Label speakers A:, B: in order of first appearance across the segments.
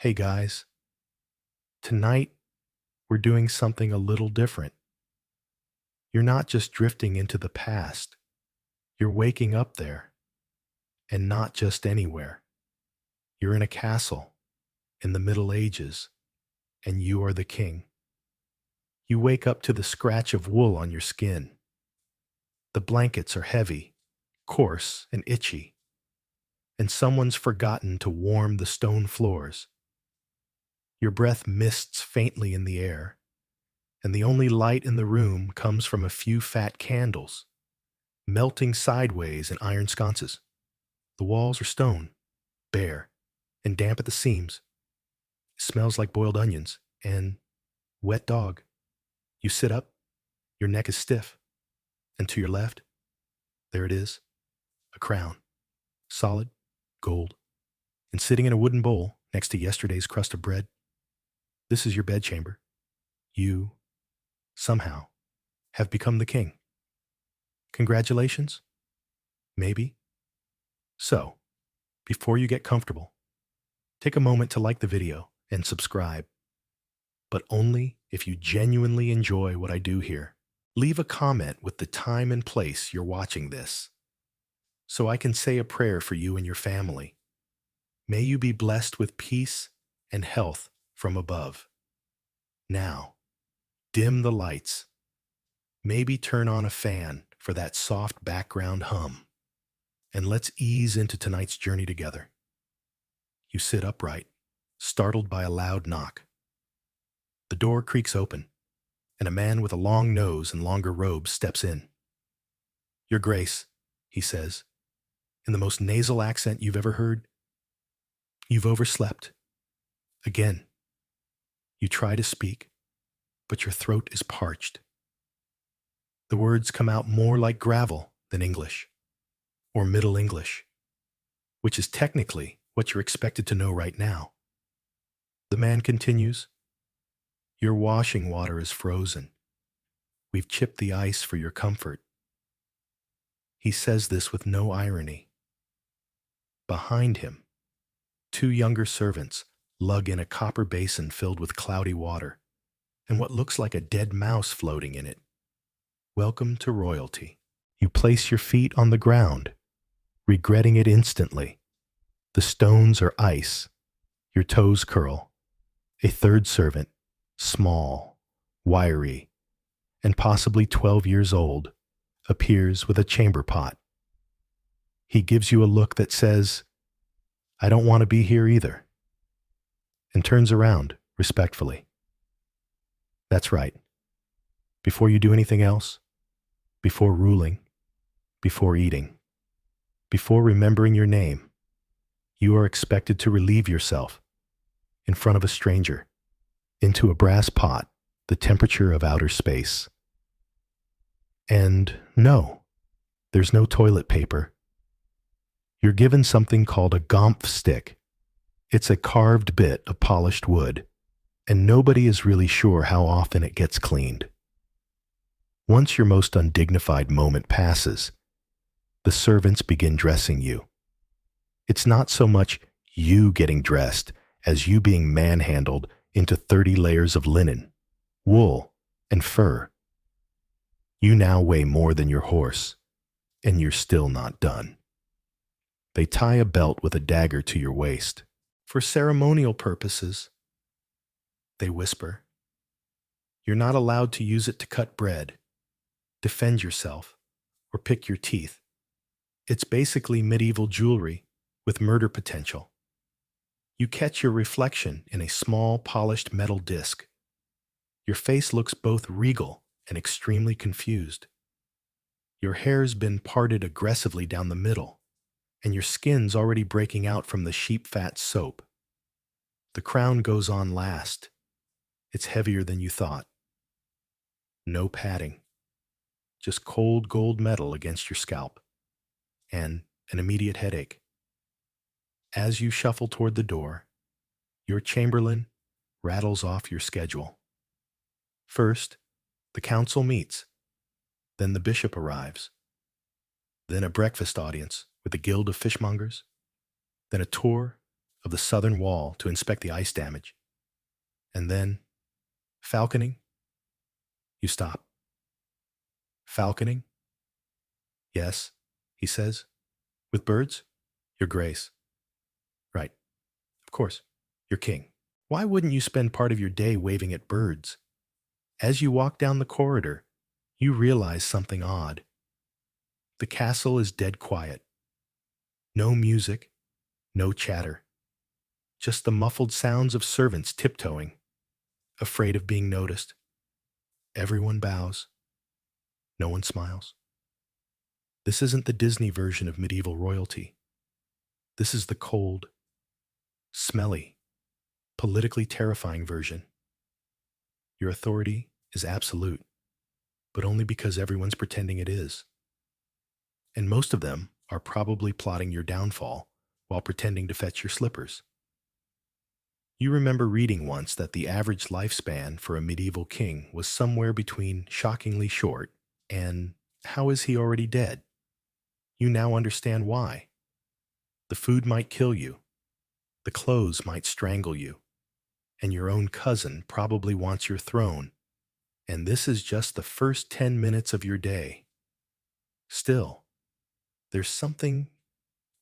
A: Hey guys, tonight we're doing something a little different. You're not just drifting into the past, you're waking up there, and not just anywhere. You're in a castle in the Middle Ages, and you are the king. You wake up to the scratch of wool on your skin. The blankets are heavy, coarse, and itchy, and someone's forgotten to warm the stone floors. Your breath mists faintly in the air, and the only light in the room comes from a few fat candles, melting sideways in iron sconces. The walls are stone, bare, and damp at the seams. It smells like boiled onions and wet dog. You sit up, your neck is stiff, and to your left, there it is, a crown, solid, gold, and sitting in a wooden bowl next to yesterday's crust of bread. This is your bedchamber. You, somehow, have become the king. Congratulations? Maybe. So, before you get comfortable, take a moment to like the video and subscribe, but only if you genuinely enjoy what I do here. Leave a comment with the time and place you're watching this, so I can say a prayer for you and your family. May you be blessed with peace and health from above. Now, dim the lights. Maybe turn on a fan for that soft background hum. And let's ease into tonight's journey together. You sit upright, startled by a loud knock. The door creaks open, and a man with a long nose and longer robes steps in. "Your Grace," he says, in the most nasal accent you've ever heard, "you've overslept. Again." You try to speak, but your throat is parched. The words come out more like gravel than English, or Middle English, which is technically what you're expected to know right now. The man continues, "Your washing water is frozen. We've chipped the ice for your comfort." He says this with no irony. Behind him, two younger servants lug in a copper basin filled with cloudy water and what looks like a dead mouse floating in it. Welcome to royalty. You place your feet on the ground, regretting it instantly. The stones are ice. Your toes curl. A third servant, small, wiry, and possibly 12 years old, appears with a chamber pot. He gives you a look that says, "I don't want to be here either," and turns around respectfully. That's right. Before you do anything else, before ruling, before eating, before remembering your name, you are expected to relieve yourself in front of a stranger into a brass pot, the temperature of outer space. And no, there's no toilet paper. You're given something called a gomph stick. It's a carved bit of polished wood, and nobody is really sure how often it gets cleaned. Once your most undignified moment passes, the servants begin dressing you. It's not so much you getting dressed as you being manhandled into 30 layers of linen, wool, and fur. You now weigh more than your horse, and you're still not done. They tie a belt with a dagger to your waist. "For ceremonial purposes," they whisper. "You're not allowed to use it to cut bread, defend yourself, or pick your teeth. It's basically medieval jewelry with murder potential." You catch your reflection in a small, polished metal disc. Your face looks both regal and extremely confused. Your hair's been parted aggressively down the middle, and your skin's already breaking out from the sheep fat soap. The crown goes on last. It's heavier than you thought. No padding, just cold gold metal against your scalp, and an immediate headache. As you shuffle toward the door, your chamberlain rattles off your schedule. First, the council meets, then the bishop arrives, then a breakfast audience with the Guild of Fishmongers, then a tour of the southern wall to inspect the ice damage. And then, falconing, you stop. Falconing? Yes, he says. With birds? Your Grace. Right, of course, your king. Why wouldn't you spend part of your day waving at birds? As you walk down the corridor, you realize something odd. The castle is dead quiet. No music, no chatter. Just the muffled sounds of servants tiptoeing, afraid of being noticed. Everyone bows. No one smiles. This isn't the Disney version of medieval royalty. This is the cold, smelly, politically terrifying version. Your authority is absolute, but only because everyone's pretending it is. And most of them are probably plotting your downfall while pretending to fetch your slippers. You remember reading once that the average lifespan for a medieval king was somewhere between shockingly short and how is he already dead? You now understand why. The food might kill you, the clothes might strangle you, and your own cousin probably wants your throne, and this is just the first 10 minutes of your day. Still, there's something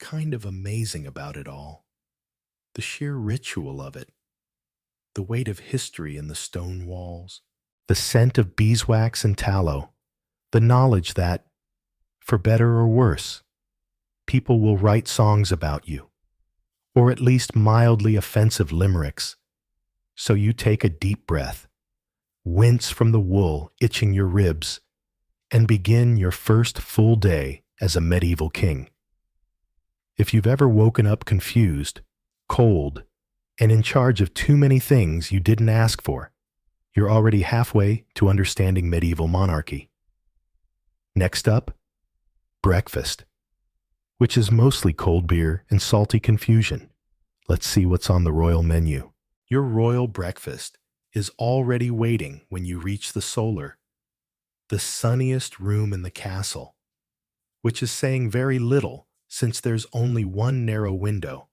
A: kind of amazing about it all. The sheer ritual of it, the weight of history in the stone walls, the scent of beeswax and tallow, the knowledge that, for better or worse, people will write songs about you, or at least mildly offensive limericks. So you take a deep breath, wince from the wool itching your ribs, and begin your first full day as a medieval king. If you've ever woken up confused, cold, and in charge of too many things you didn't ask for, you're already halfway to understanding medieval monarchy. Next up, breakfast, which is mostly cold beer and salty confusion. Let's see what's on the royal menu. Your royal breakfast is already waiting when you reach the solar, the sunniest room in the castle, which is saying very little since there's only one narrow window,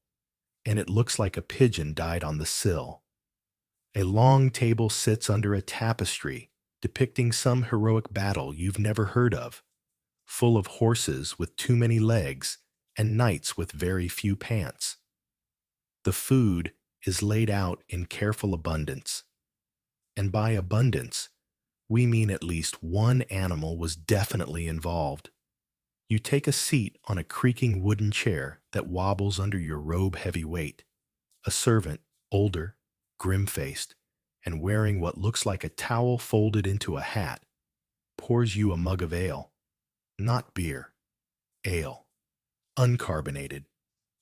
A: and it looks like a pigeon died on the sill. A long table sits under a tapestry depicting some heroic battle you've never heard of, full of horses with too many legs and knights with very few pants. The food is laid out in careful abundance, and by abundance, we mean at least one animal was definitely involved. You take a seat on a creaking wooden chair that wobbles under your robe-heavy weight. A servant, older, grim-faced, and wearing what looks like a towel folded into a hat, pours you a mug of ale. Not beer, ale. Uncarbonated,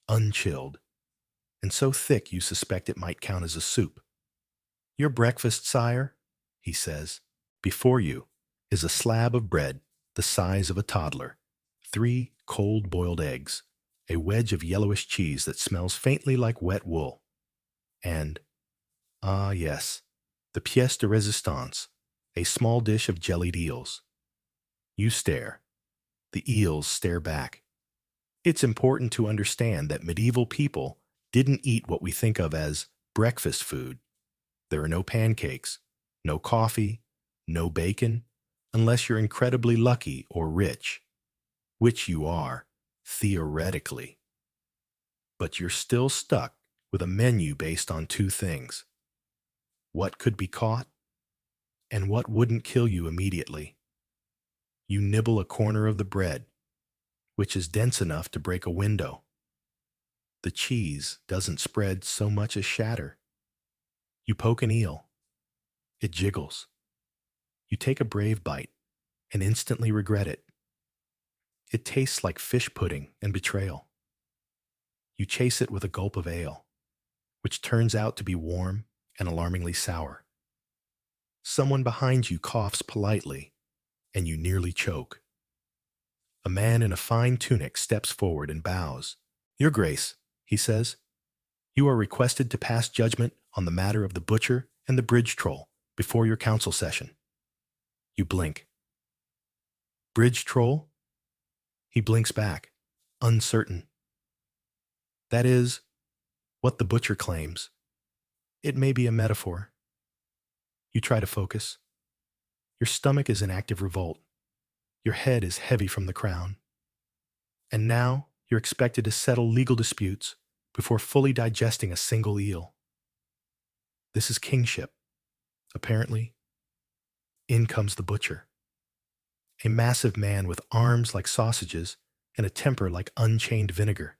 A: unchilled, and so thick you suspect it might count as a soup. Your breakfast, sire, he says. Before you is a slab of bread the size of a toddler, 3 cold-boiled eggs, a wedge of yellowish cheese that smells faintly like wet wool, and, ah yes, the pièce de résistance, a small dish of jellied eels. You stare. The eels stare back. It's important to understand that medieval people didn't eat what we think of as breakfast food. There are no pancakes, no coffee, no bacon, unless you're incredibly lucky or rich, which you are, theoretically. But you're still stuck with a menu based on 2 things: what could be caught and what wouldn't kill you immediately. You nibble a corner of the bread, which is dense enough to break a window. The cheese doesn't spread so much as shatter. You poke an eel. It jiggles. You take a brave bite and instantly regret it. It tastes like fish pudding and betrayal. You chase it with a gulp of ale, which turns out to be warm and alarmingly sour. Someone behind you coughs politely, and you nearly choke. A man in a fine tunic steps forward and bows. Your Grace, he says, you are requested to pass judgment on the matter of the butcher and the bridge troll before your council session. You blink. Bridge troll? He blinks back, uncertain. That is, what the butcher claims. It may be a metaphor. You try to focus. Your stomach is in active revolt. Your head is heavy from the crown. And now you're expected to settle legal disputes before fully digesting a single eel. This is kingship. Apparently, in comes the butcher, a massive man with arms like sausages and a temper like unchained vinegar.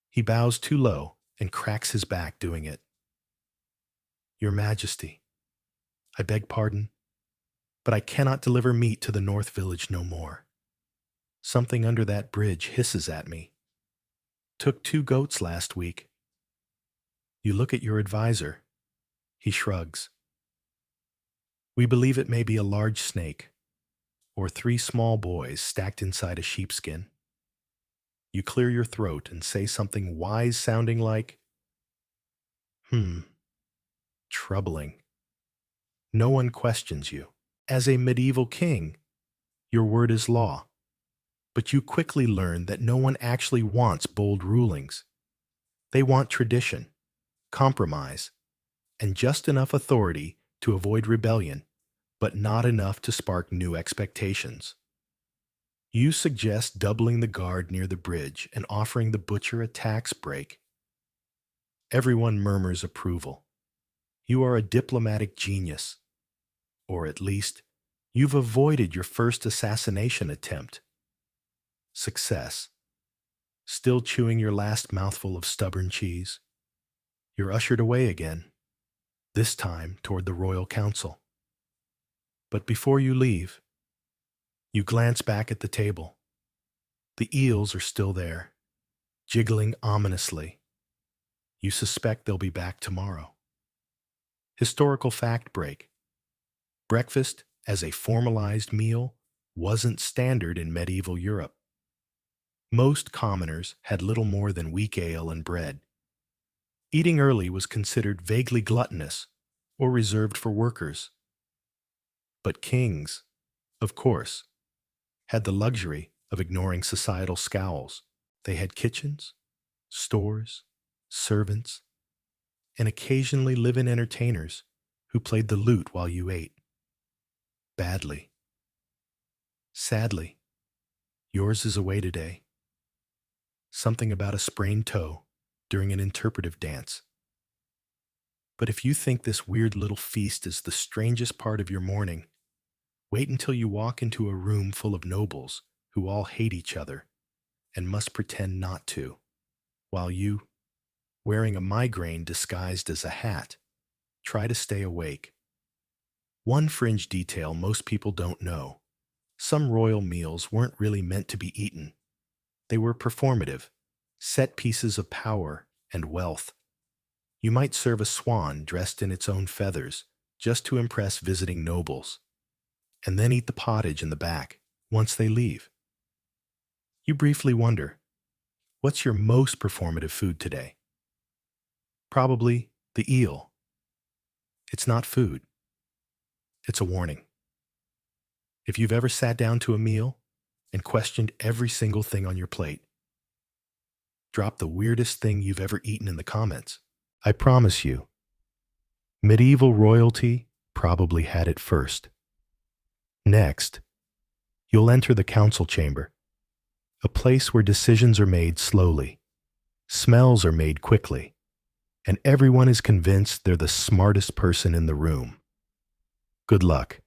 A: He bows too low and cracks his back doing it. Your Majesty, I beg pardon, but I cannot deliver meat to the North Village no more. Something under that bridge hisses at me. Took 2 goats last week. You look at your advisor. He shrugs. We believe it may be a large snake, or 3 small boys stacked inside a sheepskin. You clear your throat and say something wise sounding like, troubling. No one questions you. As a medieval king, your word is law. But you quickly learn that no one actually wants bold rulings. They want tradition, compromise, and just enough authority to avoid rebellion, but not enough to spark new expectations. You suggest doubling the guard near the bridge and offering the butcher a tax break. Everyone murmurs approval. You are a diplomatic genius. Or at least, you've avoided your first assassination attempt. Success. Still chewing your last mouthful of stubborn cheese. You're ushered away again, this time toward the royal council. But before you leave, you glance back at the table. The eels are still there, jiggling ominously. You suspect they'll be back tomorrow. Historical fact break. Breakfast, as a formalized meal, wasn't standard in medieval Europe. Most commoners had little more than weak ale and bread. Eating early was considered vaguely gluttonous or reserved for workers. But kings, of course, had the luxury of ignoring societal scowls. They had kitchens, stores, servants, and occasionally live-in entertainers who played the lute while you ate. Badly. Sadly, yours is away today. Something about a sprained toe during an interpretive dance. But if you think this weird little feast is the strangest part of your morning, wait until you walk into a room full of nobles who all hate each other and must pretend not to, while you, wearing a migraine disguised as a hat, try to stay awake. One fringe detail most people don't know: some royal meals weren't really meant to be eaten. They were performative, set pieces of power and wealth. You might serve a swan dressed in its own feathers just to impress visiting nobles, and then eat the pottage in the back once they leave. You briefly wonder, what's your most performative food today? Probably the eel. It's not food. It's a warning. If you've ever sat down to a meal and questioned every single thing on your plate, drop the weirdest thing you've ever eaten in the comments. I promise you, medieval royalty probably had it first. Next, you'll enter the council chamber, a place where decisions are made slowly, smells are made quickly, and everyone is convinced they're the smartest person in the room. Good luck,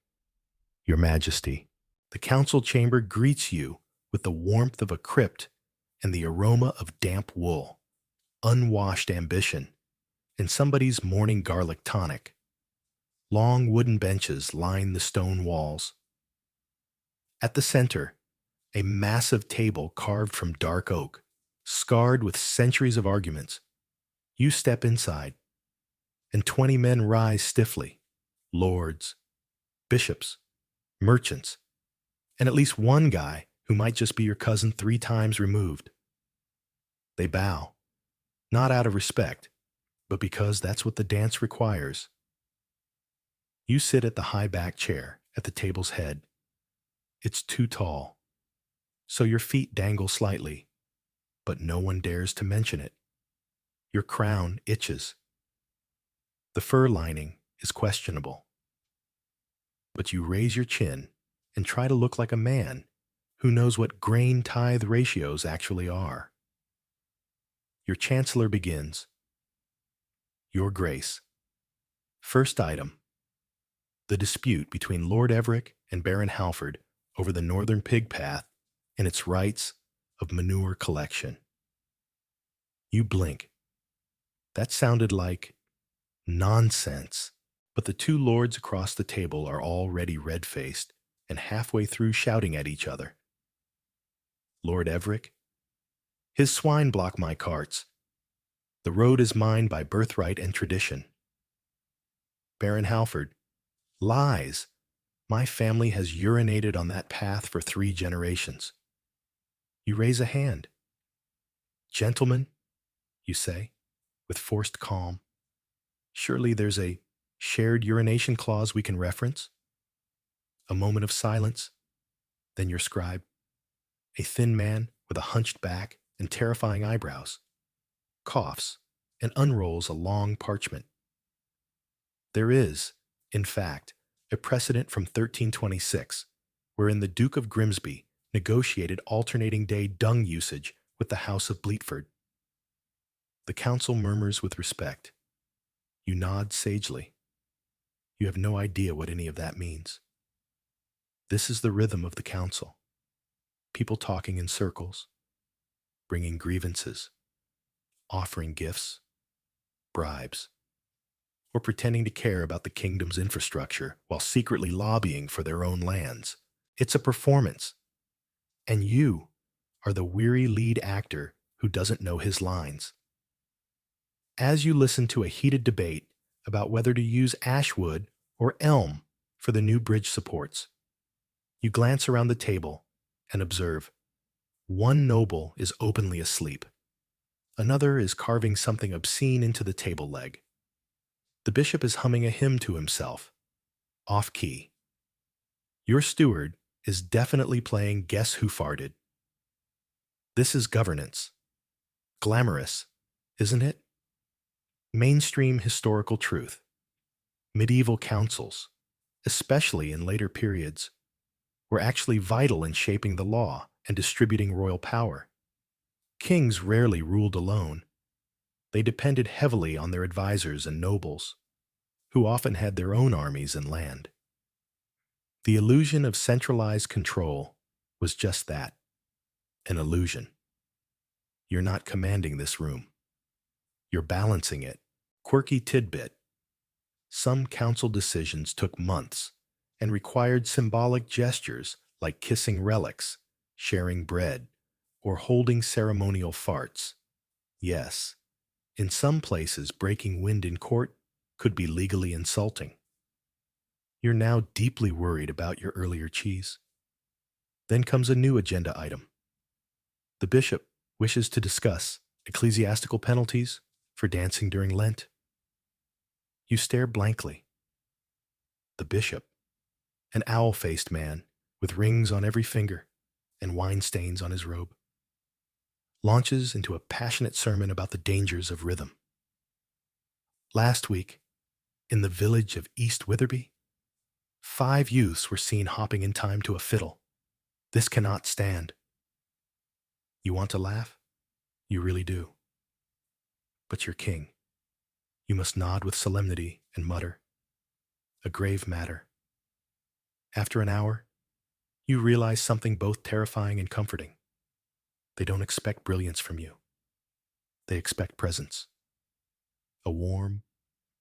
A: Your Majesty. The council chamber greets you with the warmth of a crypt and the aroma of damp wool, unwashed ambition, and somebody's morning garlic tonic. Long wooden benches line the stone walls. At the center, a massive table carved from dark oak, scarred with centuries of arguments. You step inside, and 20 men rise stiffly: lords, bishops, merchants, and at least one guy who might just be your cousin 3 times removed. They bow, not out of respect, but because that's what the dance requires. You sit at the high back chair at the table's head. It's too tall, so your feet dangle slightly, but no one dares to mention it. Your crown itches. The fur lining is questionable. But you raise your chin and try to look like a man who knows what grain tithe ratios actually are. Your chancellor begins. Your Grace. First item. The dispute between Lord Everick and Baron Halford over the northern pig path and its rights of manure collection. You blink. That sounded like nonsense. But the two lords across the table are already red-faced and halfway through shouting at each other. Lord Everick. His swine block my carts. The road is mine by birthright and tradition. Baron Halford. Lies. My family has urinated on that path for 3 generations. You raise a hand. Gentlemen, you say, with forced calm. Surely there's a shared urination clause we can reference? A moment of silence. Then your scribe, a thin man with a hunched back and terrifying eyebrows, coughs and unrolls a long parchment. There is, in fact, a precedent from 1326, wherein the Duke of Grimsby negotiated alternating day dung usage with the House of Bleatford. The council murmurs with respect. You nod sagely. You have no idea what any of that means. This is the rhythm of the council. People talking in circles, bringing grievances, offering gifts, bribes, or pretending to care about the kingdom's infrastructure while secretly lobbying for their own lands. It's a performance. And you are the weary lead actor who doesn't know his lines. As you listen to a heated debate about whether to use ash wood or elm for the new bridge supports, you glance around the table and observe one noble is openly asleep. Another is carving something obscene into the table leg. The bishop is humming a hymn to himself, off key. Your steward is definitely playing Guess Who Farted. This is governance. Glamorous, isn't it? Mainstream historical truth. Medieval councils, especially in later periods, were actually vital in shaping the law and distributing royal power. Kings rarely ruled alone. They depended heavily on their advisors and nobles, who often had their own armies and land. The illusion of centralized control was just that, an illusion. You're not commanding this room. You're balancing it. Quirky tidbit. Some council decisions took months and required symbolic gestures like kissing relics, sharing bread, or holding ceremonial farts. Yes, in some places breaking wind in court could be legally insulting. You're now deeply worried about your earlier cheese. Then comes a new agenda item. The bishop wishes to discuss ecclesiastical penalties for dancing during Lent. You stare blankly. The bishop, an owl-faced man with rings on every finger and wine stains on his robe, launches into a passionate sermon about the dangers of rhythm. Last week, in the village of East Witherby, 5 youths were seen hopping in time to a fiddle. This cannot stand. You want to laugh? You really do. But you're king. You must nod with solemnity and mutter, a grave matter. After an hour, you realize something both terrifying and comforting. They don't expect brilliance from you. They expect presence. A warm,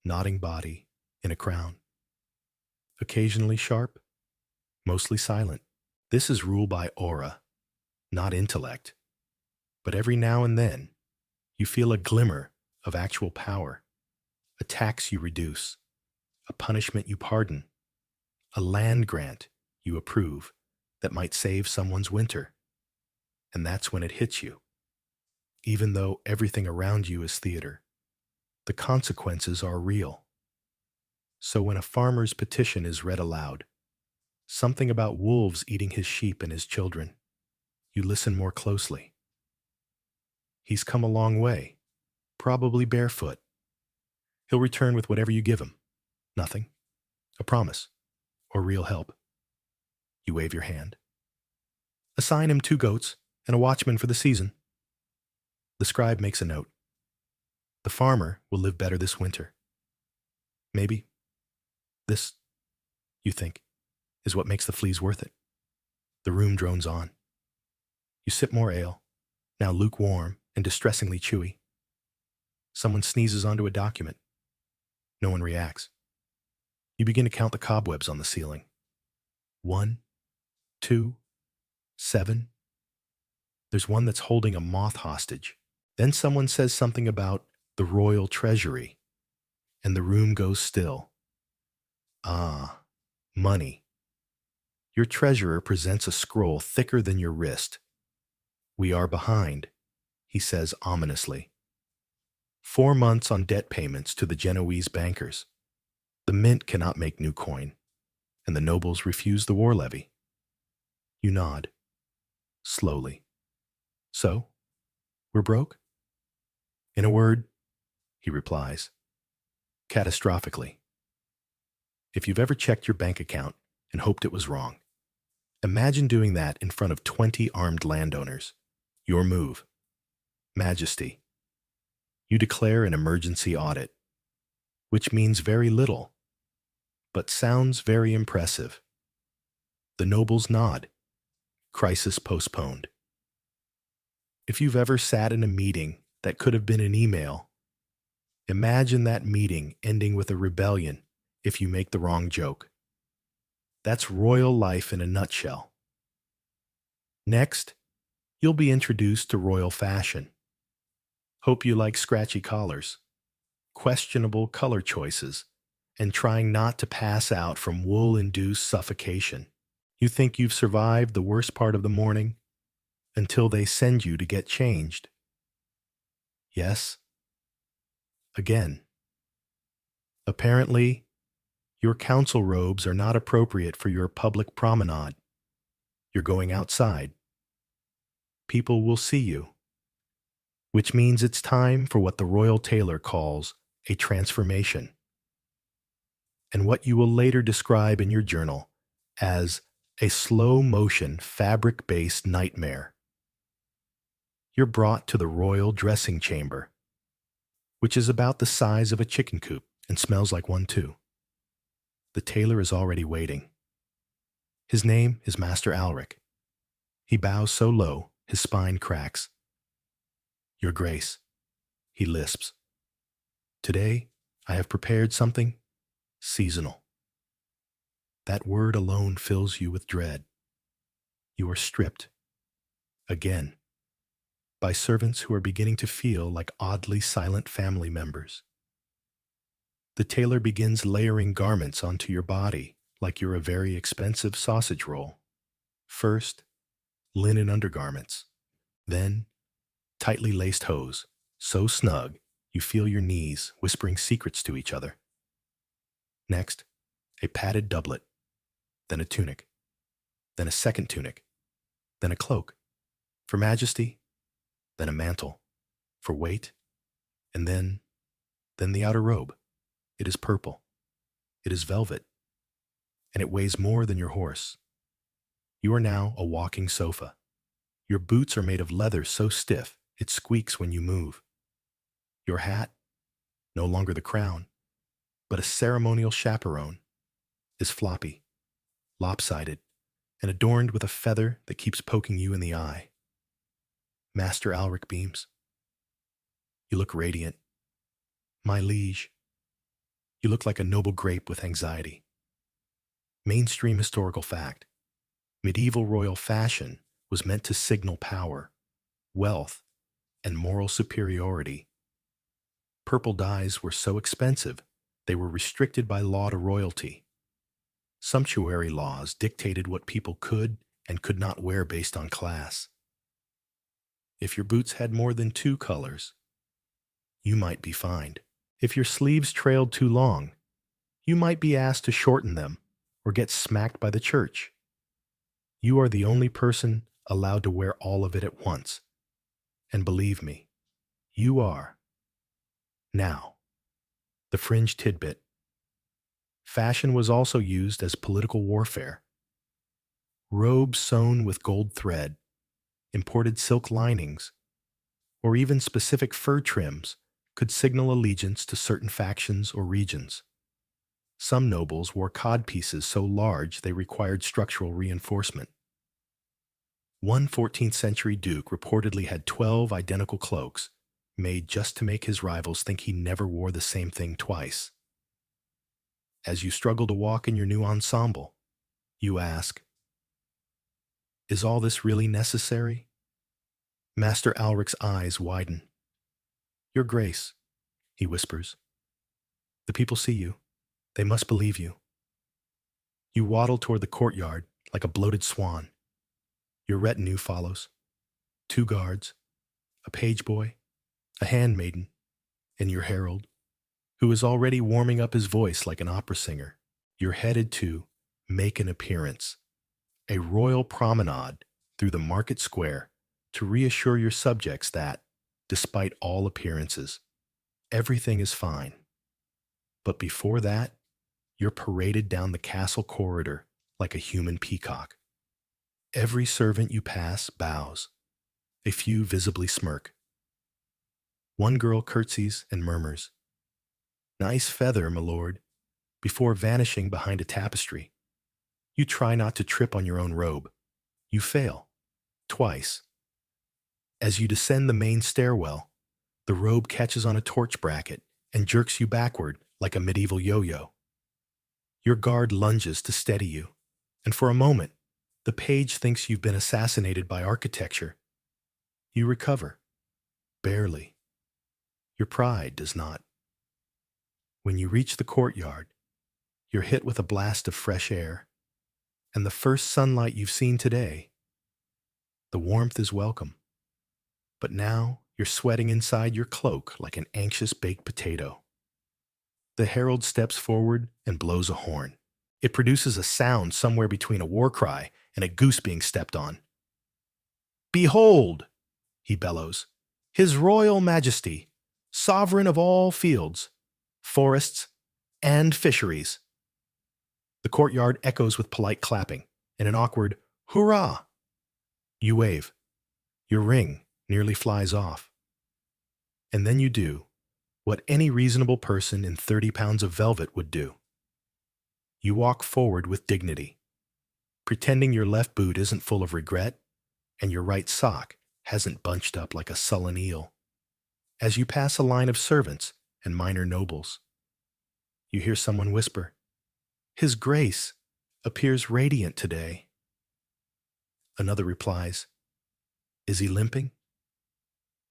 A: nodding body in a crown. Occasionally sharp, mostly silent. This is rule by aura, not intellect. But every now and then, you feel a glimmer of actual power. A tax you reduce, a punishment you pardon, a land grant you approve that might save someone's winter. And that's when it hits you. Even though everything around you is theater, the consequences are real. So when a farmer's petition is read aloud, something about wolves eating his sheep and his children, you listen more closely. He's come a long way. probably barefoot. He'll return with whatever you give him. Nothing, a promise, or real help. You wave your hand. Assign him 2 goats and a watchman for the season. The scribe makes a note. The farmer will live better this winter. Maybe this, you think, is what makes the fleas worth it. The room drones on. You sip more ale, now lukewarm and distressingly chewy. Someone sneezes onto a document. No one reacts. You begin to count the cobwebs on the ceiling. 1, 2, 7. There's one that's holding a moth hostage. Then someone says something about the royal treasury, and the room goes still. Ah, money. Your treasurer presents a scroll thicker than your wrist. We are behind, he says ominously. 4 months on debt payments to the Genoese bankers. The mint cannot make new coin, and the nobles refuse the war levy. You nod, slowly. So, we're broke? In a word, he replies, catastrophically. If you've ever checked your bank account and hoped it was wrong, imagine doing that in front of 20 armed landowners. Your move. Majesty. You declare an emergency audit, which means very little, but sounds very impressive. The nobles nod. Crisis postponed. If you've ever sat in a meeting that could have been an email, imagine that meeting ending with a rebellion if you make the wrong joke. That's royal life in a nutshell. Next, you'll be introduced to royal fashion. Hope you like scratchy collars, questionable color choices, and trying not to pass out from wool-induced suffocation. You think you've survived the worst part of the morning until they send you to get changed. Yes. Again. Apparently, your council robes are not appropriate for your public promenade. You're going outside. People will see you, which means it's time for what the royal tailor calls a transformation, and what you will later describe in your journal as a slow-motion, fabric-based nightmare. You're brought to the royal dressing chamber, which is about the size of a chicken coop and smells like one too. The tailor is already waiting. His name is Master Alric. He bows so low, his spine cracks. Your Grace, he lisps. Today, I have prepared something seasonal. That word alone fills you with dread. You are stripped, again, by servants who are beginning to feel like oddly silent family members. The tailor begins layering garments onto your body like you're a very expensive sausage roll. First, linen undergarments. Then, tightly laced hose, so snug you feel your knees whispering secrets to each other. Next, a padded doublet, then a tunic, then a second tunic, then a cloak, for majesty, then a mantle, for weight, and then the outer robe. It is purple. It is velvet. And it weighs more than your horse. You are now a walking sofa. Your boots are made of leather so stiff it squeaks when you move. Your hat, no longer the crown, but a ceremonial chaperone, is floppy, lopsided, and adorned with a feather that keeps poking you in the eye. Master Alric beams. You look radiant. My liege, you look like a noble grape with anxiety. Mainstream historical fact. Medieval royal fashion was meant to signal power, wealth, and moral superiority. Purple dyes were so expensive, they were restricted by law to royalty. Sumptuary laws dictated what people could and could not wear based on class. If your boots had more than 2 colors, you might be fined. If your sleeves trailed too long, you might be asked to shorten them or get smacked by the church. You are the only person allowed to wear all of it at once. And believe me, you are, Now, the fringe tidbit. Fashion was also used as political warfare. Robes sewn with gold thread, imported silk linings, or even specific fur trims could signal allegiance to certain factions or regions. Some nobles wore codpieces so large they required structural reinforcement. One 14th century duke reportedly had 12 identical cloaks, made just to make his rivals think he never wore the same thing twice. As you struggle to walk in your new ensemble, you ask, "Is all this really necessary?" Master Alric's eyes widen. "Your Grace," he whispers. "The people see you. They must believe you." You waddle toward the courtyard like a bloated swan. Your retinue follows. 2 guards, a page boy, a handmaiden, and your herald, who is already warming up his voice like an opera singer. You're headed to make an appearance, a royal promenade through the market square to reassure your subjects that, despite all appearances, everything is fine. But before that, you're paraded down the castle corridor like a human peacock. Every servant you pass bows. A few visibly smirk. One girl curtsies and murmurs, "Nice feather, my lord," before vanishing behind a tapestry. You try not to trip on your own robe. You fail. Twice. As you descend the main stairwell, the robe catches on a torch bracket and jerks you backward like a medieval yo-yo. Your guard lunges to steady you, and for a moment, the page thinks you've been assassinated by architecture. You recover. Barely. Your pride does not. When you reach the courtyard, you're hit with a blast of fresh air, and the first sunlight you've seen today. The warmth is welcome. But now you're sweating inside your cloak like an anxious baked potato. The herald steps forward and blows a horn. It produces a sound somewhere between a war cry and a goose being stepped on. "Behold," he bellows, "His Royal Majesty, sovereign of all fields, forests, and fisheries." The courtyard echoes with polite clapping and an awkward "hurrah." You wave. Your ring nearly flies off. And then you do what any reasonable person in 30 pounds of velvet would do. You walk forward with dignity, pretending your left boot isn't full of regret and your right sock hasn't bunched up like a sullen eel. As you pass a line of servants and minor nobles, you hear someone whisper, "His Grace appears radiant today." Another replies, "Is he limping?"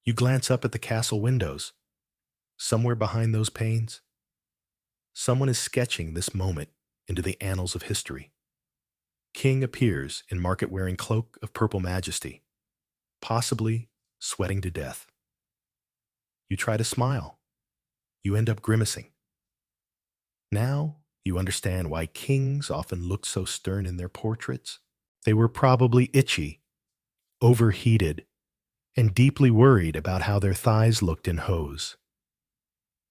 A: You glance up at the castle windows. Somewhere behind those panes, someone is sketching this moment into the annals of history. King appears in market-wearing cloak of purple majesty, possibly sweating to death. You try to smile. You end up grimacing. Now you understand why kings often looked so stern in their portraits. They were probably itchy, overheated, and deeply worried about how their thighs looked in hose.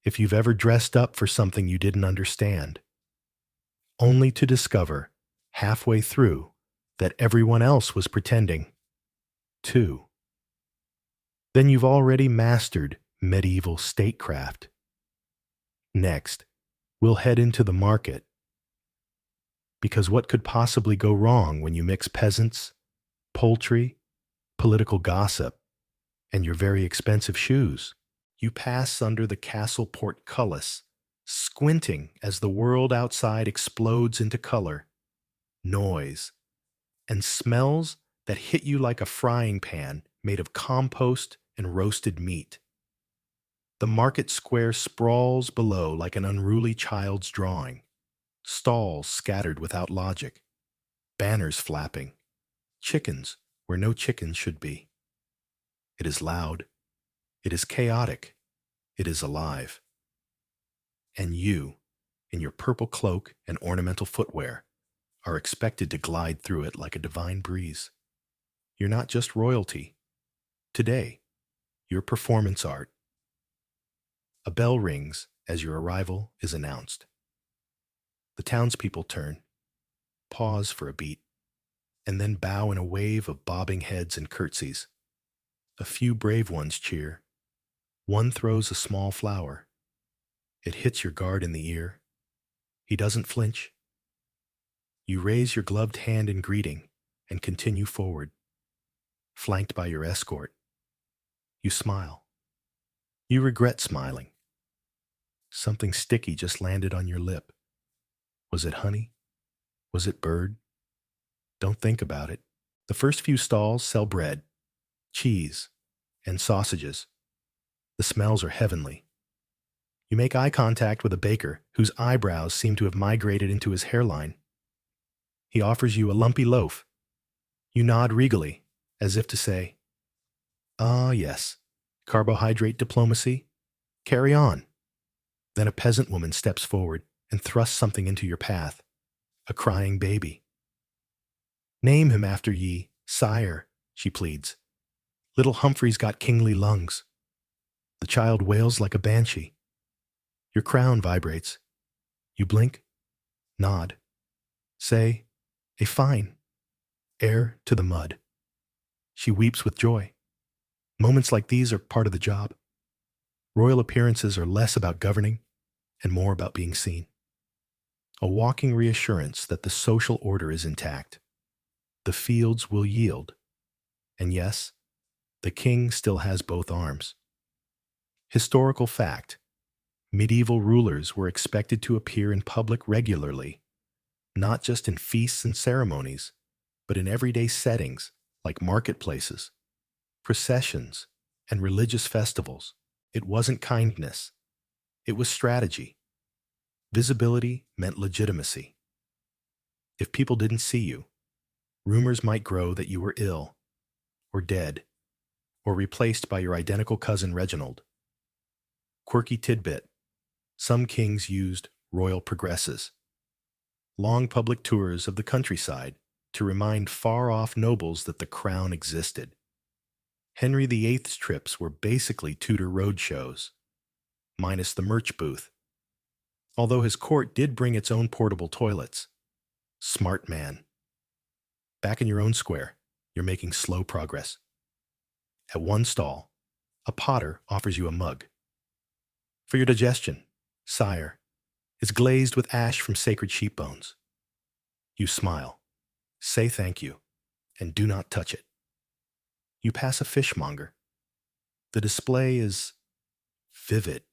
A: If you've ever dressed up for something you didn't understand, only to discover halfway through that everyone else was pretending, too, then you've already mastered medieval statecraft. Next, we'll head into the market. Because what could possibly go wrong when you mix peasants, poultry, political gossip, and your very expensive shoes? You pass under the castle portcullis, squinting as the world outside explodes into color, noise, and smells that hit you like a frying pan made of compost and roasted meat. The market square sprawls below like an unruly child's drawing, stalls scattered without logic, banners flapping, chickens where no chickens should be. It is loud. It is chaotic. It is alive. And you, in your purple cloak and ornamental footwear, are expected to glide through it like a divine breeze. You're not just royalty. Today, you're performance art. A bell rings as your arrival is announced. The townspeople turn, pause for a beat, and then bow in a wave of bobbing heads and curtsies. A few brave ones cheer. One throws a small flower. It hits your guard in the ear. He doesn't flinch. You raise your gloved hand in greeting and continue forward, flanked by your escort. You smile. You regret smiling. Something sticky just landed on your lip. Was it honey? Was it bird? Don't think about it. The first few stalls sell bread, cheese, and sausages. The smells are heavenly. You make eye contact with a baker whose eyebrows seem to have migrated into his hairline. He offers you a lumpy loaf. You nod regally, as if to say, "Ah, yes, carbohydrate diplomacy. Carry on." Then a peasant woman steps forward and thrusts something into your path, a crying baby. "Name him after ye, sire," she pleads. "Little Humphrey's got kingly lungs." The child wails like a banshee. Your crown vibrates. You blink, nod, say, "A fine, heir to the mud." She weeps with joy. Moments like these are part of the job. Royal appearances are less about governing and more about being seen. A walking reassurance that the social order is intact. The fields will yield. And yes, the king still has both arms. Historical fact: medieval rulers were expected to appear in public regularly, not just in feasts and ceremonies, but in everyday settings like marketplaces, processions, and religious festivals. It wasn't kindness. It was strategy. Visibility meant legitimacy. If people didn't see you, rumors might grow that you were ill, or dead, or replaced by your identical cousin Reginald. Quirky tidbit: some kings used royal progresses, long public tours of the countryside to remind far-off nobles that the crown existed. Henry VIII's trips were basically Tudor roadshows, minus the merch booth, although his court did bring its own portable toilets. Smart man. Back in your own square, you're making slow progress. At one stall, a potter offers you a mug. "For your digestion, sire. It's glazed with ash from sacred sheep bones." You smile, say thank you, and do not touch it. You pass a fishmonger. The display is vivid.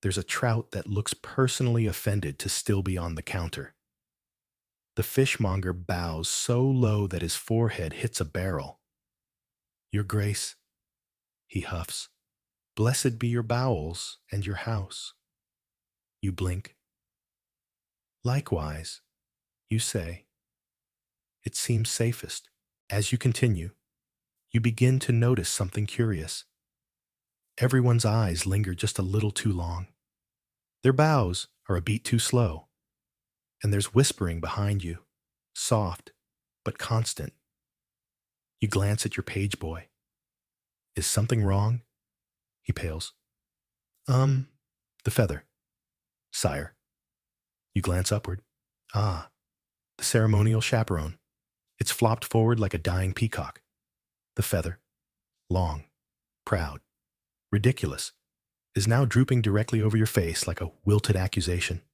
A: There's a trout that looks personally offended to still be on the counter. The fishmonger bows so low that his forehead hits a barrel. "Your Grace," he huffs, "blessed be your bowels and your house." You blink. "Likewise," you say. It seems safest. As you continue, you begin to notice something curious. Everyone's eyes linger just a little too long. Their bows are a beat too slow. And there's whispering behind you, soft but constant. You glance at your page boy. "Is something wrong?" He pales. The feather, sire." You glance upward. Ah, the ceremonial chaperone. It's flopped forward like a dying peacock. The feather, long, proud, ridiculous, is now drooping directly over your face like a wilted accusation.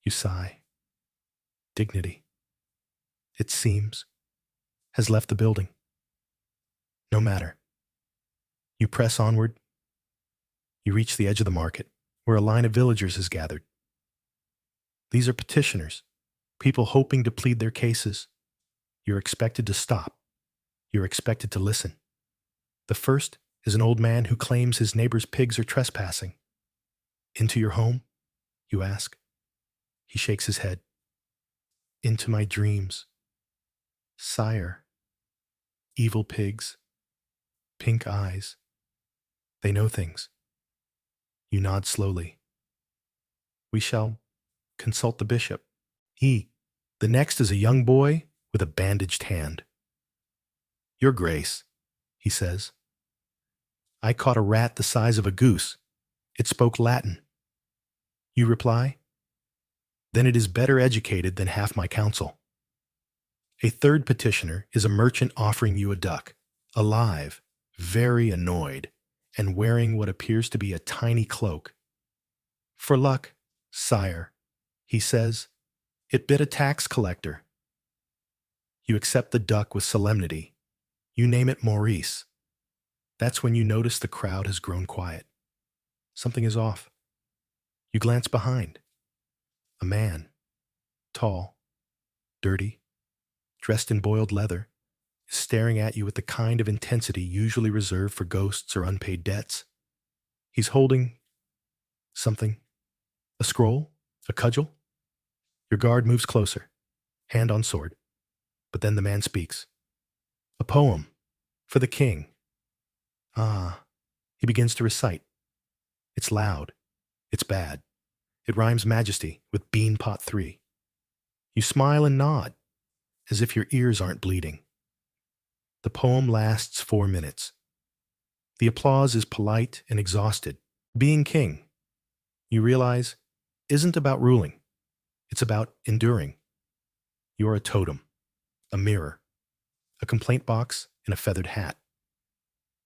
A: You sigh. Dignity, it seems, has left the building. No matter. You press onward. You reach the edge of the market, where a line of villagers has gathered. These are petitioners, people hoping to plead their cases. You're expected to stop. You're expected to listen. The first is an old man who claims his neighbor's pigs are trespassing. "Into your home?" you ask. He shakes his head. "Into my dreams, sire. Evil pigs, pink eyes. They know things." You nod slowly. "We shall consult the bishop." The next is a young boy with a bandaged hand. "Your Grace," he says, "I caught a rat the size of a goose It spoke Latin. You reply, then it is better educated than half my council. A third petitioner is a merchant offering you a duck, alive, very annoyed, and wearing what appears to be a tiny cloak. For luck, sire, he says, it bit a tax collector. You accept the duck with solemnity. You name it Maurice. That's when you notice the crowd has grown quiet. Something is off. You glance behind. A man, tall, dirty, dressed in boiled leather, is staring at you with the kind of intensity usually reserved for ghosts or unpaid debts. He's holding something. A scroll? A cudgel? Your guard moves closer, hand on sword. But then the man speaks. A poem. For the king. Ah. He begins to recite. It's loud. It's bad. It rhymes majesty with bean pot 3. You smile and nod, as if your ears aren't bleeding. The poem lasts 4 minutes. The applause is polite and exhausted. Being king, you realize, isn't about ruling. It's about enduring. You're a totem, a mirror, a complaint box, and a feathered hat.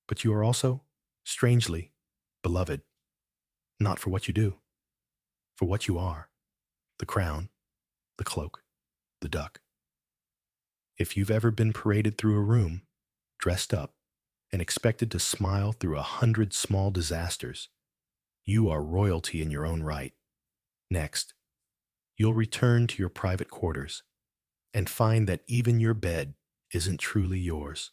A: But you are also, strangely, beloved. Not for what you do, for what you are. The crown, the cloak, the duck. If you've ever been paraded through a room, dressed up, and expected to smile through 100 small disasters, you are royalty in your own right. Next, you'll return to your private quarters and find that even your bed isn't truly yours.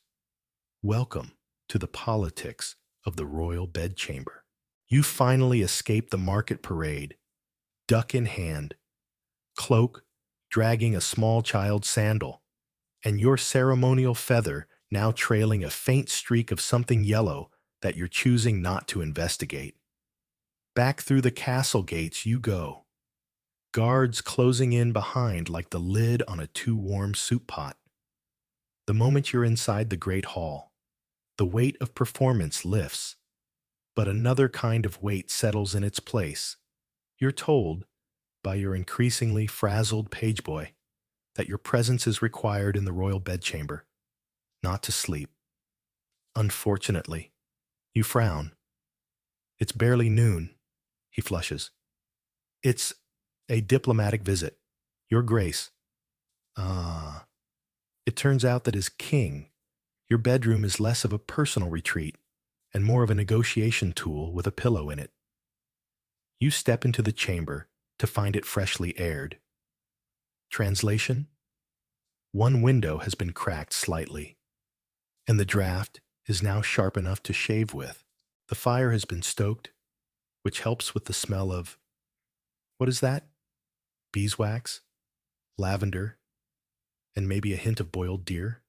A: Welcome to the politics of the royal bedchamber. You finally escape the market parade, duck in hand, cloak dragging a small child's sandal, and your ceremonial feather now trailing a faint streak of something yellow that you're choosing not to investigate. Back through the castle gates you go, guards closing in behind like the lid on a too-warm soup pot. The moment you're inside the great hall, the weight of performance lifts, but another kind of weight settles in its place. You're told, by your increasingly frazzled pageboy, that your presence is required in the royal bedchamber, not to sleep. Unfortunately, you frown. It's barely noon, he flushes. It's a diplomatic visit, Your Grace. Ah. It turns out that as king, your bedroom is less of a personal retreat and more of a negotiation tool with a pillow in it. You step into the chamber to find it freshly aired. Translation? One window has been cracked slightly, and the draft is now sharp enough to shave with. The fire has been stoked, which helps with the smell of, what is that? Beeswax, lavender, and maybe a hint of boiled deer.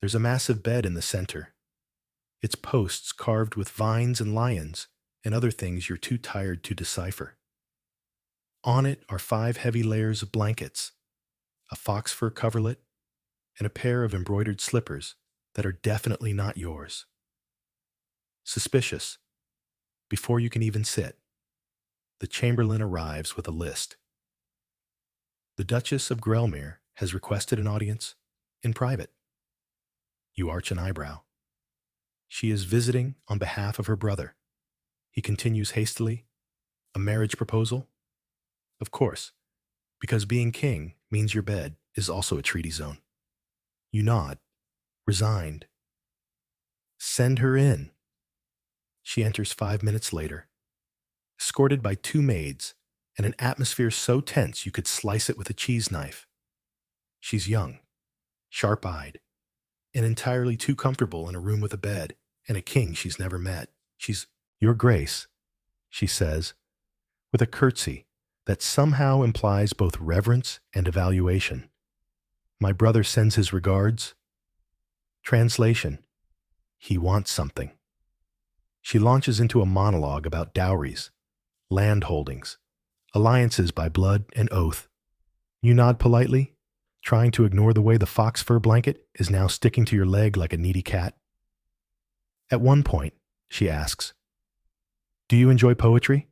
A: There's a massive bed in the center, its posts carved with vines and lions and other things you're too tired to decipher. On it are 5 heavy layers of blankets, a fox fur coverlet, and a pair of embroidered slippers that are definitely not yours. Suspicious. Before you can even sit, the chamberlain arrives with a list. The Duchess of Grelmere has requested an audience in private. You arch an eyebrow. She is visiting on behalf of her brother. He continues hastily, a marriage proposal? Of course, because being king means your bed is also a treaty zone. You nod, resigned. Send her in. She enters 5 minutes later, escorted by 2 maids and an atmosphere so tense you could slice it with a cheese knife. She's young, sharp-eyed, and entirely too comfortable in a room with a bed and a king she's never met. She's, Your Grace, she says, with a curtsy that somehow implies both reverence and evaluation. My brother sends his regards. Translation: he wants something. She launches into a monologue about dowries, land holdings, alliances by blood and oath. You nod politely, trying to ignore the way the fox fur blanket is now sticking to your leg like a needy cat. At one point, she asks, Do you enjoy poetry?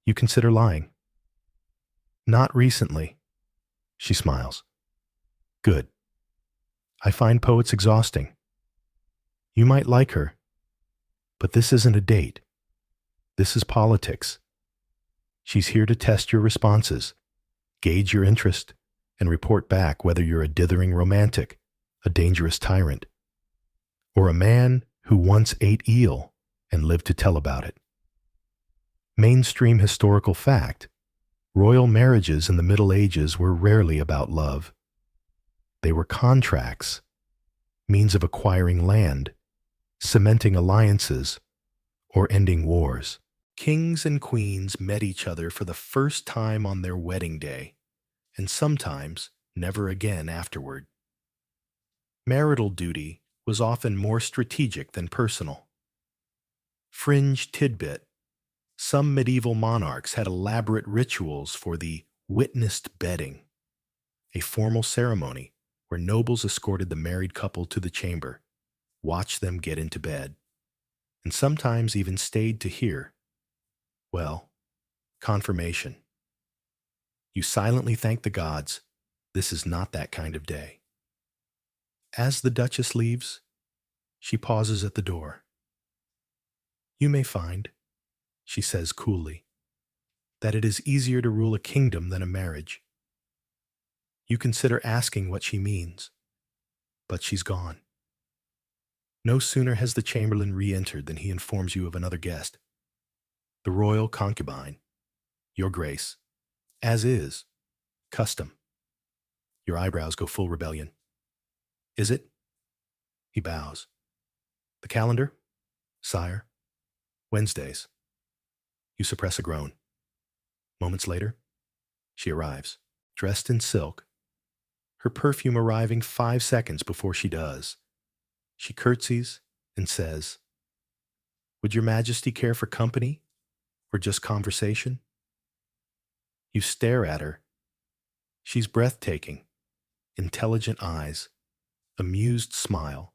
A: You consider lying? Not recently. She smiles. Good. I find poets exhausting. You might like her, but this isn't a date. This is politics. She's here to test your responses, gauge your interest, and report back whether you're a dithering romantic, a dangerous tyrant, or a man who once ate eel and lived to tell about it. Mainstream historical fact: royal marriages in the Middle Ages were rarely about love. They were contracts, means of acquiring land, cementing alliances, or ending wars. Kings and queens met each other for the first time on their wedding day, and sometimes never again afterward. Marital duty was often more strategic than personal. Fringe tidbit: some medieval monarchs had elaborate rituals for the witnessed bedding, a formal ceremony where nobles escorted the married couple to the chamber, watched them get into bed, and sometimes even stayed to hear, well, confirmation. You silently thank the gods. This is not that kind of day. As the Duchess leaves, she pauses at the door. You may find, she says coolly, that it is easier to rule a kingdom than a marriage. You consider asking what she means, but she's gone. No sooner has the chamberlain re-entered than he informs you of another guest. The royal concubine, your grace, as is, custom. Your eyebrows go full rebellion. Is it? He bows. The calendar? Sire. Wednesdays. You suppress a groan. Moments later, she arrives, dressed in silk, her perfume arriving 5 seconds before she does. She curtsies and says, Would your majesty care for company or just conversation? You stare at her. She's breathtaking, intelligent eyes, amused smile,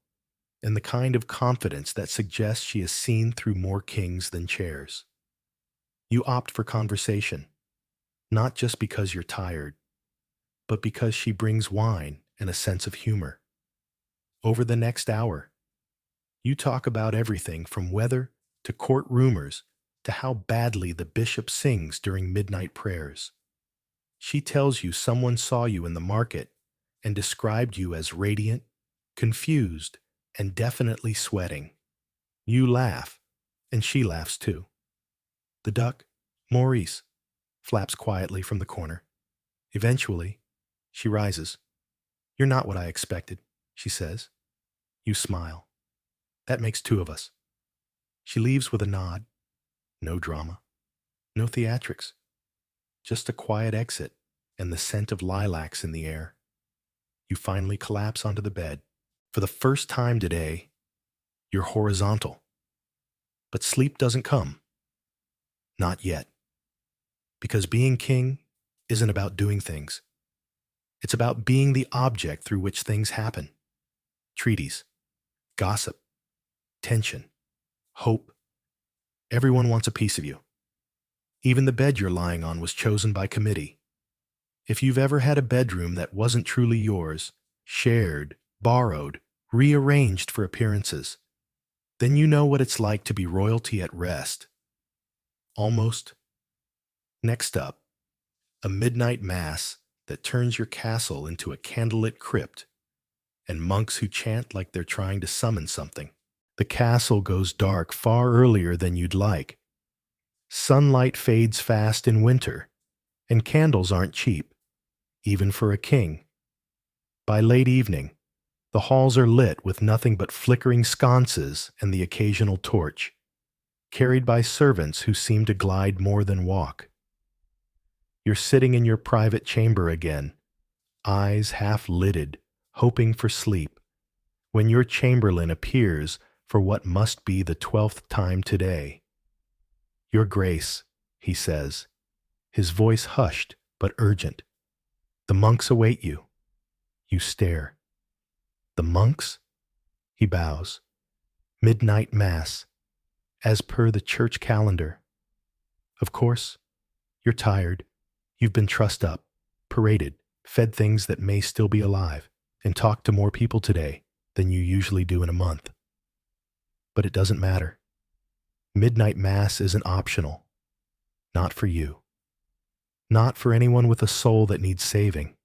A: and the kind of confidence that suggests she has seen through more kings than chairs. You opt for conversation, not just because you're tired, but because she brings wine and a sense of humor. Over the next hour, you talk about everything from weather to court rumors to how badly the bishop sings during midnight prayers. She tells you someone saw you in the market and described you as radiant, confused, and definitely sweating. You laugh, and she laughs too. The duck, Maurice, flaps quietly from the corner. Eventually, she rises. You're not what I expected, she says. You smile. That makes 2 of us. She leaves with a nod. No drama. No theatrics. Just a quiet exit and the scent of lilacs in the air. You finally collapse onto the bed. For the first time today, you're horizontal. But sleep doesn't come. Not yet. Because being king isn't about doing things. It's about being the object through which things happen. Treaties, gossip, tension, hope. Everyone wants a piece of you. Even the bed you're lying on was chosen by committee. If you've ever had a bedroom that wasn't truly yours, shared, borrowed, rearranged for appearances, then you know what it's like to be royalty at rest. Almost. Next up, a midnight mass that turns your castle into a candlelit crypt, and monks who chant like they're trying to summon something. The castle goes dark far earlier than you'd like. Sunlight fades fast in winter, and candles aren't cheap, even for a king. By late evening, the halls are lit with nothing but flickering sconces and the occasional torch, carried by servants who seem to glide more than walk. You're sitting in your private chamber again, eyes half-lidded, hoping for sleep, when your chamberlain appears for what must be the 12th time today. Your Grace, he says, his voice hushed but urgent. The monks await you. You stare. The monks? He bows. Midnight mass. as per the church calendar. Of course, you're tired. You've been trussed up, paraded, fed things that may still be alive, and talked to more people today than you usually do in a month. But it doesn't matter. Midnight Mass isn't optional. Not for you. Not for anyone with a soul that needs saving.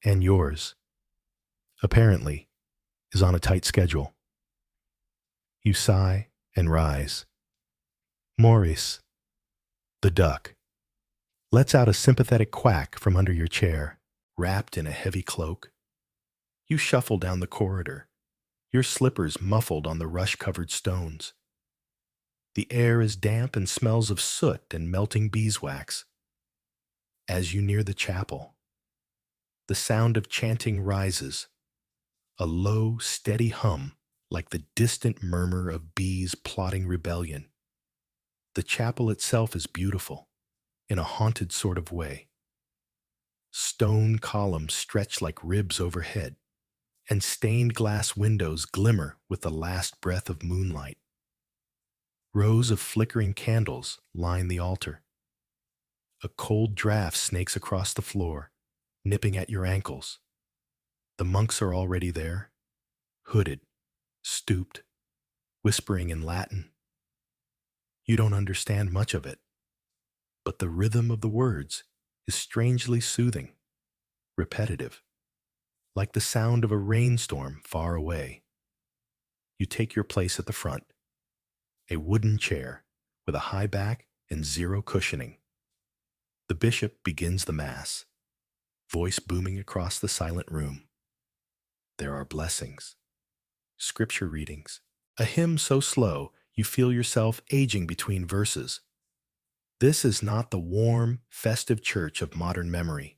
A: And yours, apparently, is on a tight schedule. You sigh and rise. Maurice, the duck, lets out a sympathetic quack from under your chair, wrapped in a heavy cloak. You shuffle down the corridor, your slippers muffled on the rush-covered stones. The air is damp and smells of soot and melting beeswax. As you near the chapel, the sound of chanting rises, a low, steady hum like the distant murmur of bees plotting rebellion. The chapel itself is beautiful, in a haunted sort of way. Stone columns stretch like ribs overhead, and stained glass windows glimmer with the last breath of moonlight. Rows of flickering candles line the altar. A cold draft snakes across the floor, nipping at your ankles. The monks are already there, hooded, stooped, whispering in Latin. You don't understand much of it, but the rhythm of the words is strangely soothing, repetitive, like the sound of a rainstorm far away. You take your place at the front, a wooden chair with a high back and zero cushioning. The bishop begins the Mass, voice booming across the silent room. There are blessings, scripture readings, a hymn so slow you feel yourself aging between verses. This is not the warm, festive church of modern memory.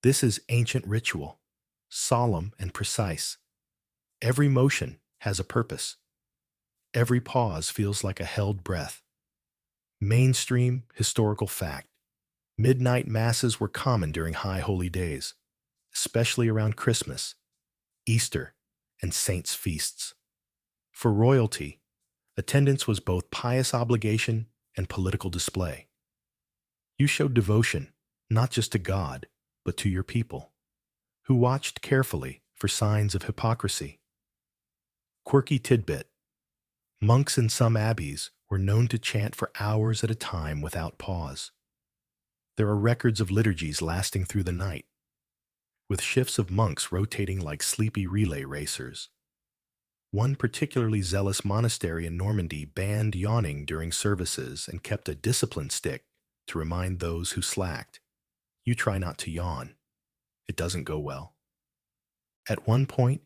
A: This is ancient ritual, solemn and precise. Every motion has a purpose. Every pause feels like a held breath. Mainstream historical fact. Midnight masses were common during high holy days, especially around Christmas, Easter, and saints' feasts. For royalty, attendance was both pious obligation and political display. You showed devotion not just to God, but to your people, who watched carefully for signs of hypocrisy. Quirky tidbit. Monks in some abbeys were known to chant for hours at a time without pause. There are records of liturgies lasting through the night, with shifts of monks rotating like sleepy relay racers. One particularly zealous monastery in Normandy banned yawning during services and kept a discipline stick to remind those who slacked. You try not to yawn. It doesn't go well. At one point,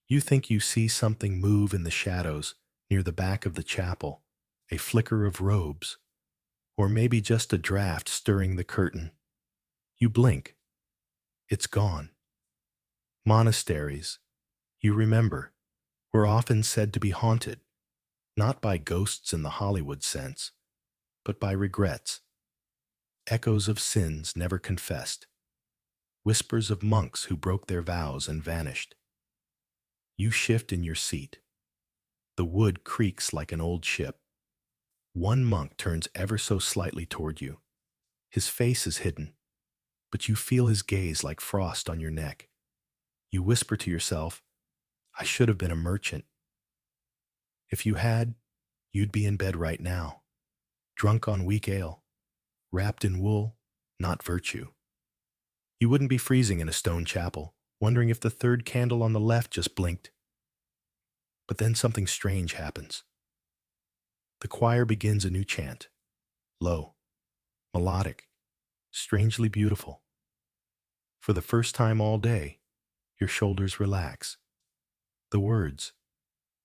A: you think you see something move in the shadows near the back of the chapel, a flicker of robes, or maybe just a draft stirring the curtain. You blink. It's gone. Monasteries, you remember, were often said to be haunted, not by ghosts in the Hollywood sense, but by regrets, echoes of sins never confessed, whispers of monks who broke their vows and vanished. You shift in your seat. The wood creaks like an old ship. One monk turns ever so slightly toward you. His face is hidden, but you feel his gaze like frost on your neck. You whisper to yourself, I should have been a merchant. If you had, you'd be in bed right now, drunk on weak ale, wrapped in wool, not virtue. You wouldn't be freezing in a stone chapel, wondering if the third candle on the left just blinked. But then something strange happens. The choir begins a new chant, low, melodic, strangely beautiful. For the first time all day, your shoulders relax. The words,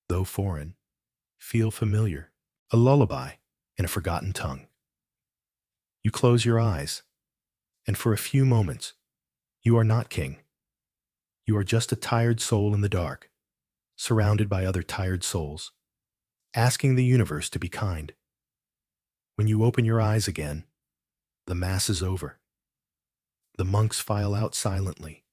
A: though foreign, feel familiar, a lullaby in a forgotten tongue. You close your eyes, and for a few moments, you are not king. You are just a tired soul in the dark, surrounded by other tired souls, asking the universe to be kind. When you open your eyes again, the Mass is over. The monks file out silently.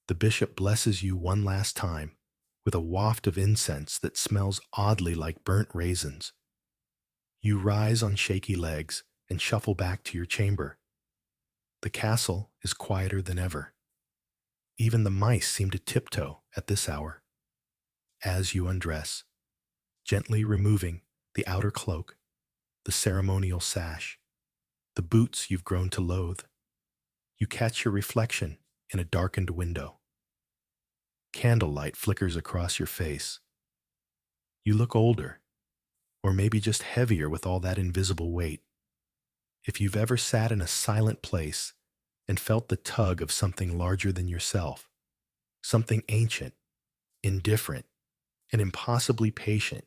A: The bishop blesses you one last time, with a waft of incense that smells oddly like burnt raisins. You rise on shaky legs and shuffle back to your chamber. The castle is quieter than ever. Even the mice seem to tiptoe at this hour. As you undress, gently removing the outer cloak, the ceremonial sash, the boots you've grown to loathe, you catch your reflection in a darkened window. Candlelight flickers across your face. You look older, or maybe just heavier with all that invisible weight. If you've ever sat in a silent place and felt the tug of something larger than yourself, something ancient, indifferent, and impossibly patient,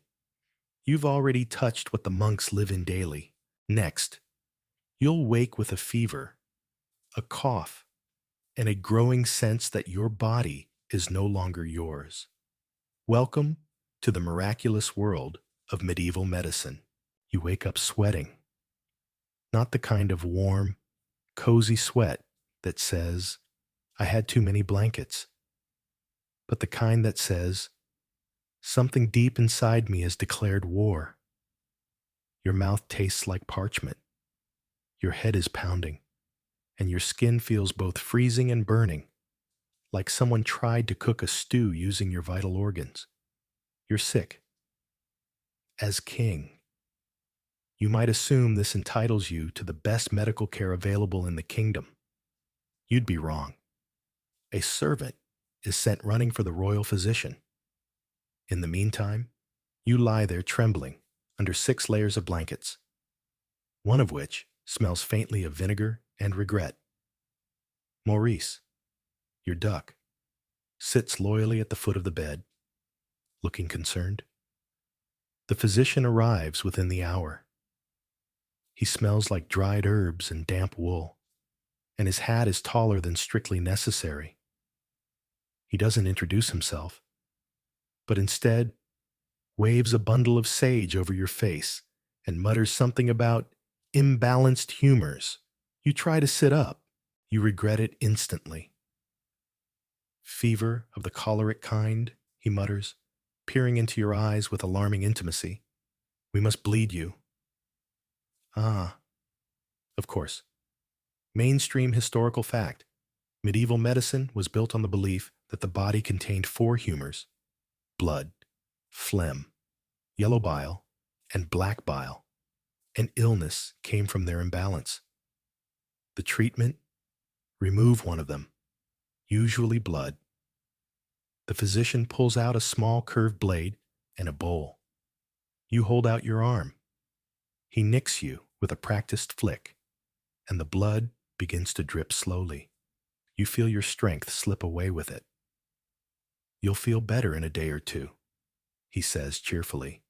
A: you've already touched what the monks live in daily. Next, you'll wake with a fever, a cough, and a growing sense that your body is no longer yours. Welcome to the miraculous world of medieval medicine. You wake up sweating, not the kind of warm, cozy sweat that says, I had too many blankets, but the kind that says, something deep inside me has declared war. Your mouth tastes like parchment. Your head is pounding, and your skin feels both freezing and burning, like someone tried to cook a stew using your vital organs. You're sick. As king, you might assume this entitles you to the best medical care available in the kingdom. You'd be wrong. A servant is sent running for the royal physician. In the meantime, you lie there trembling under 6 layers of blankets, one of which smells faintly of vinegar and regret. Maurice, your duck, sits loyally at the foot of the bed, looking concerned. The physician arrives within the hour. He smells like dried herbs and damp wool, and his hat is taller than strictly necessary. He doesn't introduce himself, but instead waves a bundle of sage over your face and mutters something about imbalanced humors. You try to sit up. You regret it instantly. Fever of the choleric kind, he mutters, peering into your eyes with alarming intimacy. We must bleed you. Ah, of course. Mainstream historical fact. Medieval medicine was built on the belief that the body contained 4 humors: blood, phlegm, yellow bile, and black bile, and illness came from their imbalance. The treatment? Remove one of them, usually blood. The physician pulls out a small curved blade and a bowl. You hold out your arm. He nicks you with a practiced flick, and the blood begins to drip slowly. You feel your strength slip away with it. You'll feel better in a day or 2, he says cheerfully,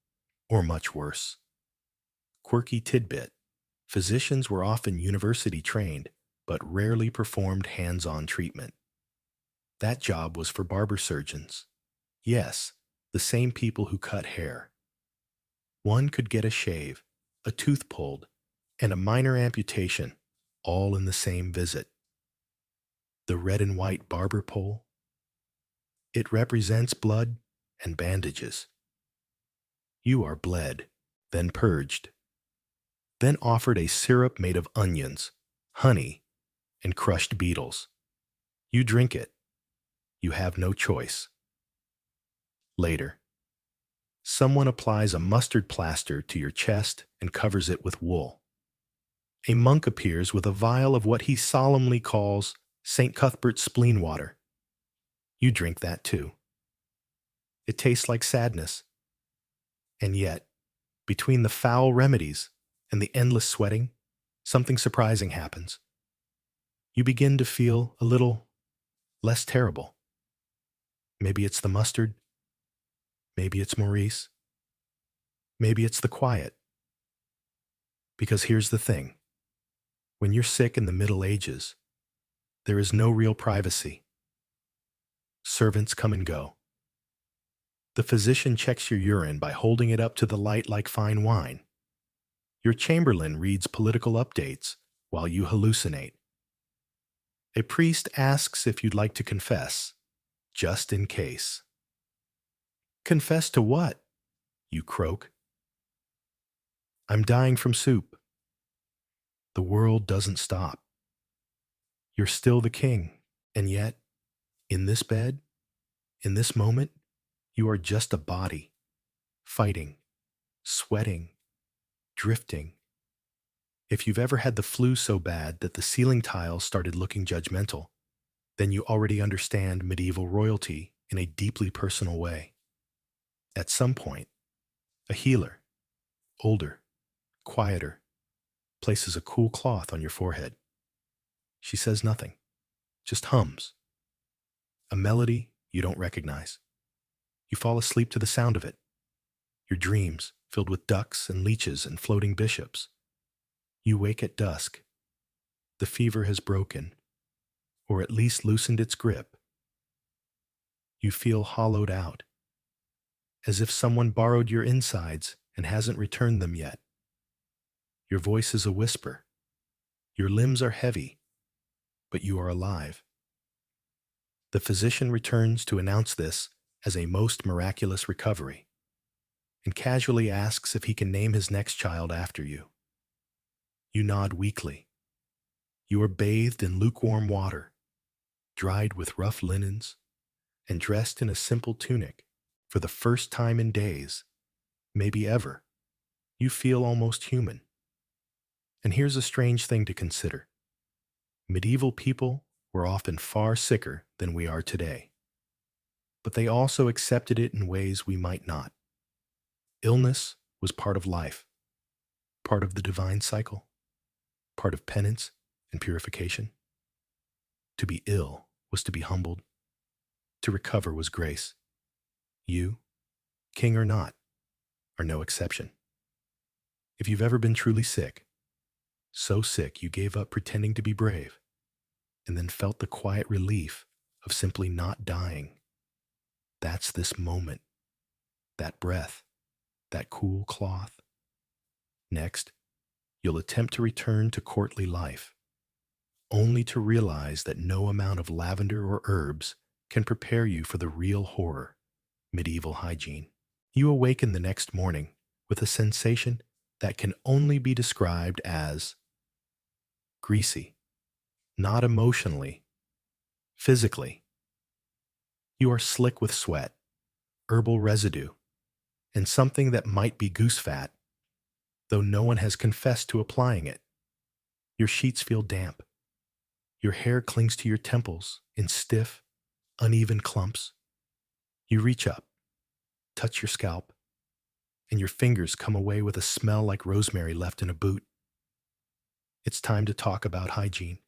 A: or much worse. Quirky tidbit. Physicians were often university trained, but rarely performed hands-on treatment. That job was for barber surgeons. Yes, the same people who cut hair. One could get a shave, a tooth pulled, and a minor amputation, all in the same visit. The red and white barber pole. It represents blood and bandages. You are bled, then purged, then offered a syrup made of onions, honey, and crushed beetles. You drink it. You have no choice. Later, someone applies a mustard plaster to your chest and covers it with wool. A monk appears with a vial of what he solemnly calls St. Cuthbert's spleen water. You drink that too. It tastes like sadness. And yet, between the foul remedies and the endless sweating, something surprising happens. You begin to feel a little less terrible. Maybe it's the mustard. Maybe it's Maurice. Maybe it's the quiet. Because here's the thing. When you're sick in the Middle Ages, there is no real privacy. Servants come and go. The physician checks your urine by holding it up to the light like fine wine. Your chamberlain reads political updates while you hallucinate. A priest asks if you'd like to confess, just in case. Confess to what? You croak. I'm dying from soup. The world doesn't stop. You're still the king, and yet, in this bed, in this moment, you are just a body, fighting, sweating, drifting. If you've ever had the flu so bad that the ceiling tiles started looking judgmental, then you already understand medieval royalty in a deeply personal way. At some point, a healer, older, quieter, places a cool cloth on your forehead. She says nothing, just hums. A melody you don't recognize. You fall asleep to the sound of it. Your dreams filled with ducks and leeches and floating bishops. You wake at dusk. The fever has broken, or at least loosened its grip. You feel hollowed out, as if someone borrowed your insides and hasn't returned them yet. Your voice is a whisper. Your limbs are heavy, but you are alive. The physician returns to announce this as a most miraculous recovery, and casually asks if he can name his next child after you. You nod weakly. You are bathed in lukewarm water, dried with rough linens, and dressed in a simple tunic. For the first time in days, maybe ever, you feel almost human. And here's a strange thing to consider. Medieval people were often far sicker than we are today, but they also accepted it in ways we might not. Illness was part of life, part of the divine cycle, part of penance and purification. To be ill was to be humbled. To recover was grace. You, king or not, are no exception. If you've ever been truly sick, so sick you gave up pretending to be brave, and then felt the quiet relief of simply not dying, that's this moment, that breath, that cool cloth. Next, you'll attempt to return to courtly life, only to realize that no amount of lavender or herbs can prepare you for the real horror, medieval hygiene. You awaken the next morning with a sensation that can only be described as greasy, not emotionally, physically. You are slick with sweat, herbal residue, and something that might be goose fat, though no one has confessed to applying it. Your sheets feel damp. Your hair clings to your temples in stiff, uneven clumps. You reach up, touch your scalp, and your fingers come away with a smell like rosemary left in a boot. It's time to talk about hygiene.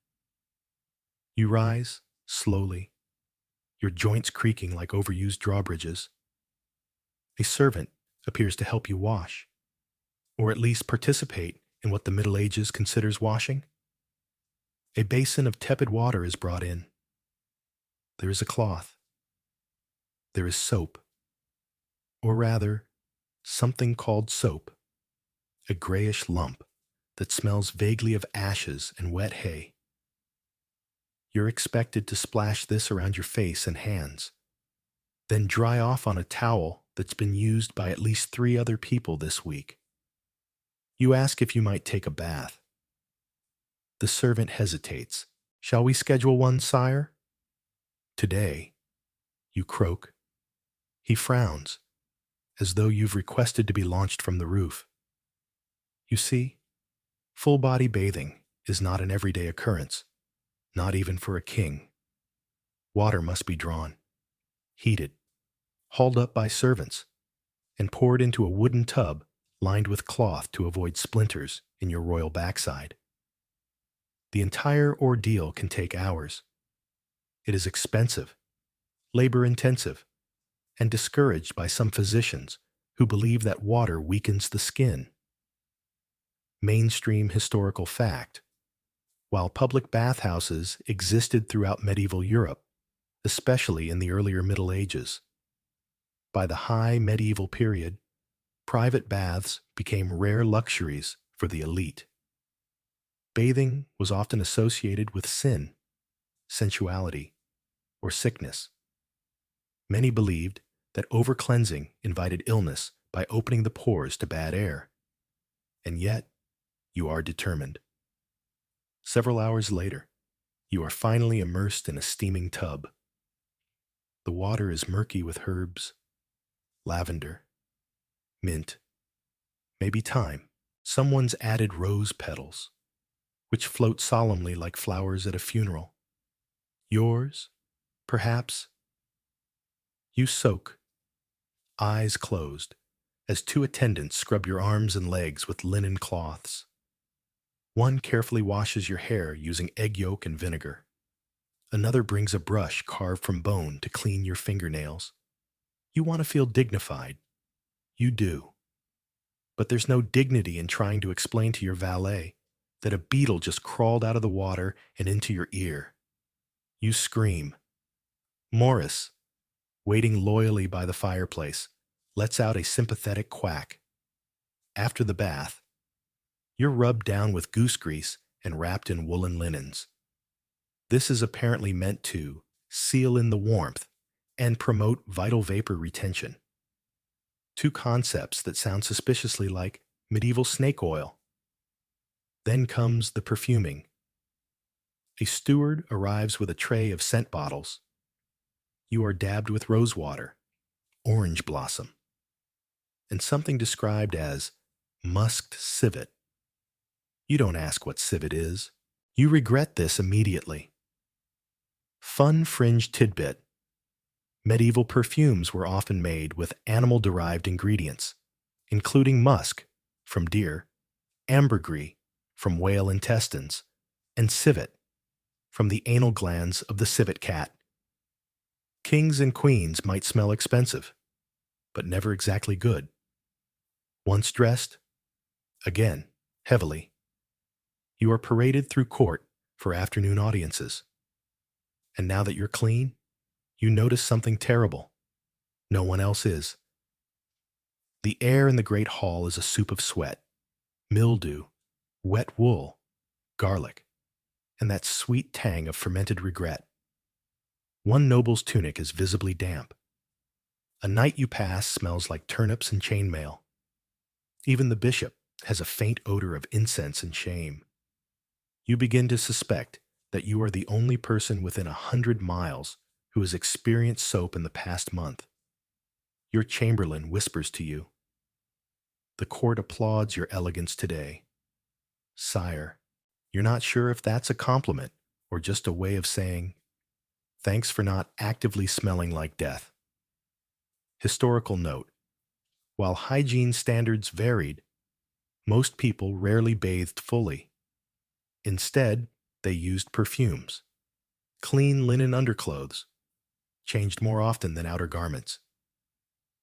A: You rise, slowly, your joints creaking like overused drawbridges. A servant appears to help you wash, or at least participate in what the Middle Ages considers washing. A basin of tepid water is brought in. There is a cloth. There is soap. Or rather, something called soap, a grayish lump that smells vaguely of ashes and wet hay. You're expected to splash this around your face and hands, then dry off on a towel that's been used by at least 3 other people this week. You ask if you might take a bath. The servant hesitates. Shall we schedule one, sire? Today, you croak. He frowns, as though you've requested to be launched from the roof. You see, full-body bathing is not an everyday occurrence, not even for a king. Water must be drawn, heated, hauled up by servants, and poured into a wooden tub lined with cloth to avoid splinters in your royal backside. The entire ordeal can take hours. It is expensive, labor-intensive, and discouraged by some physicians who believe that water weakens the skin. Mainstream historical fact: while public bathhouses existed throughout medieval Europe, especially in the earlier Middle Ages, by the high medieval period, private baths became rare luxuries for the elite. Bathing was often associated with sin, sensuality, or sickness. Many believed that over-cleansing invited illness by opening the pores to bad air. And yet, you are determined. Several hours later, you are finally immersed in a steaming tub. The water is murky with herbs, lavender, mint, maybe thyme. Someone's added rose petals, which float solemnly like flowers at a funeral. Yours, perhaps. You soak, eyes closed, as two attendants scrub your arms and legs with linen cloths. One carefully washes your hair using egg yolk and vinegar. Another brings a brush carved from bone to clean your fingernails. You want to feel dignified. You do. But there's no dignity in trying to explain to your valet that a beetle just crawled out of the water and into your ear. You scream. Morris, waiting loyally by the fireplace, lets out a sympathetic quack. After the bath, you're rubbed down with goose grease and wrapped in woolen linens. This is apparently meant to seal in the warmth and promote vital vapor retention. Two concepts that sound suspiciously like medieval snake oil. Then comes the perfuming. A steward arrives with a tray of scent bottles. You are dabbed with rosewater, orange blossom, and something described as musked civet. You don't ask what civet is. You regret this immediately. Fun fringe tidbit. Medieval perfumes were often made with animal-derived ingredients, including musk, from deer, ambergris, from whale intestines, and civet, from the anal glands of the civet cat. Kings and queens might smell expensive, but never exactly good. Once dressed, again, heavily, you are paraded through court for afternoon audiences. And now that you're clean, you notice something terrible. No one else is. The air in the great hall is a soup of sweat, mildew, wet wool, garlic, and that sweet tang of fermented regret. One noble's tunic is visibly damp. A night you pass smells like turnips and chainmail. Even the bishop has a faint odor of incense and shame. You begin to suspect that you are the only person within 100 miles who has experienced soap in the past month. Your chamberlain whispers to you. The court applauds your elegance today. Sire, you're not sure if that's a compliment or just a way of saying, thanks for not actively smelling like death. Historical note. While hygiene standards varied, most people rarely bathed fully. Instead, they used perfumes, clean linen underclothes, changed more often than outer garments,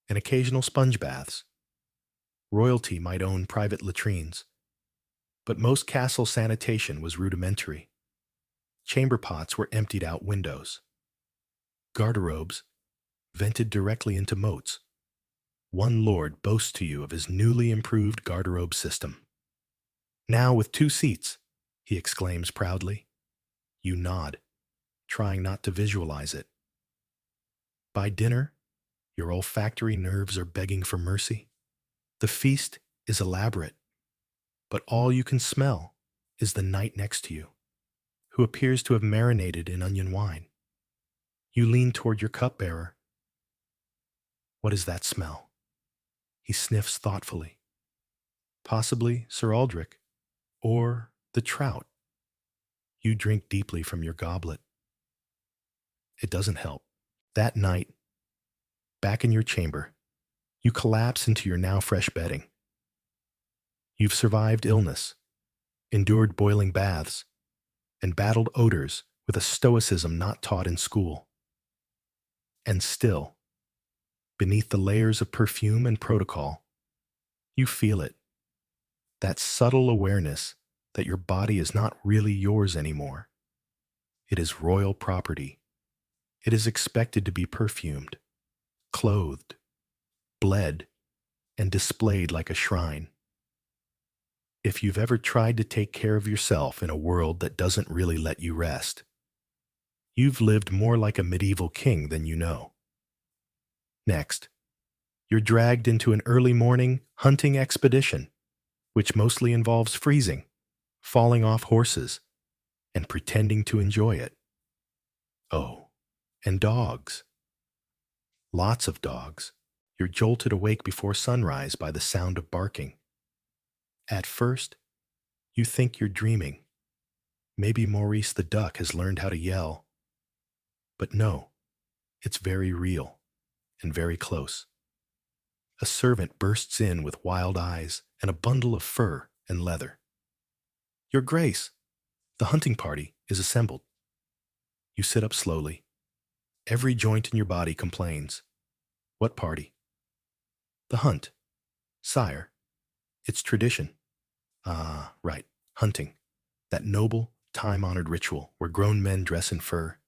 A: and occasional sponge baths. Royalty might own private latrines, but most castle sanitation was rudimentary. Chamber pots were emptied out windows. Garderobes vented directly into moats. One lord boasts to you of his newly improved garderobe system. Now with 2 seats, he exclaims proudly. You nod, trying not to visualize it. By dinner, your olfactory nerves are begging for mercy. The feast is elaborate, but all you can smell is the knight next to you, who appears to have marinated in onion wine. You lean toward your cupbearer. What is that smell? He sniffs thoughtfully. Possibly Sir Aldrich, or the trout. You drink deeply from your goblet. It doesn't help. That night, back in your chamber, you collapse into your now fresh bedding. You've survived illness, endured boiling baths, and battled odors with a stoicism not taught in school. And still, beneath the layers of perfume and protocol, you feel it. That subtle awareness that your body is not really yours anymore. It is royal property. It is expected to be perfumed, clothed, bled, and displayed like a shrine. If you've ever tried to take care of yourself in a world that doesn't really let you rest, you've lived more like a medieval king than you know. Next, you're dragged into an early morning hunting expedition, which mostly involves freezing, falling off horses, and pretending to enjoy it. Oh, and dogs. Lots of dogs. You're jolted awake before sunrise by the sound of barking. At first, you think you're dreaming. Maybe Maurice the duck has learned how to yell. But no, it's very real and very close. A servant bursts in with wild eyes and a bundle of fur and leather. Your Grace, the hunting party is assembled. You sit up slowly. Every joint in your body complains. What party? The hunt. Sire, it's tradition. Ah, right, hunting. That noble, time-honored ritual where grown men dress in fur,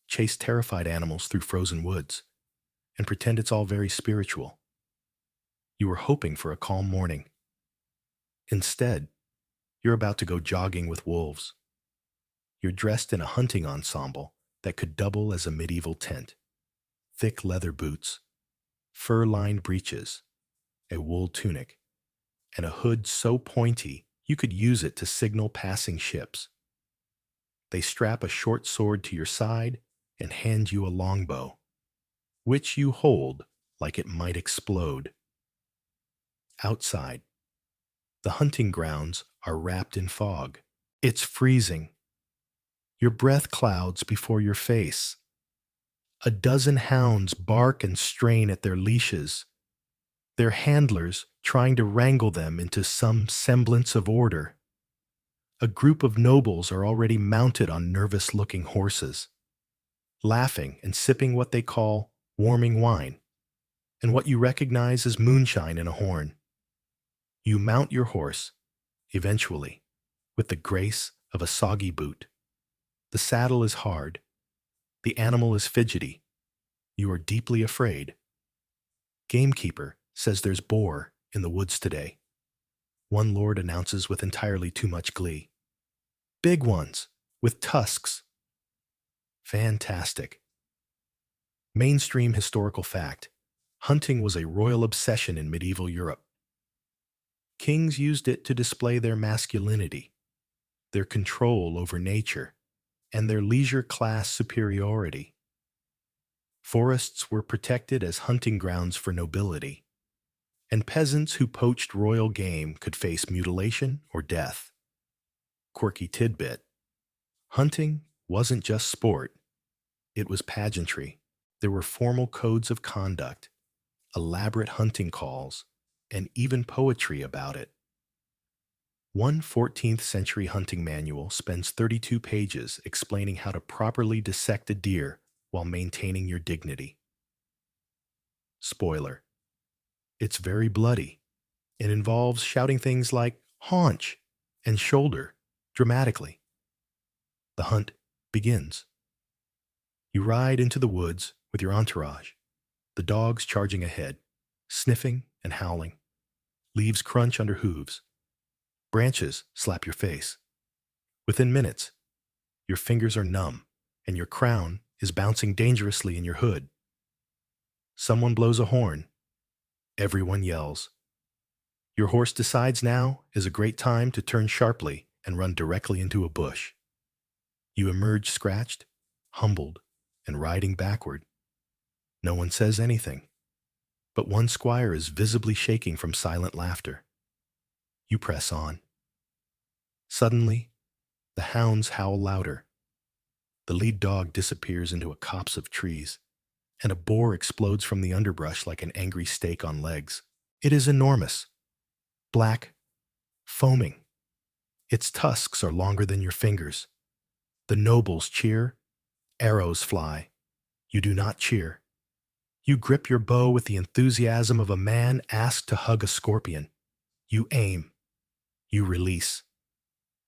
A: chase terrified animals through frozen woods, and pretend it's all very spiritual. You were hoping for a calm morning. Instead, you're about to go jogging with wolves. You're dressed in a hunting ensemble that could double as a medieval tent. Thick leather boots, fur-lined breeches, a wool tunic, and a hood so pointy you could use it to signal passing ships. They strap a short sword to your side and hand you a longbow, which you hold like it might explode. Outside, the hunting grounds are wrapped in fog. It's freezing. Your breath clouds before your face. A dozen hounds bark and strain at their leashes, their handlers trying to wrangle them into some semblance of order. A group of nobles are already mounted on nervous-looking horses, laughing and sipping what they call warming wine, and what you recognize as moonshine in a horn. You mount your horse, eventually, with the grace of a soggy boot. The saddle is hard. The animal is fidgety. You are deeply afraid. Gamekeeper says there's boar in the woods today. One lord announces with entirely too much glee. Big ones, with tusks. Fantastic. Mainstream historical fact. Hunting was a royal obsession in medieval Europe. Kings used it to display their masculinity, their control over nature, and their leisure class superiority. Forests were protected as hunting grounds for nobility, and peasants who poached royal game could face mutilation or death. Quirky tidbit. Hunting wasn't just sport. It was pageantry. There were formal codes of conduct, elaborate hunting calls, and even poetry about it. One 14th century hunting manual spends 32 pages explaining how to properly dissect a deer while maintaining your dignity. Spoiler. It's very bloody. It involves shouting things like haunch and shoulder dramatically. The hunt begins. You ride into the woods with your entourage, the dogs charging ahead, sniffing and howling. Leaves crunch under hooves. Branches slap your face. Within minutes, your fingers are numb and your crown is bouncing dangerously in your hood. Someone blows a horn. Everyone yells. Your horse decides now is a great time to turn sharply and run directly into a bush. You emerge scratched, humbled, and riding backward. No one says anything, but one squire is visibly shaking from silent laughter. You press on. Suddenly, the hounds howl louder. The lead dog disappears into a copse of trees, and a boar explodes from the underbrush like an angry steak on legs. It is enormous, black, foaming. Its tusks are longer than your fingers. The nobles cheer. Arrows fly. You do not cheer. You grip your bow with the enthusiasm of a man asked to hug a scorpion. You aim. You release.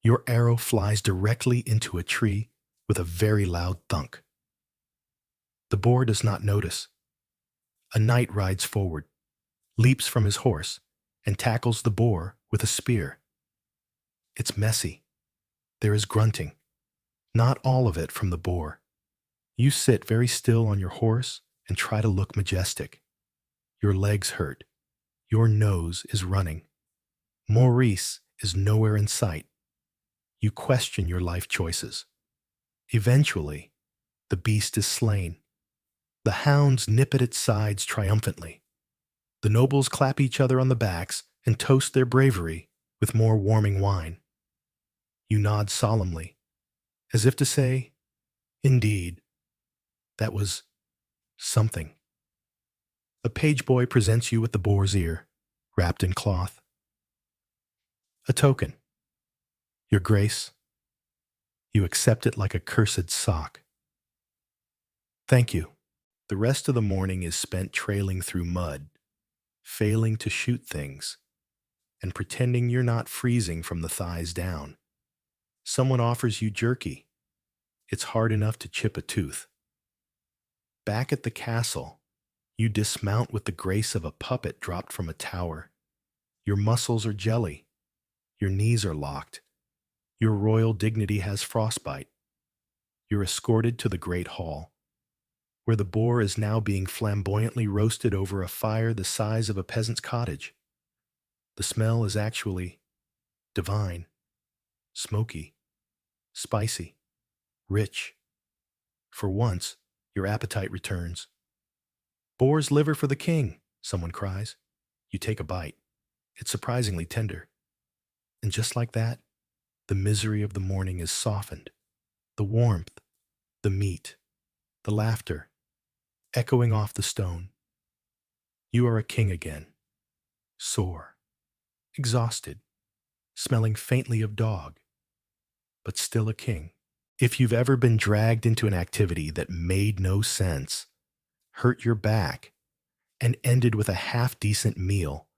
A: Your arrow flies directly into a tree with a very loud thunk. The boar does not notice. A knight rides forward, leaps from his horse, and tackles the boar with a spear. It's messy. There is grunting. Not all of it from the boar. You sit very still on your horse and try to look majestic. Your legs hurt. Your nose is running. Maurice is nowhere in sight. You question your life choices. Eventually, the beast is slain. The hounds nip at its sides triumphantly. The nobles clap each other on the backs and toast their bravery with more warming wine. You nod solemnly, as if to say, "Indeed, that was something." A page boy presents you with the boar's ear, wrapped in cloth. A token. Your grace, you accept it like a cursed sock. Thank you. The rest of the morning is spent trailing through mud, failing to shoot things, and pretending you're not freezing from the thighs down. Someone offers you jerky. It's hard enough to chip a tooth. Back at the castle, you dismount with the grace of a puppet dropped from a tower. Your muscles are jelly. Your knees are locked. Your royal dignity has frostbite. You're escorted to the great hall, where the boar is now being flamboyantly roasted over a fire the size of a peasant's cottage. The smell is actually divine, smoky, spicy, rich. For once, your appetite returns. "Boar's liver for the king," someone cries. You take a bite. It's surprisingly tender. And just like that, the misery of the morning is softened. The warmth, the meat, the laughter, echoing off the stone. You are a king again, sore, exhausted, smelling faintly of dog, but still a king. If you've ever been dragged into an activity that made no sense, hurt your back, and ended with a half-decent meal,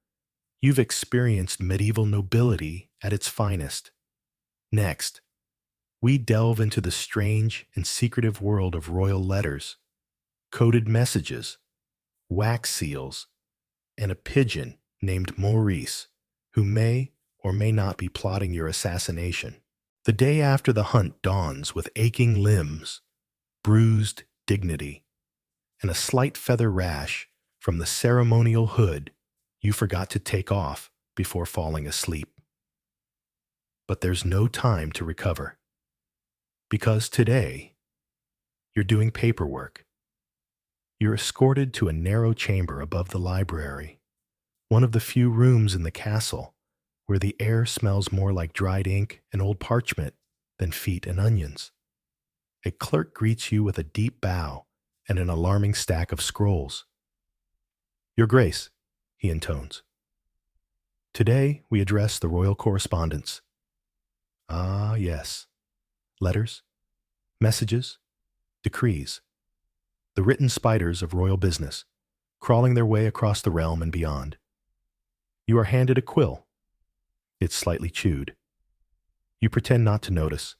A: you've experienced medieval nobility at its finest. Next, we delve into the strange and secretive world of royal letters, coded messages, wax seals, and a pigeon named Maurice, who may or may not be plotting your assassination. The day after the hunt dawns with aching limbs, bruised dignity, and a slight feather rash from the ceremonial hood you forgot to take off before falling asleep. But there's no time to recover, because today you're doing paperwork. You're escorted to a narrow chamber above the library, one of the few rooms in the castle where the air smells more like dried ink and old parchment than feet and onions. A clerk greets you with a deep bow and an alarming stack of scrolls. "Your Grace," he intones. "Today we address the royal correspondence." Ah, yes. Letters, messages, decrees. The written spiders of royal business, crawling their way across the realm and beyond. You are handed a quill. It's slightly chewed. You pretend not to notice.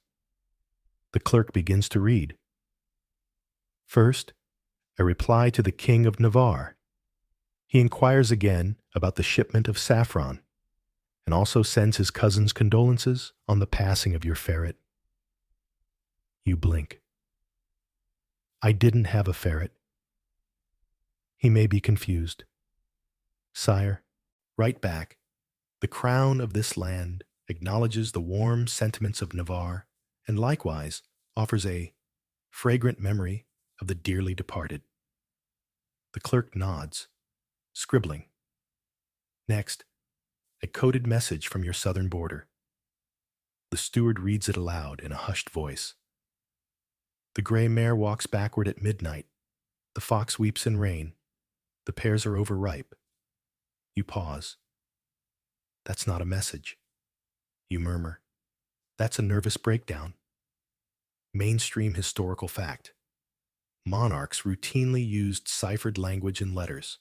A: The clerk begins to read. First, a reply to the King of Navarre. He inquires again about the shipment of saffron, and also sends his cousin's condolences on the passing of your ferret. You blink. "I didn't have a ferret." He may be confused. "Sire, write back. The crown of this land acknowledges the warm sentiments of Navarre, and likewise offers a fragrant memory of the dearly departed." The clerk nods, scribbling. Next, a coded message from your southern border. The steward reads it aloud in a hushed voice. "The gray mare walks backward at midnight. The fox weeps in rain. The pears are overripe." You pause. "That's not a message." You murmur. "That's a nervous breakdown." Mainstream historical fact. Monarchs routinely used ciphered language and letters,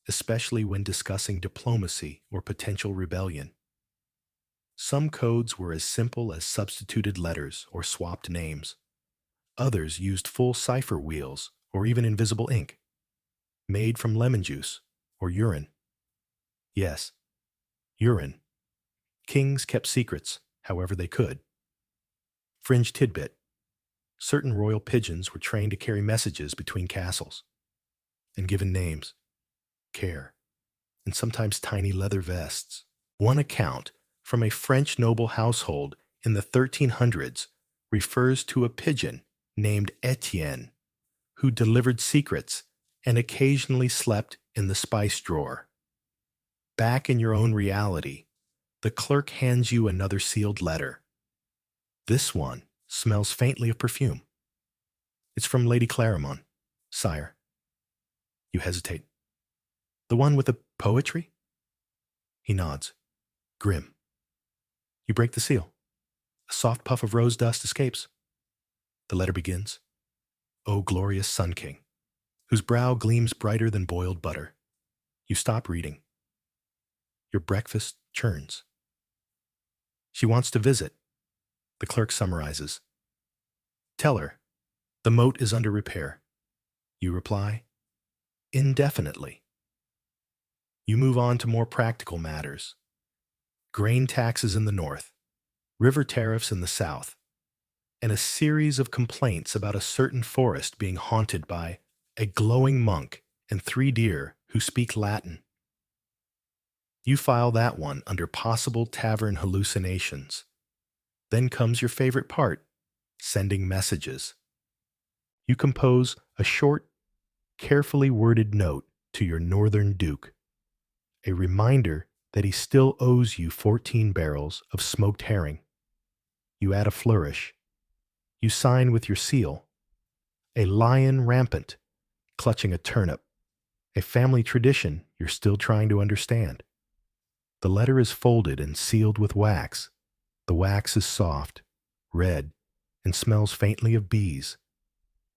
A: especially when discussing diplomacy or potential rebellion. Some codes were as simple as substituted letters or swapped names. Others used full cipher wheels or even invisible ink, made from lemon juice or urine. Yes, urine. Kings kept secrets however they could. Fringe tidbit. Certain royal pigeons were trained to carry messages between castles. and given names, care, and sometimes tiny leather vests. One account from a French noble household in the 1300s refers to a pigeon named Etienne who delivered secrets and occasionally slept in the spice drawer. Back in your own reality, the clerk hands you another sealed letter. This one smells faintly of perfume. It's from Lady Clarimon. Sire. You hesitate. The one with the poetry? He nods. Grim. You break the seal. A soft puff of rose dust escapes. The letter begins. O glorious Sun King, whose brow gleams brighter than boiled butter. You stop reading. Your breakfast churns. She wants to visit. The clerk summarizes. Tell her, the moat is under repair. You reply, indefinitely. You move on to more practical matters. Grain taxes in the north, river tariffs in the south, and a series of complaints about a certain forest being haunted by a glowing monk and 3 deer who speak Latin. You file that one under possible tavern hallucinations. Then comes your favorite part, sending messages. You compose a short, carefully worded note to your northern duke, a reminder that he still owes you 14 barrels of smoked herring. You add a flourish. You sign with your seal, a lion rampant, clutching a turnip, a family tradition you're still trying to understand. The letter is folded and sealed with wax. The wax is soft, red, and smells faintly of bees.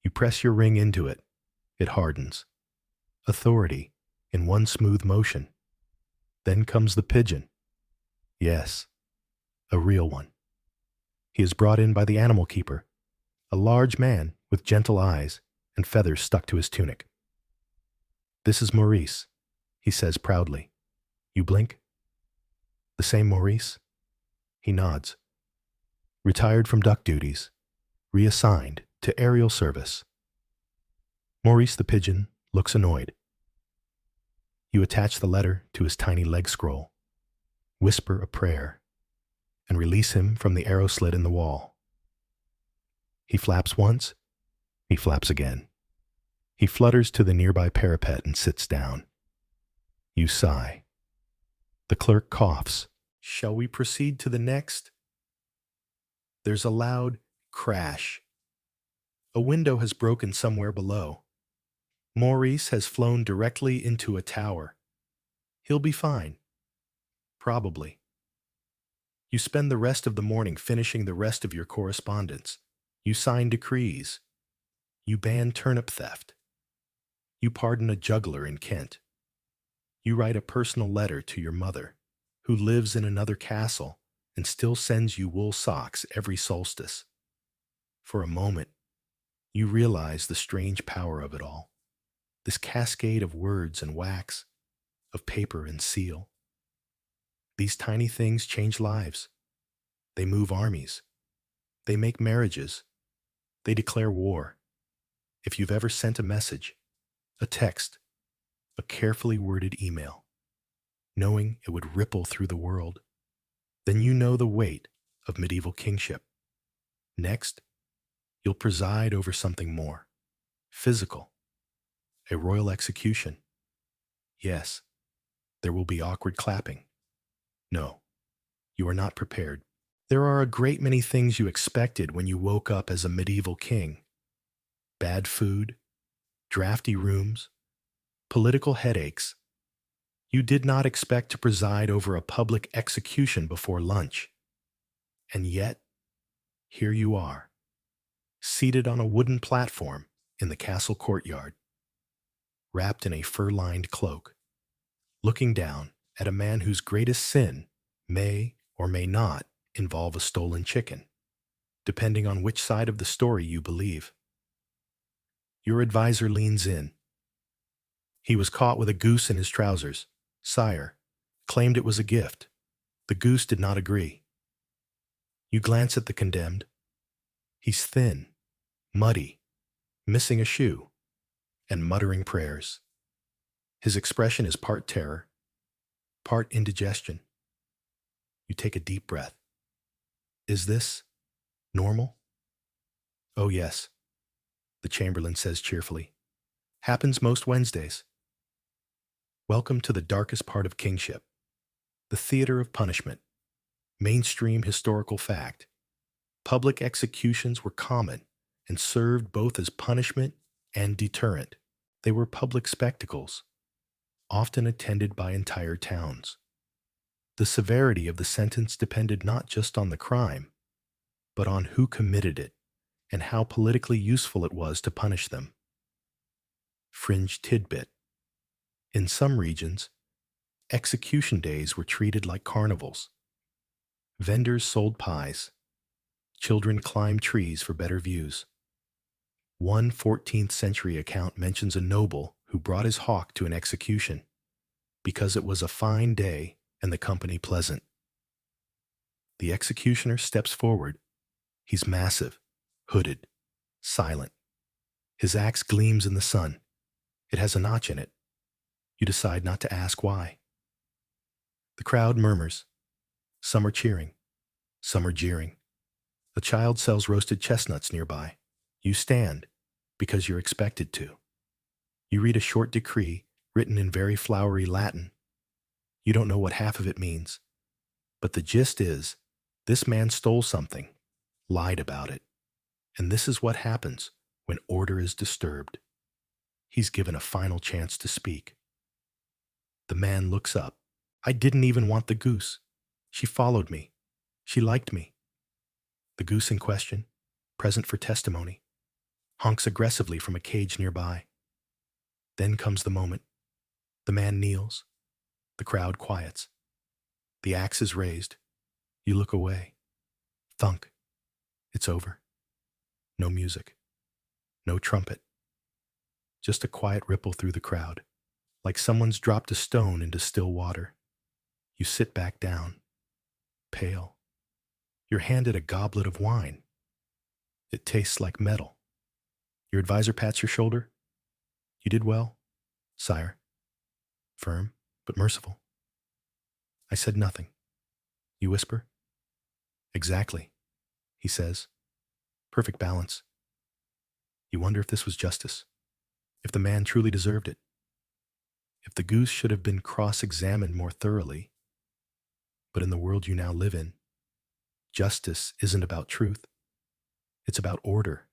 A: You press your ring into it. It hardens. Authority in one smooth motion. Then comes the pigeon. Yes, a real one. He is brought in by the animal keeper, a large man with gentle eyes and feathers stuck to his tunic. This is Maurice, he says proudly. You blink? The same Maurice? He nods. Retired from duck duties, reassigned to aerial service. Maurice the pigeon looks annoyed. You attach the letter to his tiny leg scroll, whisper a prayer, and release him from the arrow slit in the wall. He flaps once, he flaps again. He flutters to the nearby parapet and sits down. You sigh. The clerk coughs. Shall we proceed to the next? There's a loud crash. A window has broken somewhere below. Maurice has flown directly into a tower. He'll be fine. Probably. You spend the rest of the morning finishing the rest of your correspondence. You sign decrees. You ban turnip theft. You pardon a juggler in Kent. You write a personal letter to your mother, who lives in another castle and still sends you wool socks every solstice. For a moment, you realize the strange power of it all. This cascade of words and wax, of paper and seal. These tiny things change lives. They move armies. They make marriages. They declare war. If you've ever sent a message, a text, a carefully worded email, knowing it would ripple through the world, then you know the weight of medieval kingship. Next, you'll preside over something more, physical, a royal execution. Yes, there will be awkward clapping. No, you are not prepared. There are a great many things you expected when you woke up as a medieval king. Bad food, drafty rooms, political headaches. You did not expect to preside over a public execution before lunch. And yet, here you are, seated on a wooden platform in the castle courtyard, wrapped in a fur-lined cloak, looking down at a man whose greatest sin may or may not involve a stolen chicken, depending on which side of the story you believe. Your advisor leans in. He was caught with a goose in his trousers. Sire, claimed it was a gift. The goose did not agree. You glance at the condemned. He's thin, muddy, missing a shoe, and muttering prayers. His expression is part terror, part indigestion. You take a deep breath. Is this normal? Oh, yes, the Chamberlain says cheerfully. Happens most Wednesdays. Welcome to the darkest part of kingship, the theater of punishment, mainstream historical fact. Public executions were common and served both as punishment and deterrent. They were public spectacles, often attended by entire towns. The severity of the sentence depended not just on the crime, but on who committed it and how politically useful it was to punish them. Fringe tidbit. In some regions, execution days were treated like carnivals. Vendors sold pies. Children climbed trees for better views. One 14th century account mentions a noble who brought his hawk to an execution because it was a fine day and the company pleasant. The executioner steps forward. He's massive, hooded, silent. His axe gleams in the sun. It has a notch in it. You decide not to ask why. The crowd murmurs. Some are cheering. Some are jeering. A child sells roasted chestnuts nearby. You stand because you're expected to. You read a short decree written in very flowery Latin. You don't know what half of it means, but the gist is this man stole something, lied about it, and this is what happens when order is disturbed. He's given a final chance to speak. The man looks up. I didn't even want the goose. She followed me. She liked me. The goose in question, present for testimony, honks aggressively from a cage nearby. Then comes the moment. The man kneels. The crowd quiets. The axe is raised. You look away. Thunk. It's over. No music. No trumpet. Just a quiet ripple through the crowd, like someone's dropped a stone into still water. You sit back down, pale. You're handed a goblet of wine. It tastes like metal. Your advisor pats your shoulder. You did well, sire. Firm, but merciful. I said nothing. You whisper. Exactly, he says. Perfect balance. You wonder if this was justice, if the man truly deserved it, if the goose should have been cross-examined more thoroughly. But in the world you now live in, justice isn't about truth. It's about order.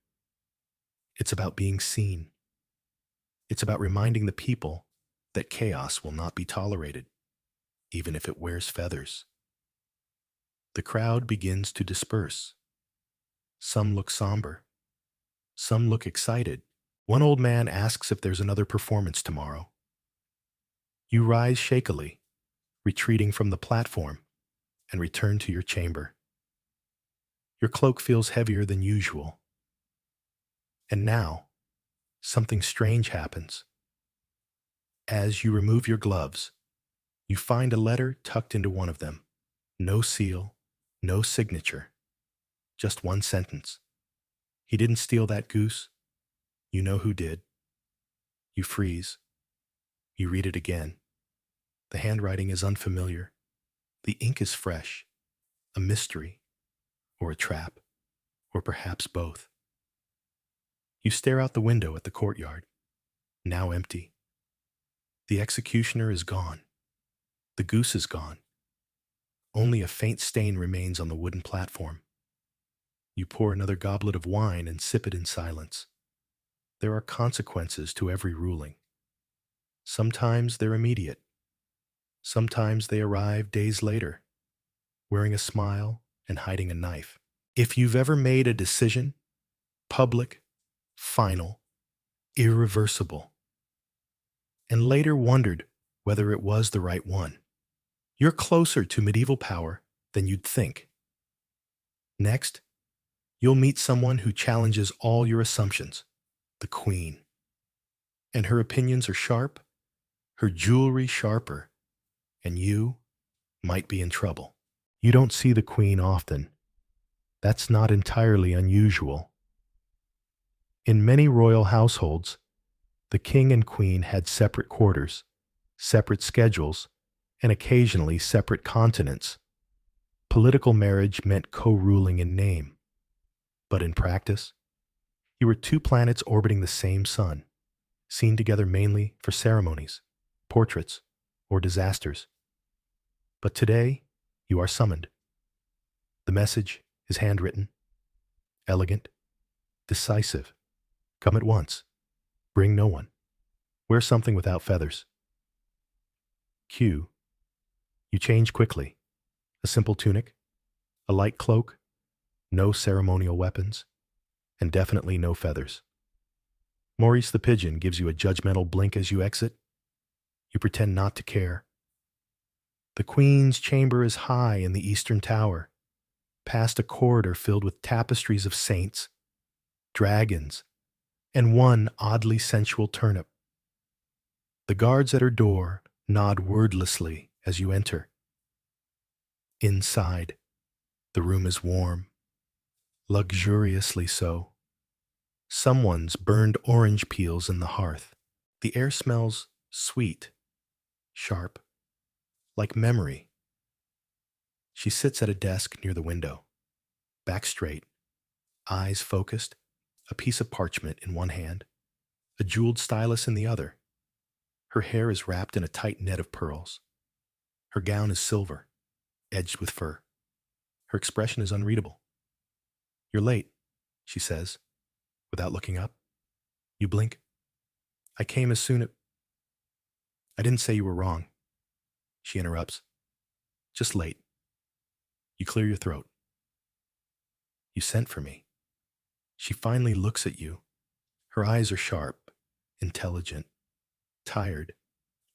A: It's about being seen. It's about reminding the people that chaos will not be tolerated, even if it wears feathers. The crowd begins to disperse. Some look somber. Some look excited. One old man asks if there's another performance tomorrow. You rise shakily, retreating from the platform, and return to your chamber. Your cloak feels heavier than usual. And now, something strange happens. As you remove your gloves, you find a letter tucked into one of them. No seal, no signature, just one sentence. He didn't steal that goose. You know who did. You freeze. You read it again. The handwriting is unfamiliar. The ink is fresh. A mystery, or a trap, or perhaps both. You stare out the window at the courtyard, now empty. The executioner is gone. The goose is gone. Only a faint stain remains on the wooden platform. You pour another goblet of wine and sip it in silence. There are consequences to every ruling. Sometimes they're immediate. Sometimes they arrive days later, wearing a smile and hiding a knife. If you've ever made a decision, public, final, irreversible, and later wondered whether it was the right one, you're closer to medieval power than you'd think. Next, you'll meet someone who challenges all your assumptions, the Queen. And her opinions are sharp, her jewelry sharper, and you might be in trouble. You don't see the Queen often. That's not entirely unusual. In many royal households, the king and queen had separate quarters, separate schedules, and occasionally separate continents. Political marriage meant co-ruling in name, but in practice, you were two planets orbiting the same sun, seen together mainly for ceremonies, portraits, or disasters. But today, you are summoned. The message is handwritten, elegant, decisive. Come at once. Bring no one. Wear something without feathers. Q. You change quickly. A simple tunic, a light cloak, no ceremonial weapons, and definitely no feathers. Maurice the pigeon gives you a judgmental blink as you exit. You pretend not to care. The Queen's chamber is high in the eastern tower, past a corridor filled with tapestries of saints, dragons, and one oddly sensual turnip. The guards at her door nod wordlessly as you enter. Inside, the room is warm, luxuriously so. Someone's burned orange peels in the hearth. The air smells sweet, sharp, like memory. She sits at a desk near the window, back straight, eyes focused, a piece of parchment in one hand, a jeweled stylus in the other. Her hair is wrapped in a tight net of pearls. Her gown is silver, edged with fur. Her expression is unreadable. You're late, she says, without looking up. You blink. I came as soon as... I didn't say you were wrong, she interrupts. Just late. You clear your throat. You sent for me. She finally looks at you. Her eyes are sharp, intelligent, tired,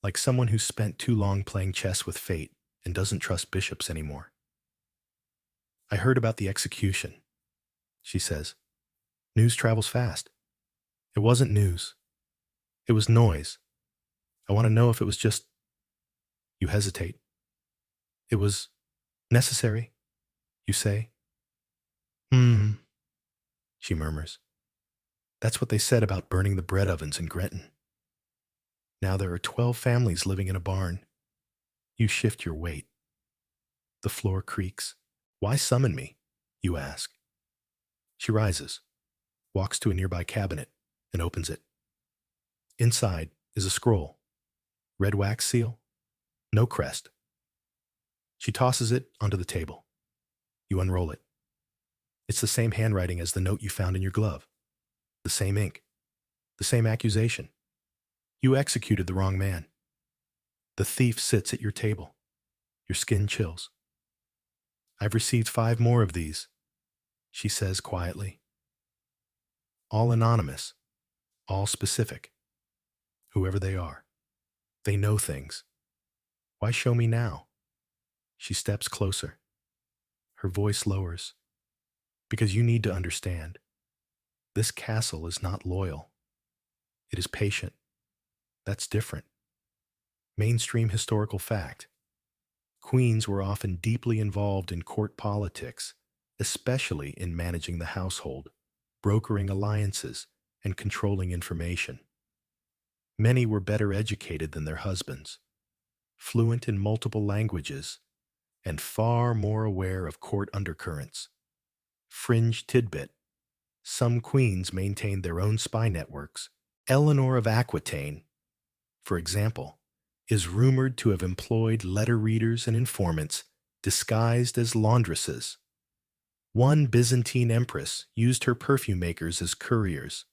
A: like someone who spent too long playing chess with fate and doesn't trust bishops anymore. I heard about the execution, she says. News travels fast. It wasn't news. It was noise. I want to know if it was just... You hesitate. It was necessary, you say. She murmurs. That's what they said about burning the bread ovens in Grenton. Now there are 12 families living in a barn. You shift your weight. The floor creaks. Why summon me? You ask. She rises, walks to a nearby cabinet, and opens it. Inside is a scroll. Red wax seal. No crest. She tosses it onto the table. You unroll it. It's the same handwriting as the note you found in your glove. The same ink. The same accusation. You executed the wrong man. The thief sits at your table. Your skin chills. I've received 5 more of these, she says quietly. All anonymous, all specific. Whoever they are. They know things. Why show me now? She steps closer. Her voice lowers. Because you need to understand. This castle is not loyal. It is patient. That's different. Mainstream historical fact. Queens were often deeply involved in court politics, especially in managing the household, brokering alliances, and controlling information. Many were better educated than their husbands, fluent in multiple languages, and far more aware of court undercurrents. Fringe tidbit. Some queens maintained their own spy networks. Eleanor of Aquitaine, for example, is rumored to have employed letter readers and informants disguised as laundresses. One Byzantine empress used her perfume makers as couriers.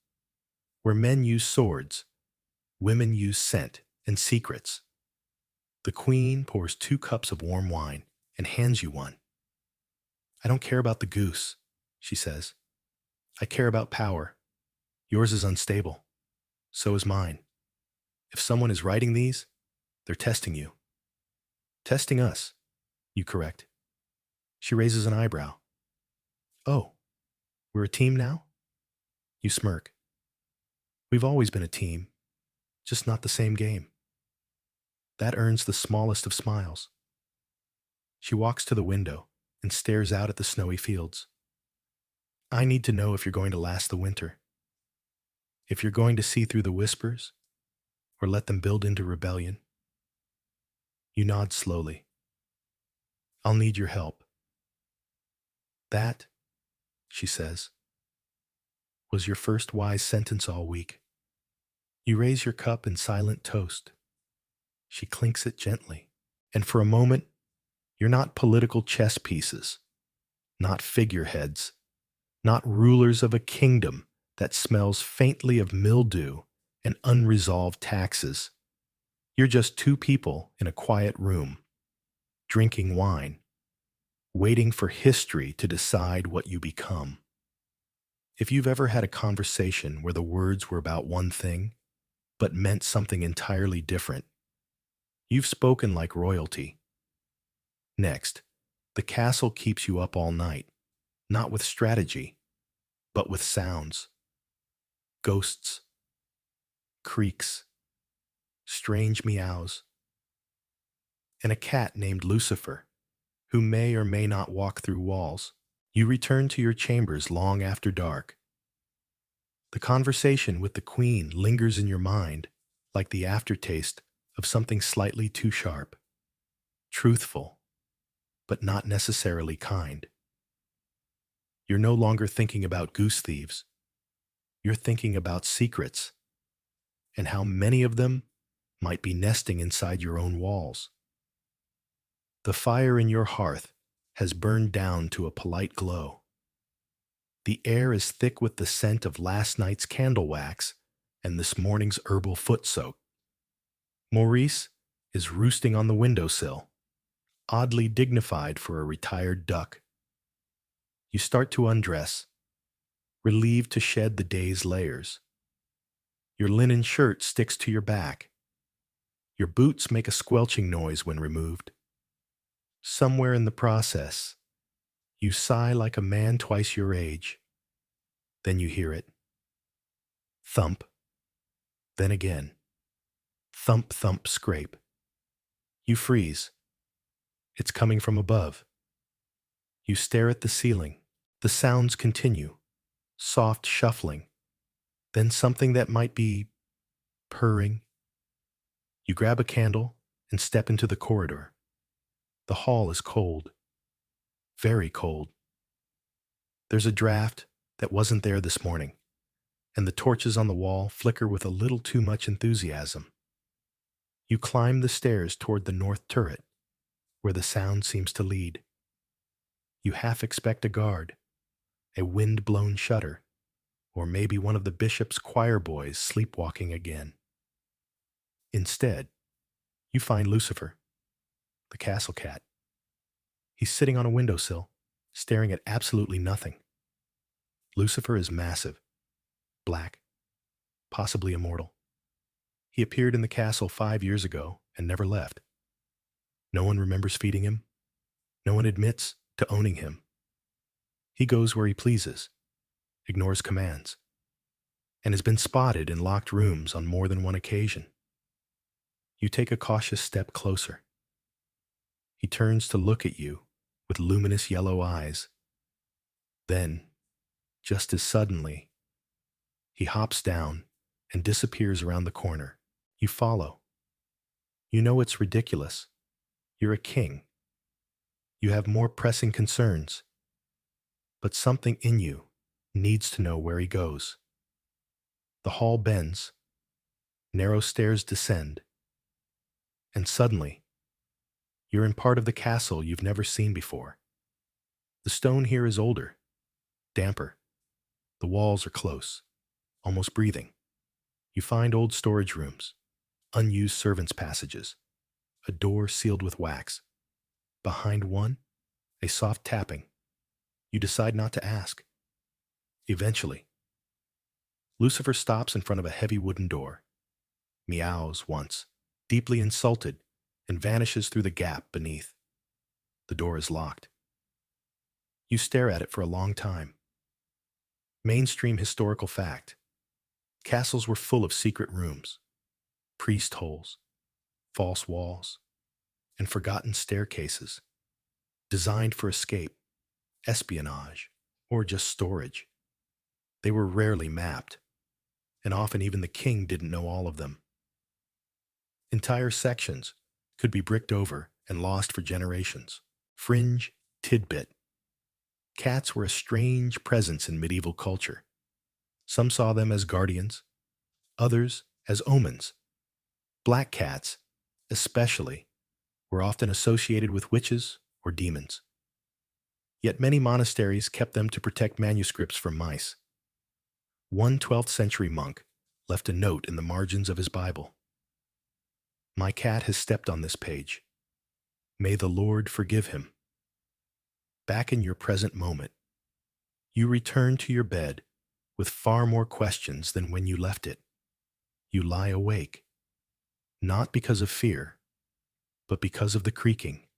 A: Where men use swords, women use scent and secrets. The queen pours 2 cups of warm wine and hands you one. I don't care about the goose, she says. I care about power. Yours is unstable. So is mine. If someone is writing these, they're testing you. Testing us, you correct. She raises an eyebrow. Oh, we're a team now? You smirk. We've always been a team, just not the same game. That earns the smallest of smiles. She walks to the window and stares out at the snowy fields. I need to know if you're going to last the winter. If you're going to see through the whispers, or let them build into rebellion. You nod slowly. I'll need your help. That, she says, was your first wise sentence all week. You raise your cup in silent toast. She clinks it gently. And for a moment, you're not political chess pieces, not figureheads, not rulers of a kingdom that smells faintly of mildew and unresolved taxes. You're just two people in a quiet room, drinking wine, waiting for history to decide what you become. If you've ever had a conversation where the words were about one thing, but meant something entirely different, you've spoken like royalty. Next, the castle keeps you up all night, not with strategy, but with sounds. Ghosts, creaks, strange meows, and a cat named Lucifer, who may or may not walk through walls. You return to your chambers long after dark. The conversation with the queen lingers in your mind like the aftertaste of something slightly too sharp, truthful, but not necessarily kind. You're no longer thinking about goose thieves. You're thinking about secrets and how many of them might be nesting inside your own walls. The fire in your hearth has burned down to a polite glow. The air is thick with the scent of last night's candle wax and this morning's herbal foot soak. Maurice is roosting on the windowsill, oddly dignified for a retired duck. You start to undress, relieved to shed the day's layers. Your linen shirt sticks to your back. Your boots make a squelching noise when removed. Somewhere in the process, you sigh like a man twice your age. Then you hear it. Thump. Then again. Thump, thump, scrape. You freeze. It's coming from above. You stare at the ceiling. The sounds continue. Soft shuffling. Then something that might be purring. You grab a candle and step into the corridor. The hall is cold. Very cold. There's a draft that wasn't there this morning, and the torches on the wall flicker with a little too much enthusiasm. You climb the stairs toward the north turret, where the sound seems to lead. You half expect a guard, a wind-blown shutter, or maybe one of the bishop's choir boys sleepwalking again. Instead, you find Lucifer, the castle cat. He's sitting on a windowsill, staring at absolutely nothing. Lucifer is massive, black, possibly immortal. He appeared in the castle 5 years ago and never left. No one remembers feeding him. No one admits to owning him. He goes where he pleases, ignores commands, and has been spotted in locked rooms on more than one occasion. You take a cautious step closer. He turns to look at you with luminous yellow eyes. Then, just as suddenly, he hops down and disappears around the corner. You follow. You know it's ridiculous. You're a king. You have more pressing concerns. But something in you needs to know where he goes. The hall bends. Narrow stairs descend. And suddenly, you're in part of the castle you've never seen before. The stone here is older, damper. The walls are close, almost breathing. You find old storage rooms, unused servants' passages, a door sealed with wax. Behind one, a soft tapping. You decide not to ask. Eventually, Lucifer stops in front of a heavy wooden door, meows once, deeply insulted, and vanishes through the gap beneath. The door is locked. You stare at it for a long time. Mainstream historical fact. Castles were full of secret rooms, priest holes, false walls, and forgotten staircases, designed for escape, espionage, or just storage. They were rarely mapped, and often even the king didn't know all of them. Entire sections, could be bricked over and lost for generations. Fringe tidbit. Cats were a strange presence in medieval culture. Some saw them as guardians, others as omens. Black cats, especially, were often associated with witches or demons. Yet many monasteries kept them to protect manuscripts from mice. One 12th century monk left a note in the margins of his Bible. "My cat has stepped on this page. May the Lord forgive him." Back in your present moment, you return to your bed with far more questions than when you left it. You lie awake, not because of fear, but because of the creaking.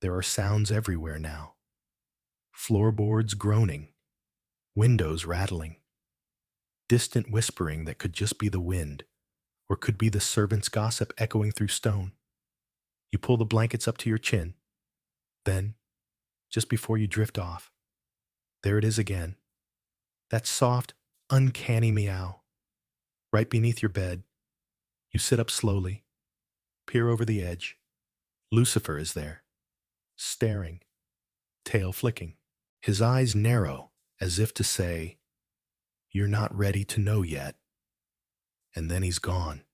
A: There are sounds everywhere now. Floorboards groaning, windows rattling, distant whispering that could just be the wind, or could be the servants' gossip echoing through stone. You pull the blankets up to your chin. Then, just before you drift off, there it is again. That soft, uncanny meow. Right beneath your bed, you sit up slowly, peer over the edge. Lucifer is there, staring, tail flicking. His eyes narrow, as if to say, "You're not ready to know yet." And then he's gone.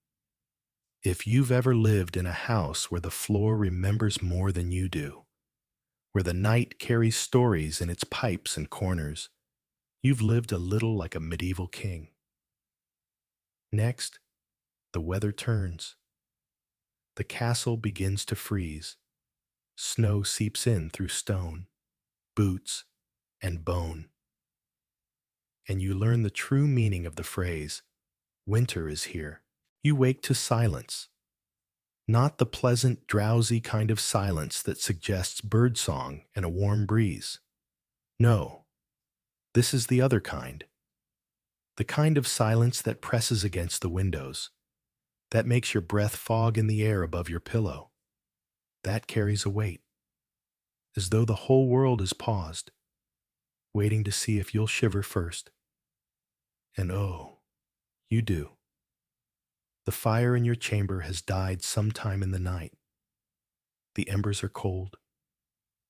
A: If you've ever lived in a house where the floor remembers more than you do, where the night carries stories in its pipes and corners, you've lived a little like a medieval king. Next, the weather turns. The castle begins to freeze. Snow seeps in through stone, boots, and bone. And you learn the true meaning of the phrase, "Winter is here." You wake to silence. Not the pleasant, drowsy kind of silence that suggests birdsong and a warm breeze. No, this is the other kind. The kind of silence that presses against the windows, that makes your breath fog in the air above your pillow. That carries a weight, as though the whole world is paused, waiting to see if you'll shiver first. And oh, you do. The fire in your chamber has died sometime in the night. The embers are cold,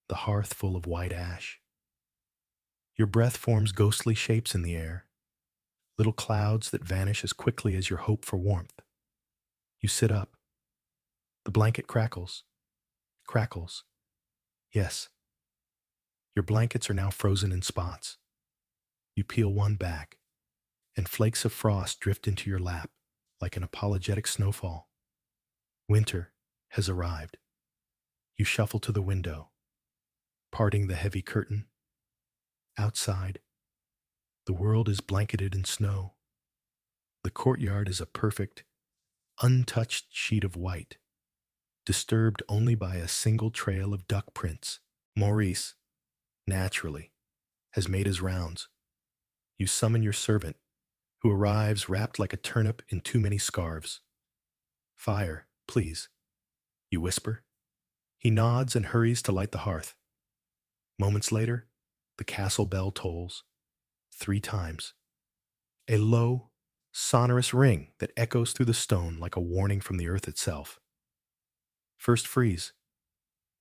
A: the hearth full of white ash. Your breath forms ghostly shapes in the air, little clouds that vanish as quickly as your hope for warmth. You sit up. The blanket crackles. Crackles. Yes. Your blankets are now frozen in spots. You peel one back, and flakes of frost drift into your lap like an apologetic snowfall. Winter has arrived. You shuffle to the window, parting the heavy curtain. Outside, the world is blanketed in snow. The courtyard is a perfect, untouched sheet of white, disturbed only by a single trail of duck prints. Maurice, naturally, has made his rounds. You summon your servant, who arrives wrapped like a turnip in too many scarves. "Fire, please," you whisper. He nods and hurries to light the hearth. Moments later, the castle bell tolls 3 times. A low, sonorous ring that echoes through the stone like a warning from the earth itself. "First freeze,"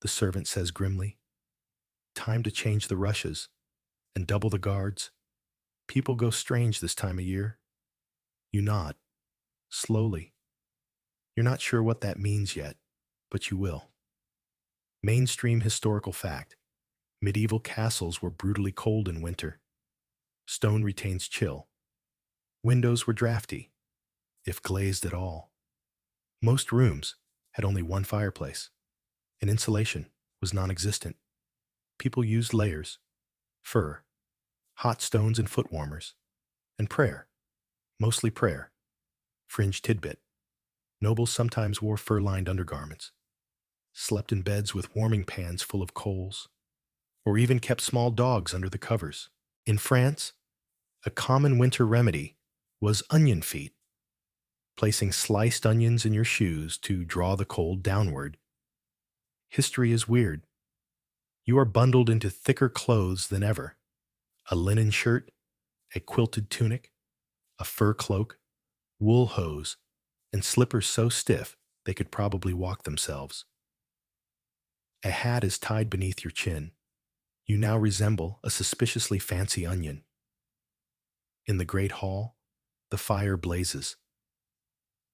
A: the servant says grimly. "Time to change the rushes and double the guards. People go strange this time of year." You nod, slowly. You're not sure what that means yet, but you will. Mainstream historical fact. Medieval castles were brutally cold in winter. Stone retains chill. Windows were drafty, if glazed at all. Most rooms had only one fireplace, and insulation was non-existent. People used layers, fur, hot stones and foot warmers, and prayer, mostly prayer. Fringe tidbit. Nobles sometimes wore fur-lined undergarments, slept in beds with warming pans full of coals, or even kept small dogs under the covers. In France, a common winter remedy was onion feet, placing sliced onions in your shoes to draw the cold downward. History is weird. You are bundled into thicker clothes than ever. A linen shirt, a quilted tunic, a fur cloak, wool hose, and slippers so stiff they could probably walk themselves. A hat is tied beneath your chin. You now resemble a suspiciously fancy onion. In the great hall, the fire blazes.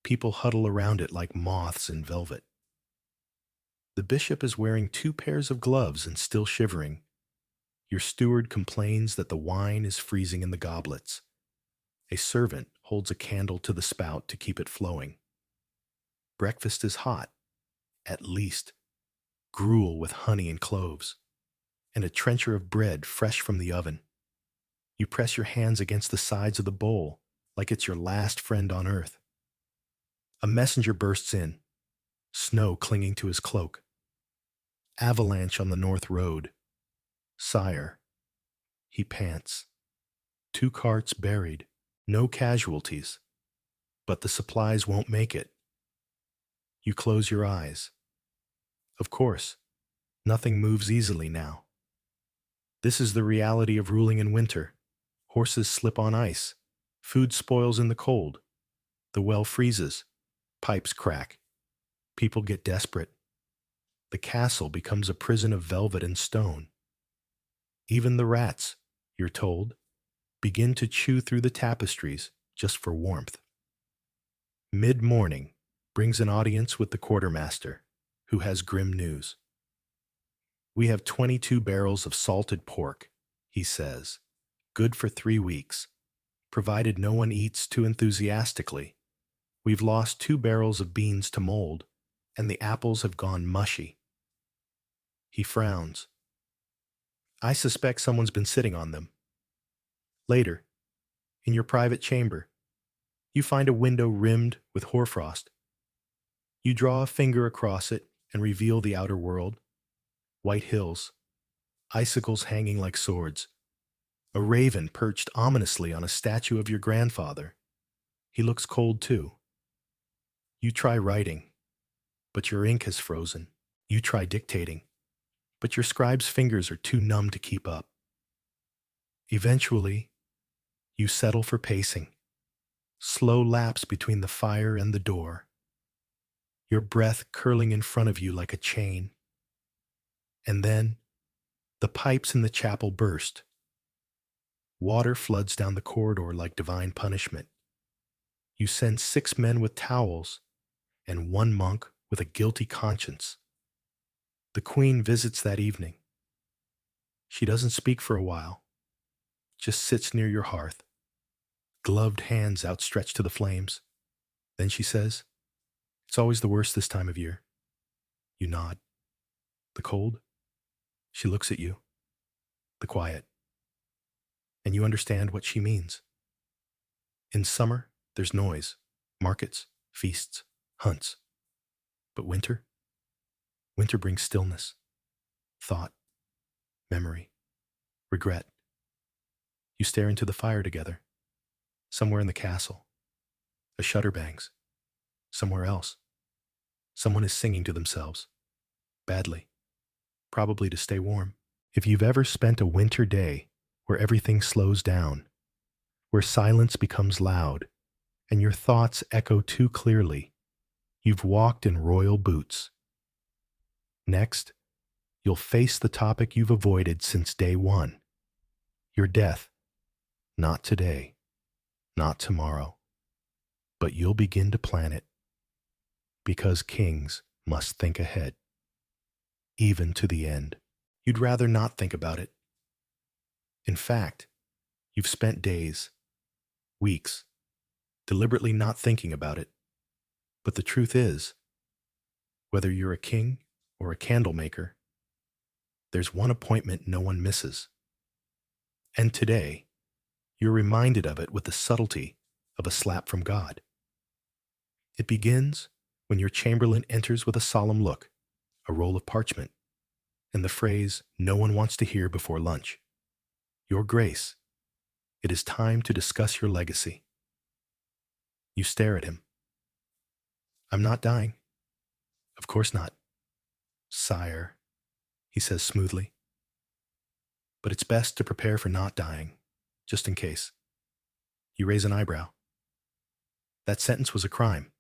A: People huddle around it like moths in velvet. The bishop is wearing 2 pairs of gloves and still shivering. Your steward complains that the wine is freezing in the goblets. A servant holds a candle to the spout to keep it flowing. Breakfast is hot, at least. Gruel with honey and cloves, and a trencher of bread fresh from the oven. You press your hands against the sides of the bowl like it's your last friend on earth. A messenger bursts in, snow clinging to his cloak. Avalanche on the north road. Sire. He pants. 2 carts buried. No casualties. But the supplies won't make it. You close your eyes. Of course, nothing moves easily now. This is the reality of ruling in winter. Horses slip on ice. Food spoils in the cold. The well freezes. Pipes crack. People get desperate. The castle becomes a prison of velvet and stone. Even the rats, you're told, begin to chew through the tapestries just for warmth. Mid-morning brings an audience with the quartermaster, who has grim news. We have 22 barrels of salted pork, he says, good for 3 weeks, provided no one eats too enthusiastically. We've lost 2 barrels of beans to mold, and the apples have gone mushy. He frowns. I suspect someone's been sitting on them. Later, in your private chamber, you find a window rimmed with hoarfrost. You draw a finger across it and reveal the outer world. White hills, icicles hanging like swords, a raven perched ominously on a statue of your grandfather. He looks cold too. You try writing, but your ink has frozen. You try dictating, but your scribe's fingers are too numb to keep up. Eventually, you settle for pacing. Slow laps between the fire and the door. Your breath curling in front of you like a chain. And then, the pipes in the chapel burst. Water floods down the corridor like divine punishment. You send 6 men with towels and 1 monk with a guilty conscience. The queen visits that evening. She doesn't speak for a while, just sits near your hearth, gloved hands outstretched to the flames. Then she says, "It's always the worst this time of year." You nod. The cold? She looks at you. The quiet. And you understand what she means. In summer, there's noise, markets, feasts, hunts. But winter? Winter brings stillness, thought, memory, regret. You stare into the fire together. Somewhere in the castle. A shutter bangs. Somewhere else. Someone is singing to themselves. Badly. Probably to stay warm. If you've ever spent a winter day where everything slows down, where silence becomes loud, and your thoughts echo too clearly, you've walked in royal boots. Next, you'll face the topic you've avoided since day one. Your death. Not today. Not tomorrow. But you'll begin to plan it. Because kings must think ahead. Even to the end. You'd rather not think about it. In fact, you've spent days, weeks, deliberately not thinking about it. But the truth is, whether you're a king or a candle maker, there's one appointment no one misses. And today, you're reminded of it with the subtlety of a slap from God. It begins when your chamberlain enters with a solemn look, a roll of parchment, and the phrase no one wants to hear before lunch. Your Grace, it is time to discuss your legacy. You stare at him. I'm not dying. Of course not. Sire, he says smoothly. But it's best to prepare for not dying, just in case. You raise an eyebrow. That sentence was a crime.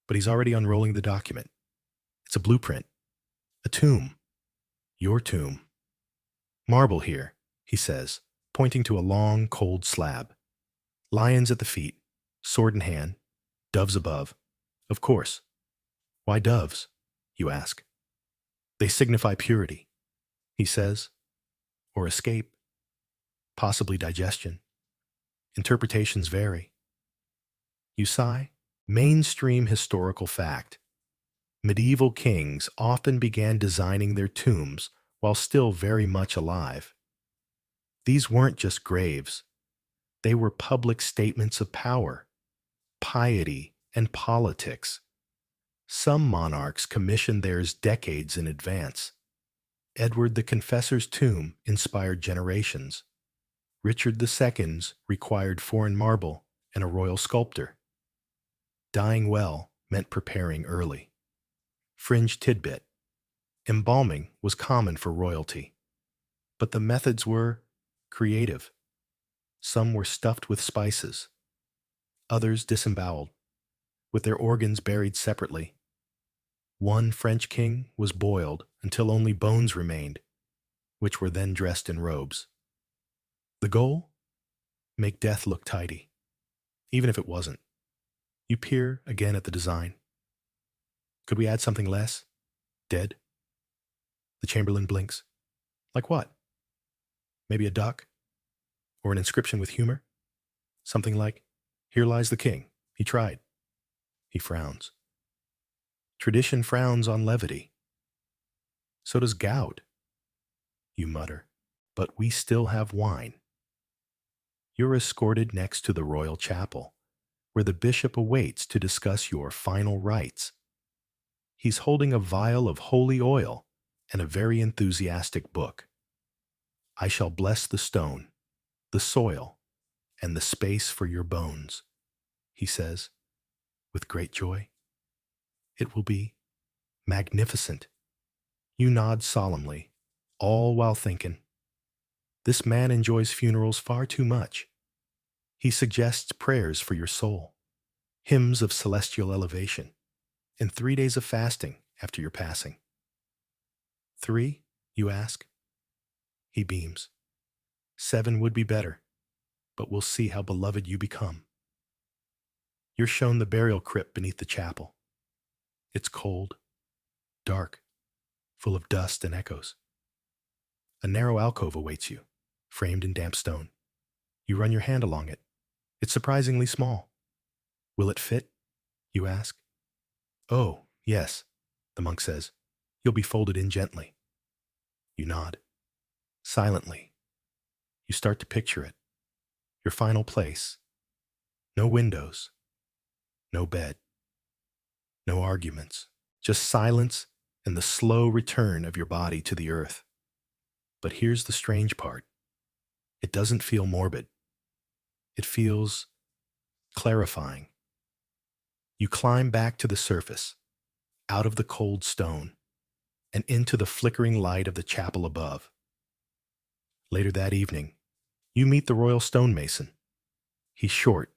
A: But he's already unrolling the document. It's a blueprint, a tomb, your tomb. Marble here, he says, pointing to a long, cold slab. Lions at the feet, sword in hand, doves above. Of course. Why doves, you ask? They signify purity, he says, or escape, possibly digestion. Interpretations vary. You sigh. Mainstream historical fact. Medieval kings often began designing their tombs while still very much alive. These weren't just graves. They were public statements of power, piety, and politics. Some monarchs commissioned theirs decades in advance. Edward the Confessor's tomb inspired generations. Richard II's required foreign marble and a royal sculptor. Dying well meant preparing early. Fringe tidbit. Embalming was common for royalty, but the methods were creative. Some were stuffed with spices, others disemboweled, with their organs buried separately. One French king was boiled until only bones remained, which were then dressed in robes. The goal? Make death look tidy, even if it wasn't. You peer again at the design. Could we add something less? Dead? The chamberlain blinks. Like what? Maybe a duck? Or an inscription with humor? Something like, "Here lies the king. He tried." He frowns. Tradition frowns on levity. So does gout. You mutter. But we still have wine. You're escorted next to the royal chapel, where the bishop awaits to discuss your final rites. He's holding a vial of holy oil and a very enthusiastic book. "I shall bless the stone, the soil, and the space for your bones," he says, with great joy. It will be magnificent. You nod solemnly, all while thinking, this man enjoys funerals far too much. He suggests prayers for your soul, hymns of celestial elevation, and 3 days of fasting after your passing. 3, you ask? He beams. 7 would be better, but we'll see how beloved you become. You're shown the burial crypt beneath the chapel. It's cold, dark, full of dust and echoes. A narrow alcove awaits you, framed in damp stone. You run your hand along it. It's surprisingly small. Will it fit? You ask. Oh, yes, the monk says. You'll be folded in gently. You nod. Silently. You start to picture it. Your final place. No windows. No bed. No arguments. Just silence and the slow return of your body to the earth. But here's the strange part. It doesn't feel morbid. It feels clarifying. You climb back to the surface, out of the cold stone, and into the flickering light of the chapel above. Later that evening, you meet the royal stonemason. He's short,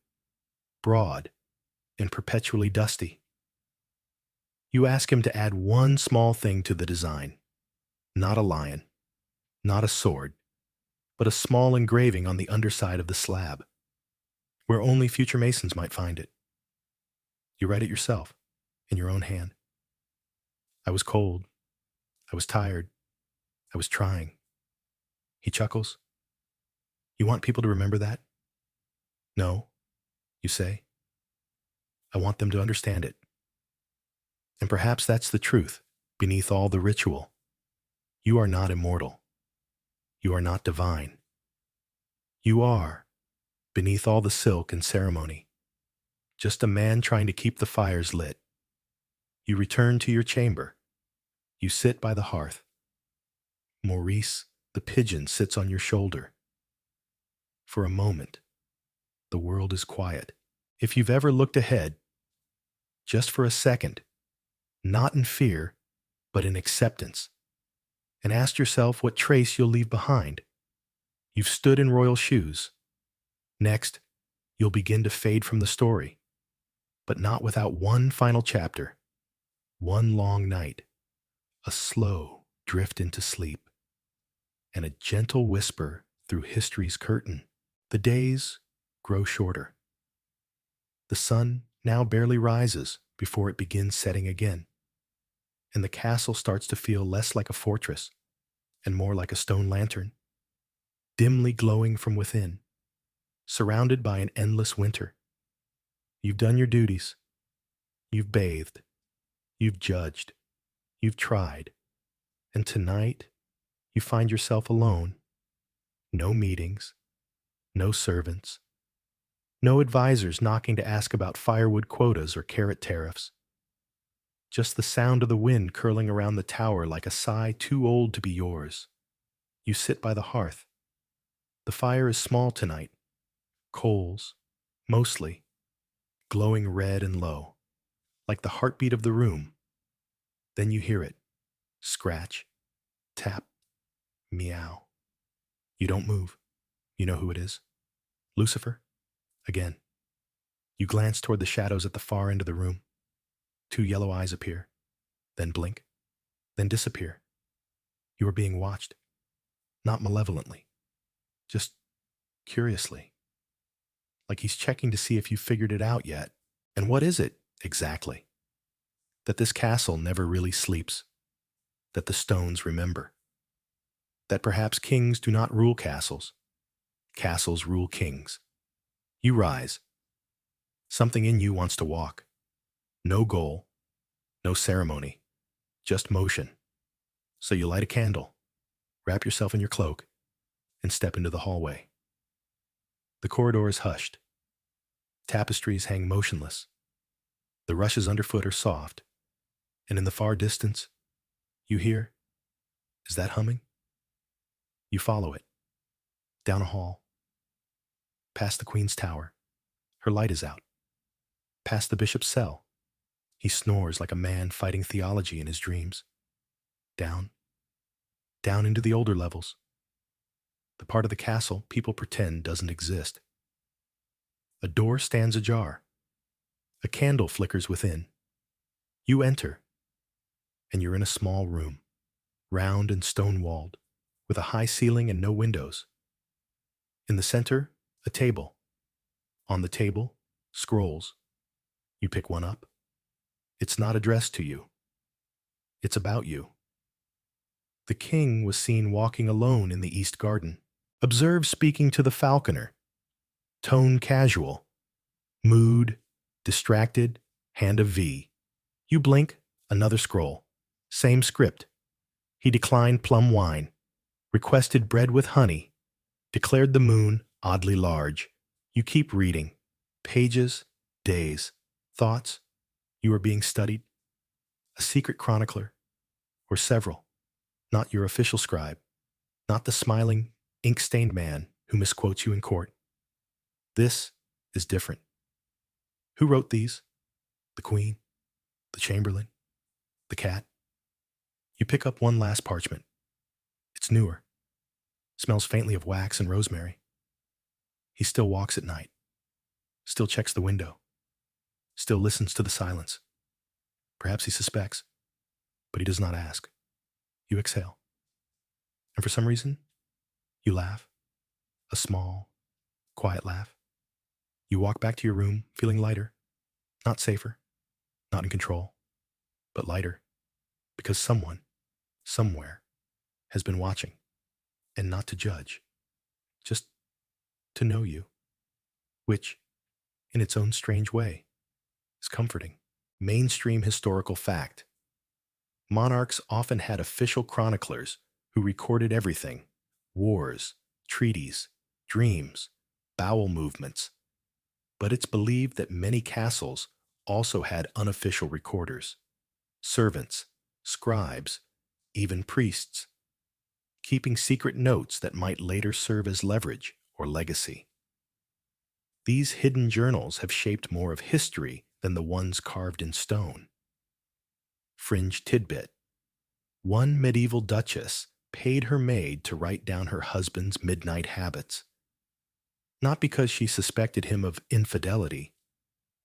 A: broad, and perpetually dusty. You ask him to add one small thing to the design. Not a lion, not a sword, but a small engraving on the underside of the slab, where only future masons might find it. You write it yourself, in your own hand. I was cold. I was tired. I was trying. He chuckles. You want people to remember that? No, you say. I want them to understand it. And perhaps that's the truth beneath all the ritual. You are not immortal. You are not divine. You are, beneath all the silk and ceremony, just a man trying to keep the fires lit. You return to your chamber. You sit by the hearth. Maurice, the pigeon, sits on your shoulder. For a moment, the world is quiet. If you've ever looked ahead, just for a second, not in fear, but in acceptance, and asked yourself what trace you'll leave behind, you've stood in royal shoes. Next, you'll begin to fade from the story. but not without one final chapter, one long night, a slow drift into sleep, and a gentle whisper through history's curtain. The days grow shorter. The sun now barely rises before it begins setting again, and the castle starts to feel less like a fortress and more like a stone lantern, dimly glowing from within, surrounded by an endless winter. You've done your duties. You've bathed. You've judged. You've tried. And tonight, you find yourself alone. No meetings. No servants. No advisors knocking to ask about firewood quotas or carrot tariffs. Just the sound of the wind curling around the tower like a sigh too old to be yours. You sit by the hearth. The fire is small tonight. Coals, mostly, glowing red and low, like the heartbeat of the room. Then you hear it. Scratch, tap, meow. You don't move. You know who it is. Lucifer? Again. You glance toward the shadows at the far end of the room. Two yellow eyes appear, then blink, then disappear. You are being watched. Not malevolently, just curiously. Like he's checking to see if you figured it out yet. And what is it, exactly? That this castle never really sleeps. That the stones remember. That perhaps kings do not rule castles. Castles rule kings. You rise. Something in you wants to walk. No goal, no ceremony, just motion. So you light a candle, wrap yourself in your cloak, and step into the hallway. The corridor is hushed. Tapestries hang motionless. The rushes underfoot are soft, and in the far distance, you hear, is that humming? You follow it, down a hall, past the Queen's tower. Her light is out. Past the bishop's cell. He snores like a man fighting theology in his dreams. Down, down into the older levels. The part of the castle people pretend doesn't exist. A door stands ajar. A candle flickers within. You enter, and you're in a small room, round and stone-walled, with a high ceiling and no windows. In the center, a table. On the table, scrolls. You pick one up. It's not addressed to you. It's about you. The king was seen walking alone in the east garden. Observe speaking to the falconer. Tone casual. Mood, distracted, hand of V. You blink, another scroll. Same script. He declined plum wine. Requested bread with honey. Declared the moon oddly large. You keep reading. Pages, days, thoughts. You are being studied. A secret chronicler. Or several. Not your official scribe. Not the smiling, ink-stained man who misquotes you in court. This is different. Who wrote these? The queen? The chamberlain? The cat? You pick up one last parchment. It's newer. Smells faintly of wax and rosemary. He still walks at night. Still checks the window. Still listens to the silence. Perhaps he suspects, but he does not ask. You exhale. And for some reason, you laugh. A small, quiet laugh. You walk back to your room feeling lighter. Not safer. Not in control. But lighter. Because someone, somewhere, has been watching. And not to judge. Just to know you. Which, in its own strange way, is comforting. Mainstream historical fact. Monarchs often had official chroniclers who recorded everything. Wars, treaties, dreams, bowel movements. But it's believed that many castles also had unofficial recorders. Servants, scribes, even priests. Keeping secret notes that might later serve as leverage or legacy. These hidden journals have shaped more of history than the ones carved in stone. Fringe tidbit. One medieval duchess paid her maid to write down her husband's midnight habits. Not because she suspected him of infidelity,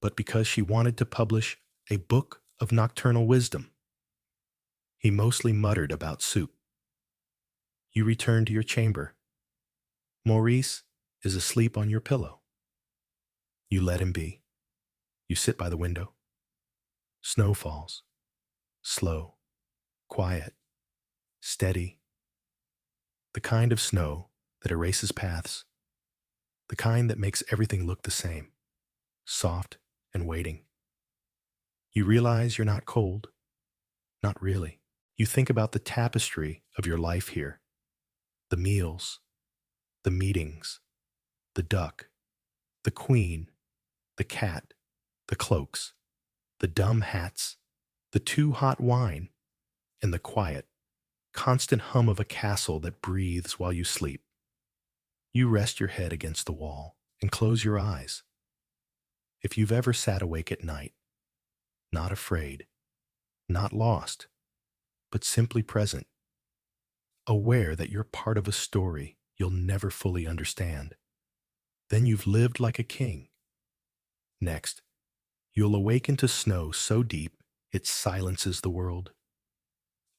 A: but because she wanted to publish a book of nocturnal wisdom. He mostly muttered about soup. You return to your chamber. Maurice is asleep on your pillow. You let him be. You sit by the window. Snow falls. Slow, quiet, steady. The kind of snow that erases paths. The kind that makes everything look the same. Soft and waiting. You realize you're not cold. Not really. You think about the tapestry of your life here. The meals, the meetings, the duck, the queen, the cat, the cloaks, the dumb hats, the too hot wine, and the quiet, constant hum of a castle that breathes while you sleep. You rest your head against the wall and close your eyes. If you've ever sat awake at night, not afraid, not lost, but simply present, aware that you're part of a story you'll never fully understand, then you've lived like a king. Next, you'll awaken to snow so deep it silences the world.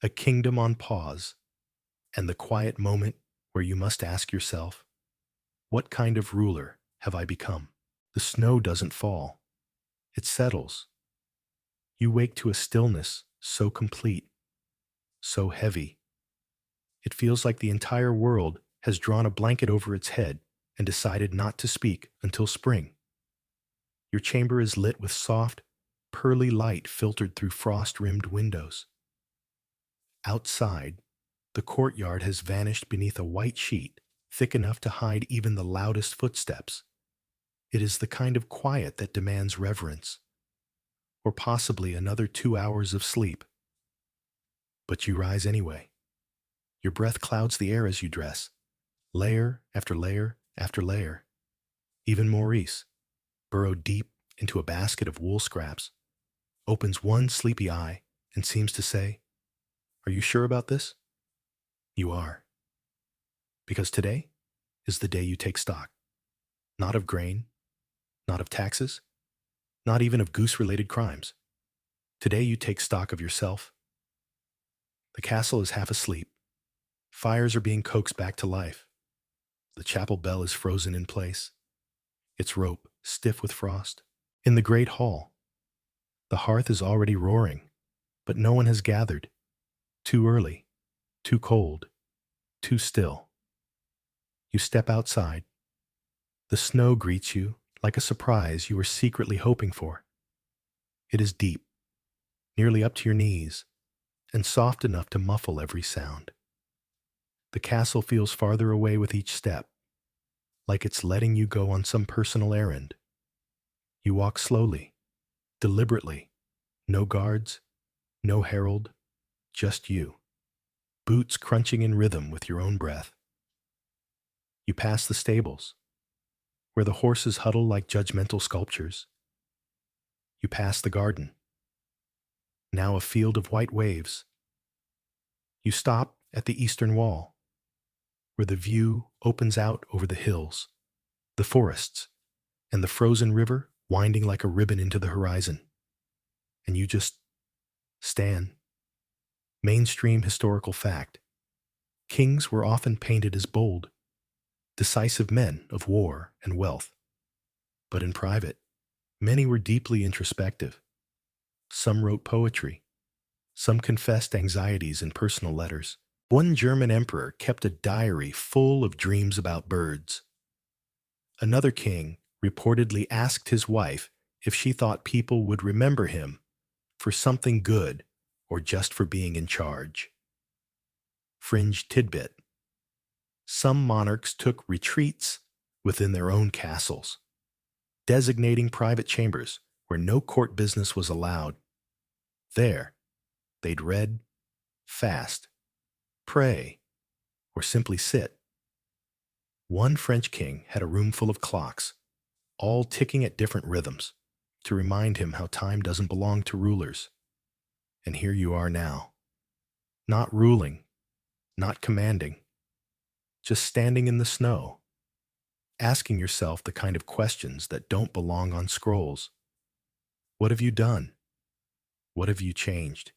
A: A kingdom on pause, and the quiet moment where you must ask yourself, what kind of ruler have I become? The snow doesn't fall. It settles. You wake to a stillness so complete, so heavy. It feels like the entire world has drawn a blanket over its head and decided not to speak until spring. Your chamber is lit with soft, pearly light filtered through frost-rimmed windows. Outside, the courtyard has vanished beneath a white sheet thick enough to hide even the loudest footsteps. It is the kind of quiet that demands reverence, or possibly another 2 hours of sleep. But you rise anyway. Your breath clouds the air as you dress, layer after layer after layer. Even Maurice, burrowed deep into a basket of wool scraps, opens one sleepy eye and seems to say, "Are you sure about this?" You are. Because today is the day you take stock. Not of grain, not of taxes, not even of goose-related crimes. Today you take stock of yourself. The castle is half asleep. Fires are being coaxed back to life. The chapel bell is frozen in place, its rope stiff with frost. In the great hall, the hearth is already roaring, but no one has gathered. Too early, too cold, too still. You step outside. The snow greets you like a surprise you were secretly hoping for. It is deep, nearly up to your knees, and soft enough to muffle every sound. The castle feels farther away with each step, like it's letting you go on some personal errand. You walk slowly, deliberately, no guards, no herald, just you, boots crunching in rhythm with your own breath. You pass the stables, where the horses huddle like judgmental sculptures. You pass the garden, now a field of white waves. You stop at the eastern wall, where the view opens out over the hills, the forests, and the frozen river winding like a ribbon into the horizon. And you just stand. Mainstream historical fact. Kings were often painted as bold, decisive men of war and wealth. But in private, many were deeply introspective. Some wrote poetry. Some confessed anxieties in personal letters. One German emperor kept a diary full of dreams about birds. Another king reportedly asked his wife if she thought people would remember him for something good or just for being in charge. Fringe tidbit. Some monarchs took retreats within their own castles, designating private chambers where no court business was allowed. There, they'd read, fast, pray, or simply sit. One French king had a room full of clocks, all ticking at different rhythms, to remind him how time doesn't belong to rulers. And here you are now, not ruling, not commanding, just standing in the snow, asking yourself the kind of questions that don't belong on scrolls. What have you done? What have you changed?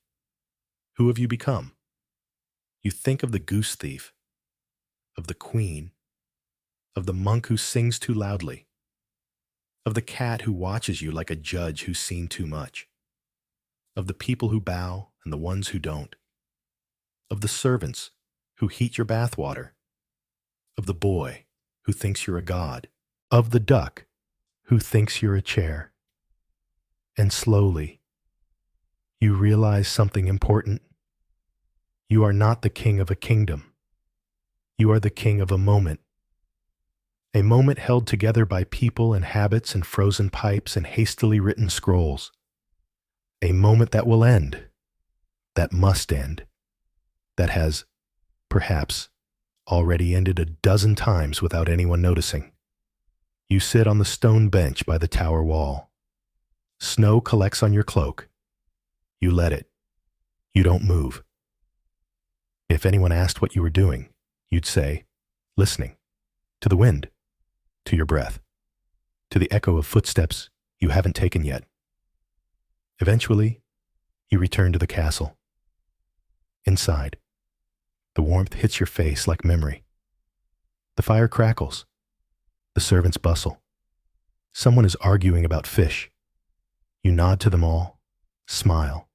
A: Who have you become? You think of the goose thief, of the queen, of the monk who sings too loudly, of the cat who watches you like a judge who's seen too much, of the people who bow and the ones who don't, of the servants who heat your bathwater, of the boy who thinks you're a god, of the duck who thinks you're a chair. And slowly, you realize something important. You are not the king of a kingdom. You are the king of a moment held together by people and habits and frozen pipes and hastily written scrolls. A moment that will end, that must end, that has, perhaps, already ended a dozen times without anyone noticing. You sit on the stone bench by the tower wall. Snow collects on your cloak. You let it. You don't move. If anyone asked what you were doing, you'd say, listening, to the wind, to your breath, to the echo of footsteps you haven't taken yet. Eventually, you return to the castle. Inside, the warmth hits your face like memory. The fire crackles. The servants bustle. Someone is arguing about fish. You nod to them all, smile,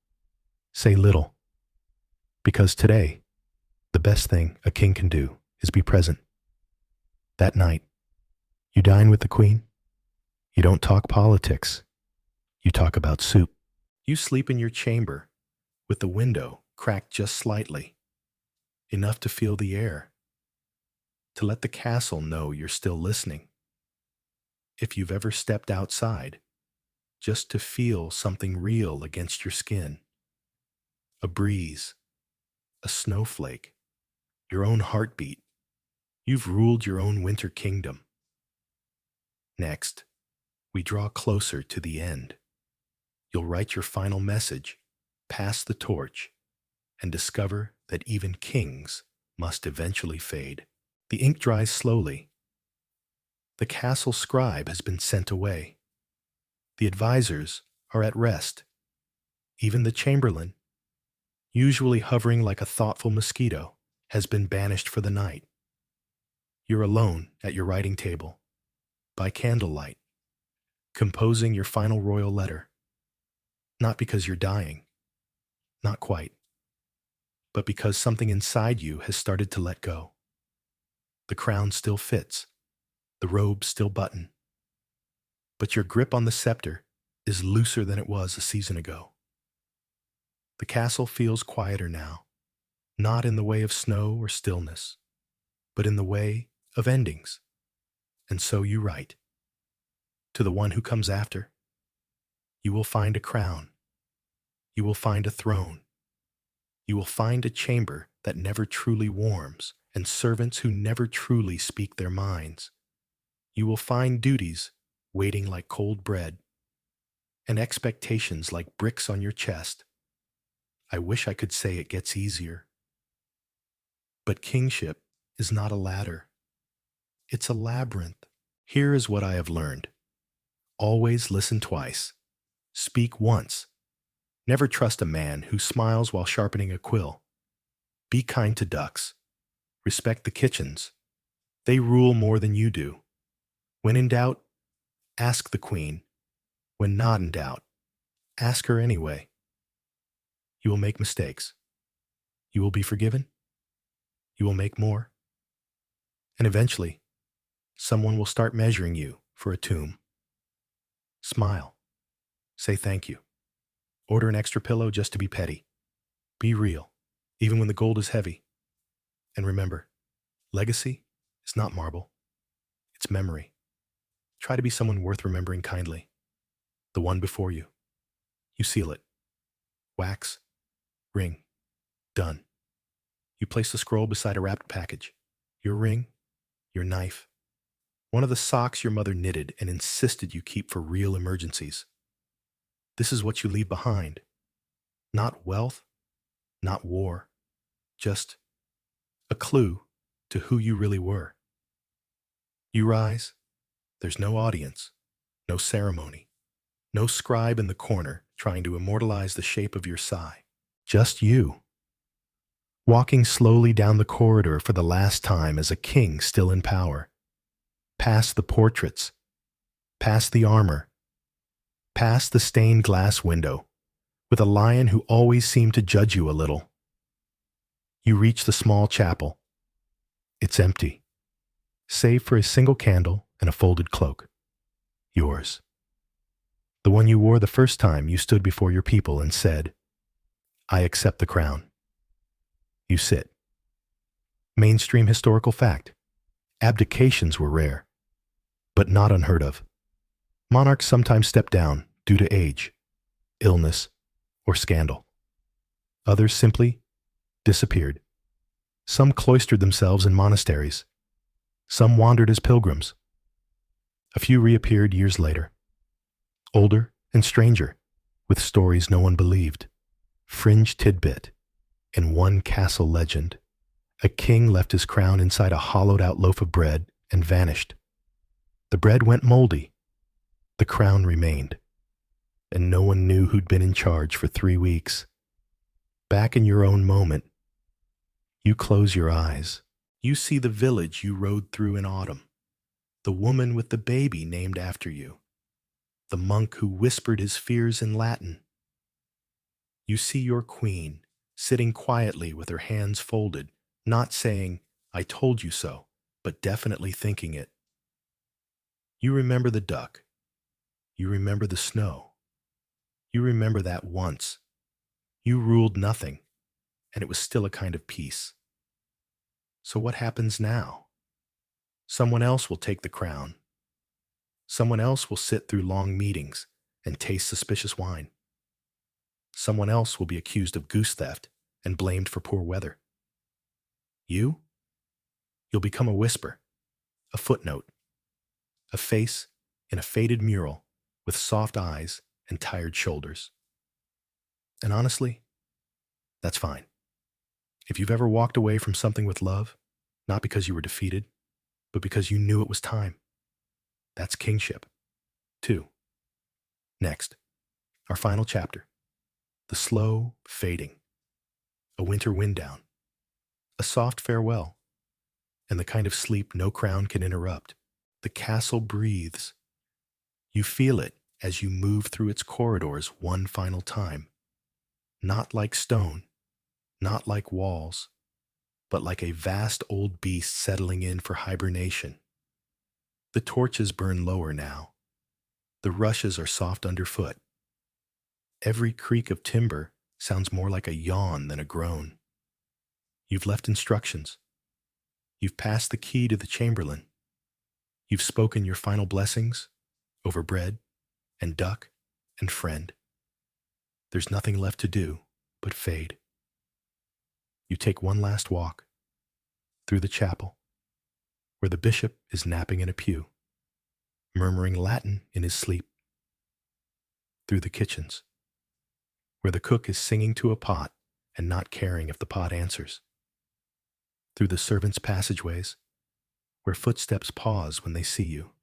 A: say little. Because today, the best thing a king can do is be present. That night, you dine with the queen. You don't talk politics. You talk about soup. You sleep in your chamber with the window cracked just slightly, enough to feel the air, to let the castle know you're still listening. If you've ever stepped outside, just to feel something real against your skin, a breeze, a snowflake, your own heartbeat, you've ruled your own winter kingdom. Next, we draw closer to the end. You'll write your final message, pass the torch, and discover that even kings must eventually fade. The ink dries slowly. The castle scribe has been sent away. The advisors are at rest. Even the chamberlain, usually hovering like a thoughtful mosquito, has been banished for the night. You're alone at your writing table, by candlelight, composing your final royal letter. Not because you're dying, not quite, but because something inside you has started to let go. The crown still fits, the robes still button, but your grip on the scepter is looser than it was a season ago. The castle feels quieter now, not in the way of snow or stillness, but in the way of endings. And so you write, to the one who comes after, you will find a crown, you will find a throne, you will find a chamber that never truly warms, and servants who never truly speak their minds. You will find duties waiting like cold bread, and expectations like bricks on your chest. I wish I could say it gets easier. But kingship is not a ladder. It's a labyrinth. Here is what I have learned. Always listen twice. Speak once. Never trust a man who smiles while sharpening a quill. Be kind to ducks. Respect the kitchens. They rule more than you do. When in doubt, ask the queen. When not in doubt, ask her anyway. You will make mistakes. You will be forgiven. You will make more. And eventually, someone will start measuring you for a tomb. Smile. Say thank you. Order an extra pillow just to be petty. Be real, even when the gold is heavy. And remember, legacy is not marble. It's memory. Try to be someone worth remembering kindly. The one before you. You seal it. Wax. Ring. Done. You place the scroll beside a wrapped package. Your ring. Your knife. One of the socks your mother knitted and insisted you keep for real emergencies. This is what you leave behind. Not wealth, not war, just a clue to who you really were. You rise. There's no audience, no ceremony. No scribe in the corner trying to immortalize the shape of your sigh. Just you, walking slowly down the corridor for the last time as a king still in power. Past the portraits, past the armor, past the stained glass window, with a lion who always seemed to judge you a little. You reach the small chapel. It's empty, save for a single candle and a folded cloak. Yours. The one you wore the first time you stood before your people and said, "I accept the crown." You sit. Mainstream historical fact. Abdications were rare, but not unheard of. Monarchs sometimes stepped down due to age, illness, or scandal. Others simply disappeared. Some cloistered themselves in monasteries. Some wandered as pilgrims. A few reappeared years later, older and stranger, with stories no one believed. Fringe tidbit. In one castle legend, a king left his crown inside a hollowed-out loaf of bread and vanished. The bread went moldy. The crown remained. And no one knew who'd been in charge for 3 weeks. Back in your own moment, you close your eyes. You see the village you rode through in autumn, the woman with the baby named after you, the monk who whispered his fears in Latin. You see your queen sitting quietly with her hands folded, not saying, "I told you so," but definitely thinking it. You remember the duck. You remember the snow. You remember that once. You ruled nothing, and it was still a kind of peace. So what happens now? Someone else will take the crown. Someone else will sit through long meetings and taste suspicious wine. Someone else will be accused of goose theft and blamed for poor weather. You? You'll become a whisper, a footnote, a face in a faded mural with soft eyes and tired shoulders. And honestly, that's fine. If you've ever walked away from something with love, not because you were defeated, but because you knew it was time, that's kingship. 2. Next, our final chapter. The slow fading. A winter wind down. A soft farewell. And the kind of sleep no crown can interrupt. The castle breathes. You feel it as you move through its corridors one final time. Not like stone, not like walls, but like a vast old beast settling in for hibernation. The torches burn lower now. The rushes are soft underfoot. Every creak of timber sounds more like a yawn than a groan. You've left instructions. You've passed the key to the chamberlain. You've spoken your final blessings over bread and duck and friend. There's nothing left to do but fade. You take one last walk through the chapel, where the bishop is napping in a pew, murmuring Latin in his sleep. Through the kitchens, where the cook is singing to a pot and not caring if the pot answers. Through the servants' passageways, where footsteps pause when they see you,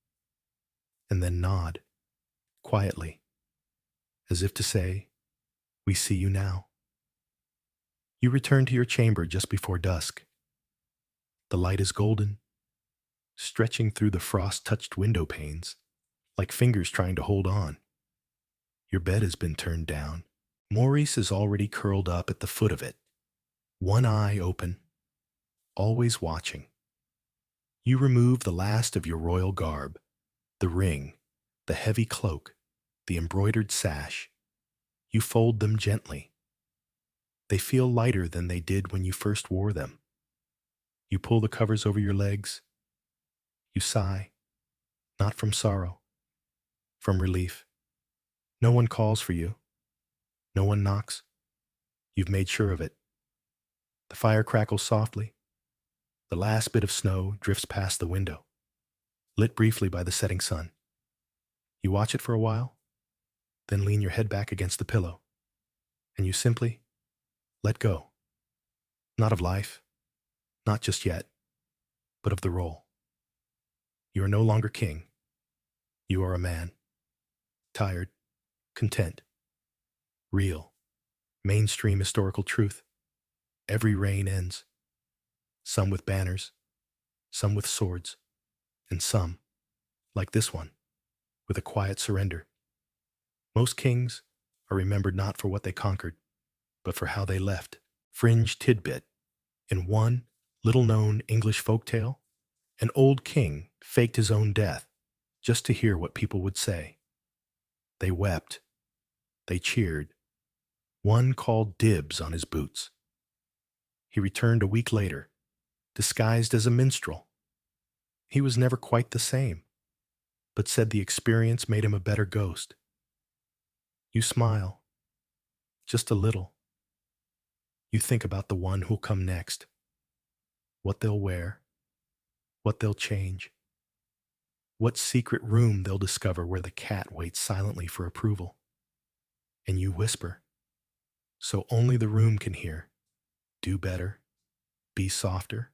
A: and then nod, quietly, as if to say, "We see you now." You return to your chamber just before dusk. The light is golden, stretching through the frost-touched window panes, like fingers trying to hold on. Your bed has been turned down. Maurice is already curled up at the foot of it, one eye open, always watching. You remove the last of your royal garb, the ring, the heavy cloak, the embroidered sash. You fold them gently. They feel lighter than they did when you first wore them. You pull the covers over your legs. You sigh, not from sorrow, from relief. No one calls for you. No one knocks. You've made sure of it. The fire crackles softly. The last bit of snow drifts past the window, lit briefly by the setting sun. You watch it for a while, then lean your head back against the pillow, and you simply let go. Not of life, not just yet, but of the role. You are no longer king. You are a man, tired, content, real, mainstream historical truth. Every reign ends, some with banners, some with swords, and some, like this one, with a quiet surrender. Most kings are remembered not for what they conquered, but for how they left. Fringe tidbit. In one little-known English folktale, an old king faked his own death just to hear what people would say. They wept. They cheered. One called dibs on his boots. He returned a week later, disguised as a minstrel. He was never quite the same, but said the experience made him a better ghost. You smile, just a little. You think about the one who'll come next, what they'll wear, what they'll change, what secret room they'll discover where the cat waits silently for approval. And you whisper, so only the room can hear, do better, be softer,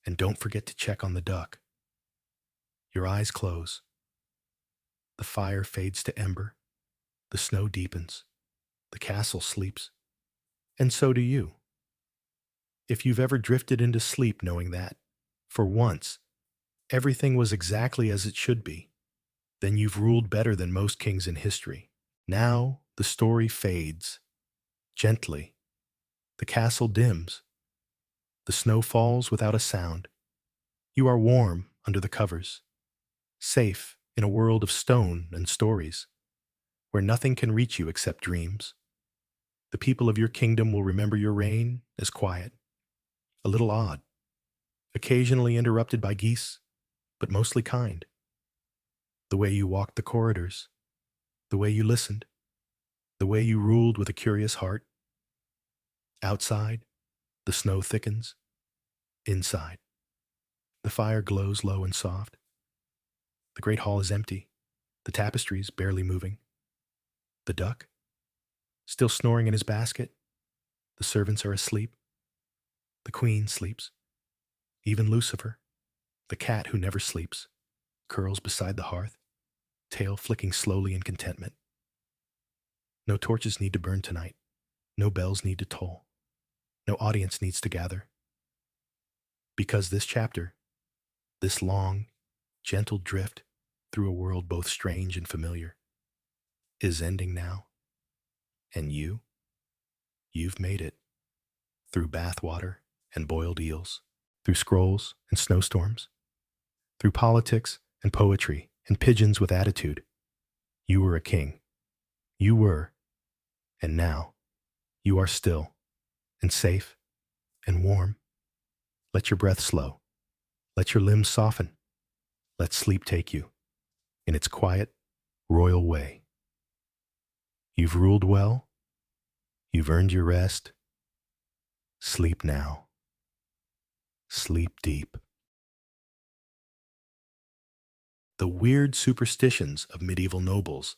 A: and don't forget to check on the duck. Your eyes close. The fire fades to ember. The snow deepens. The castle sleeps. And so do you. If you've ever drifted into sleep knowing that, for once, everything was exactly as it should be, then you've ruled better than most kings in history. Now the story fades. Gently. The castle dims. The snow falls without a sound. You are warm under the covers, safe in a world of stone and stories, where nothing can reach you except dreams. The people of your kingdom will remember your reign as quiet, a little odd, occasionally interrupted by geese, but mostly kind. The way you walked the corridors, the way you listened, the way you ruled with a curious heart. Outside, the snow thickens. Inside, the fire glows low and soft. The great hall is empty, the tapestries barely moving. The duck, still snoring in his basket. The servants are asleep. The queen sleeps. Even Lucifer, the cat who never sleeps, curls beside the hearth, tail flicking slowly in contentment. No torches need to burn tonight. No bells need to toll. No audience needs to gather. Because this chapter, this long, gentle drift through a world both strange and familiar, is ending now. And you've made it. Through bathwater and boiled eels, through scrolls and snowstorms, through politics and poetry and pigeons with attitude. You were a king. You were, and now you are still, and safe, and warm. Let your breath slow. Let your limbs soften. Let sleep take you, in its quiet, royal way. You've ruled well. You've earned your rest. Sleep now. Sleep deep. The weird superstitions of medieval nobles.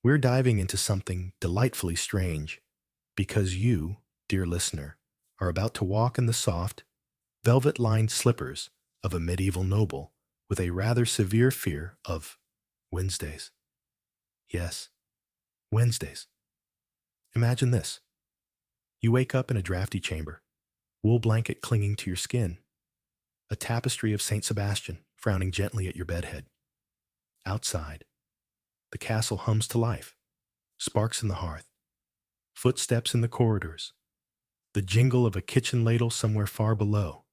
A: We're diving into something delightfully strange, because you, dear listener, are about to walk in the soft, velvet-lined slippers of a medieval noble with a rather severe fear of Wednesdays. Yes, Wednesdays. Imagine this. You wake up in a drafty chamber, wool blanket clinging to your skin, a tapestry of Saint Sebastian frowning gently at your bedhead. Outside, the castle hums to life, sparks in the hearth, footsteps in the corridors, the jingle of a kitchen ladle somewhere far below,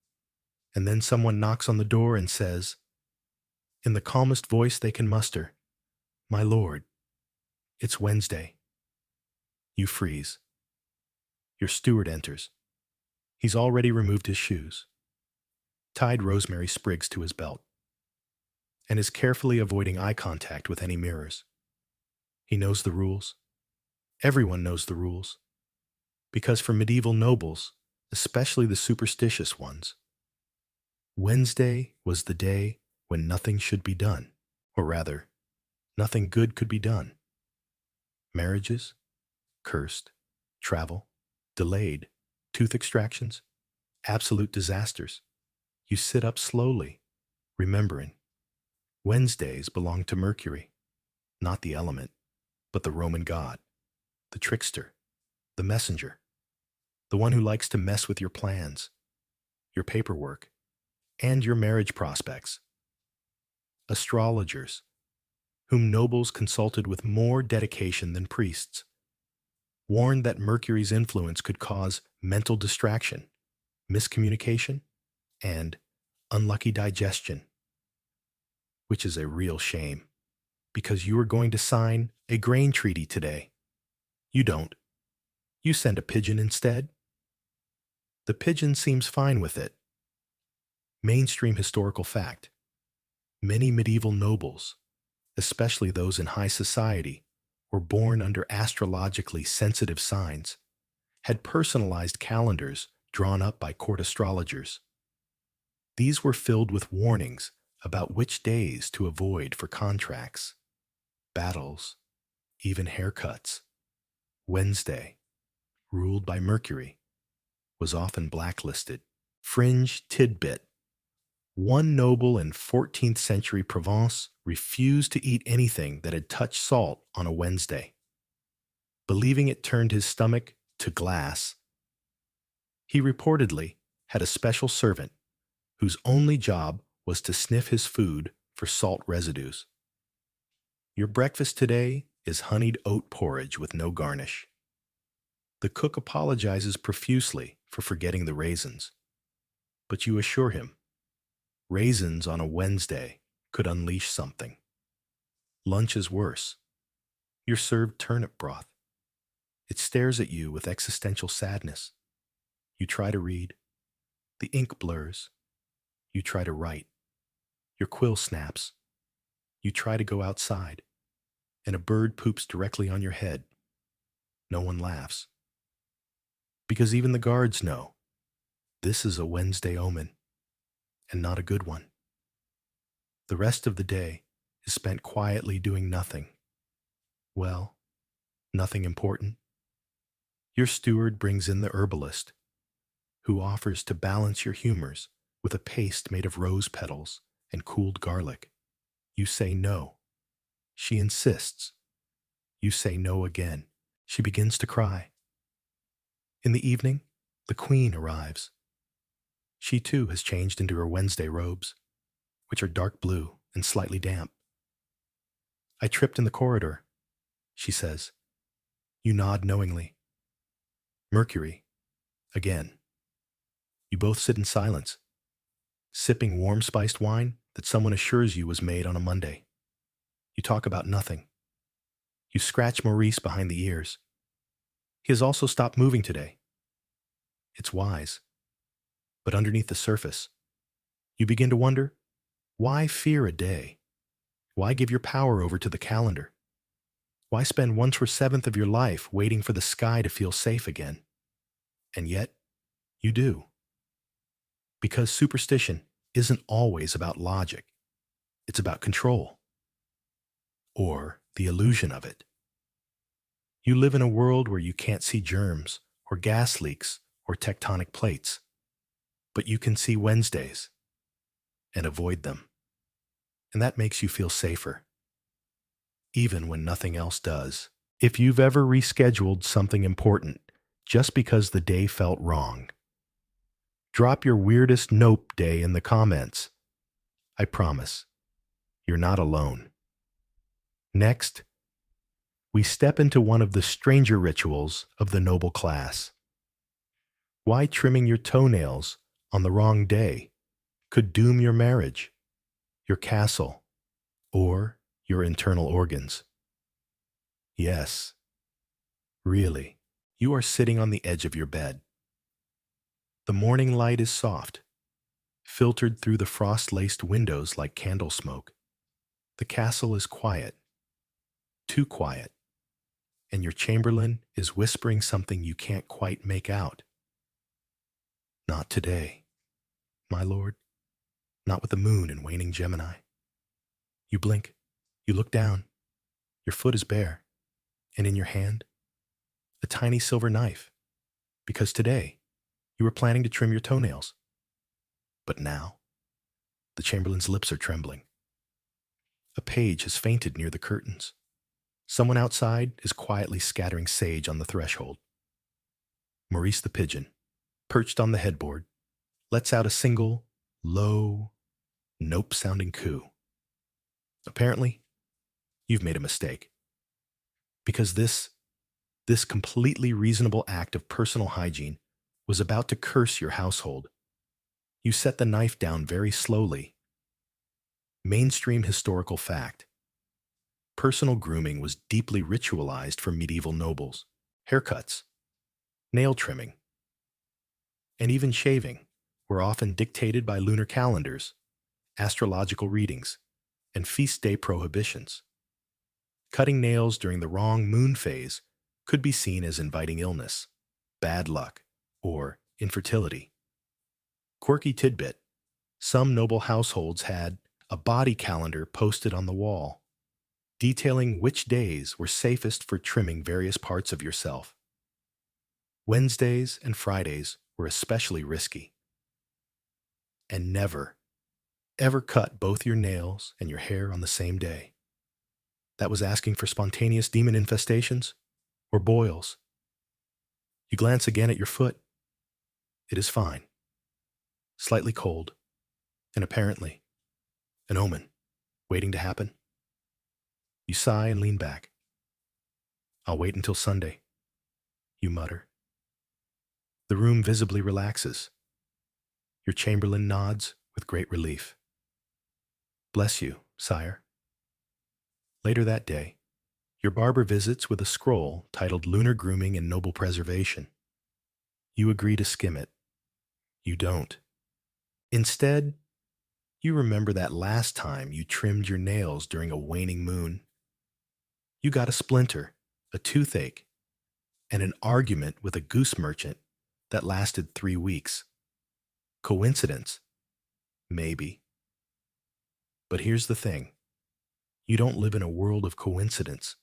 A: and then someone knocks on the door and says, in the calmest voice they can muster, "My lord, it's Wednesday." You freeze. Your steward enters. He's already removed his shoes, tied rosemary sprigs to his belt, and is carefully avoiding eye contact with any mirrors. He knows the rules. Everyone knows the rules. Because for medieval nobles, especially the superstitious ones, Wednesday was the day when nothing should be done, or rather, nothing good could be done. Marriages, cursed, travel, delayed, tooth extractions, absolute disasters. You sit up slowly, remembering. Wednesdays belong to Mercury, not the element. but the Roman god, the trickster, the messenger, the one who likes to mess with your plans, your paperwork, and your marriage prospects. Astrologers, whom nobles consulted with more dedication than priests, warned that Mercury's influence could cause mental distraction, miscommunication, and unlucky digestion, which is a real shame, because you are going to sign a grain treaty today. You don't. You send a pigeon instead. The pigeon seems fine with it. Mainstream historical fact. Many medieval nobles, especially those in high society, were born under astrologically sensitive signs, had personalized calendars drawn up by court astrologers. These were filled with warnings about which days to avoid for contracts, battles, even haircuts. Wednesday, ruled by Mercury, was often blacklisted. Fringe tidbit. One noble in 14th century Provence refused to eat anything that had touched salt on a Wednesday, believing it turned his stomach to glass. He reportedly had a special servant whose only job was to sniff his food for salt residues. Your breakfast today is honeyed oat porridge with no garnish. The cook apologizes profusely for forgetting the raisins, but you assure him raisins on a Wednesday could unleash something. Lunch is worse. You're served turnip broth. It stares at you with existential sadness. You try to read. The ink blurs. You try to write. Your quill snaps. You try to go outside, and a bird poops directly on your head. No one laughs. Because even the guards know this is a Wednesday omen, and not a good one. The rest of the day is spent quietly doing nothing. Well, nothing important. Your steward brings in the herbalist, who offers to balance your humors with a paste made of rose petals and cooled garlic. You say no. She insists. You say no again. She begins to cry. In the evening, the queen arrives. She too has changed into her Wednesday robes, which are dark blue and slightly damp. I tripped in the corridor, she says. You nod knowingly. Mercury, again. You both sit in silence, sipping warm spiced wine that someone assures you was made on a Monday. You talk about nothing. You scratch Maurice behind the ears. He has also stopped moving today. It's wise. But underneath the surface, you begin to wonder, why fear a day? Why give your power over to the calendar? Why spend 1/7 of your life waiting for the sky to feel safe again? And yet, you do. Because superstition isn't always about logic. It's about control. Or the illusion of it. You live in a world where you can't see germs, or gas leaks, or tectonic plates. But you can see Wednesdays and avoid them. And that makes you feel safer, even when nothing else does. If you've ever rescheduled something important just because the day felt wrong, drop your weirdest nope day in the comments. I promise, you're not alone. Next, we step into one of the stranger rituals of the noble class. Why trimming your toenails on the wrong day could doom your marriage, your castle, or your internal organs. Yes, really, you are sitting on the edge of your bed. The morning light is soft, filtered through the frost-laced windows like candle smoke. The castle is quiet, too quiet, and your chamberlain is whispering something you can't quite make out. Not today, my lord. Not with the moon and waning Gemini. You blink. You look down. Your foot is bare. And in your hand, a tiny silver knife. Because today, you were planning to trim your toenails. But now, the chamberlain's lips are trembling. A page has fainted near the curtains. Someone outside is quietly scattering sage on the threshold. Maurice the pigeon, perched on the headboard, lets out a single, low, nope-sounding coo. Apparently, you've made a mistake. Because this completely reasonable act of personal hygiene was about to curse your household. You set the knife down very slowly. Mainstream historical fact. Personal grooming was deeply ritualized for medieval nobles. Haircuts, nail trimming, and even shaving were often dictated by lunar calendars, astrological readings, and feast day prohibitions. Cutting nails during the wrong moon phase could be seen as inviting illness, bad luck, or infertility. Quirky tidbit: some noble households had a body calendar posted on the wall, detailing which days were safest for trimming various parts of yourself. Wednesdays and Fridays were especially risky. And never, ever cut both your nails and your hair on the same day. That was asking for spontaneous demon infestations or boils. You glance again at your foot. It is fine. Slightly cold, and apparently an omen waiting to happen. You sigh and lean back. I'll wait until Sunday, you mutter. The room visibly relaxes. Your chamberlain nods with great relief. Bless you, sire. Later that day, your barber visits with a scroll titled Lunar Grooming and Noble Preservation. You agree to skim it. You don't. Instead, you remember that last time you trimmed your nails during a waning moon. You got a splinter, a toothache, and an argument with a goose merchant that lasted 3 weeks. Coincidence? Maybe. But here's the thing. You don't live in a world of coincidence.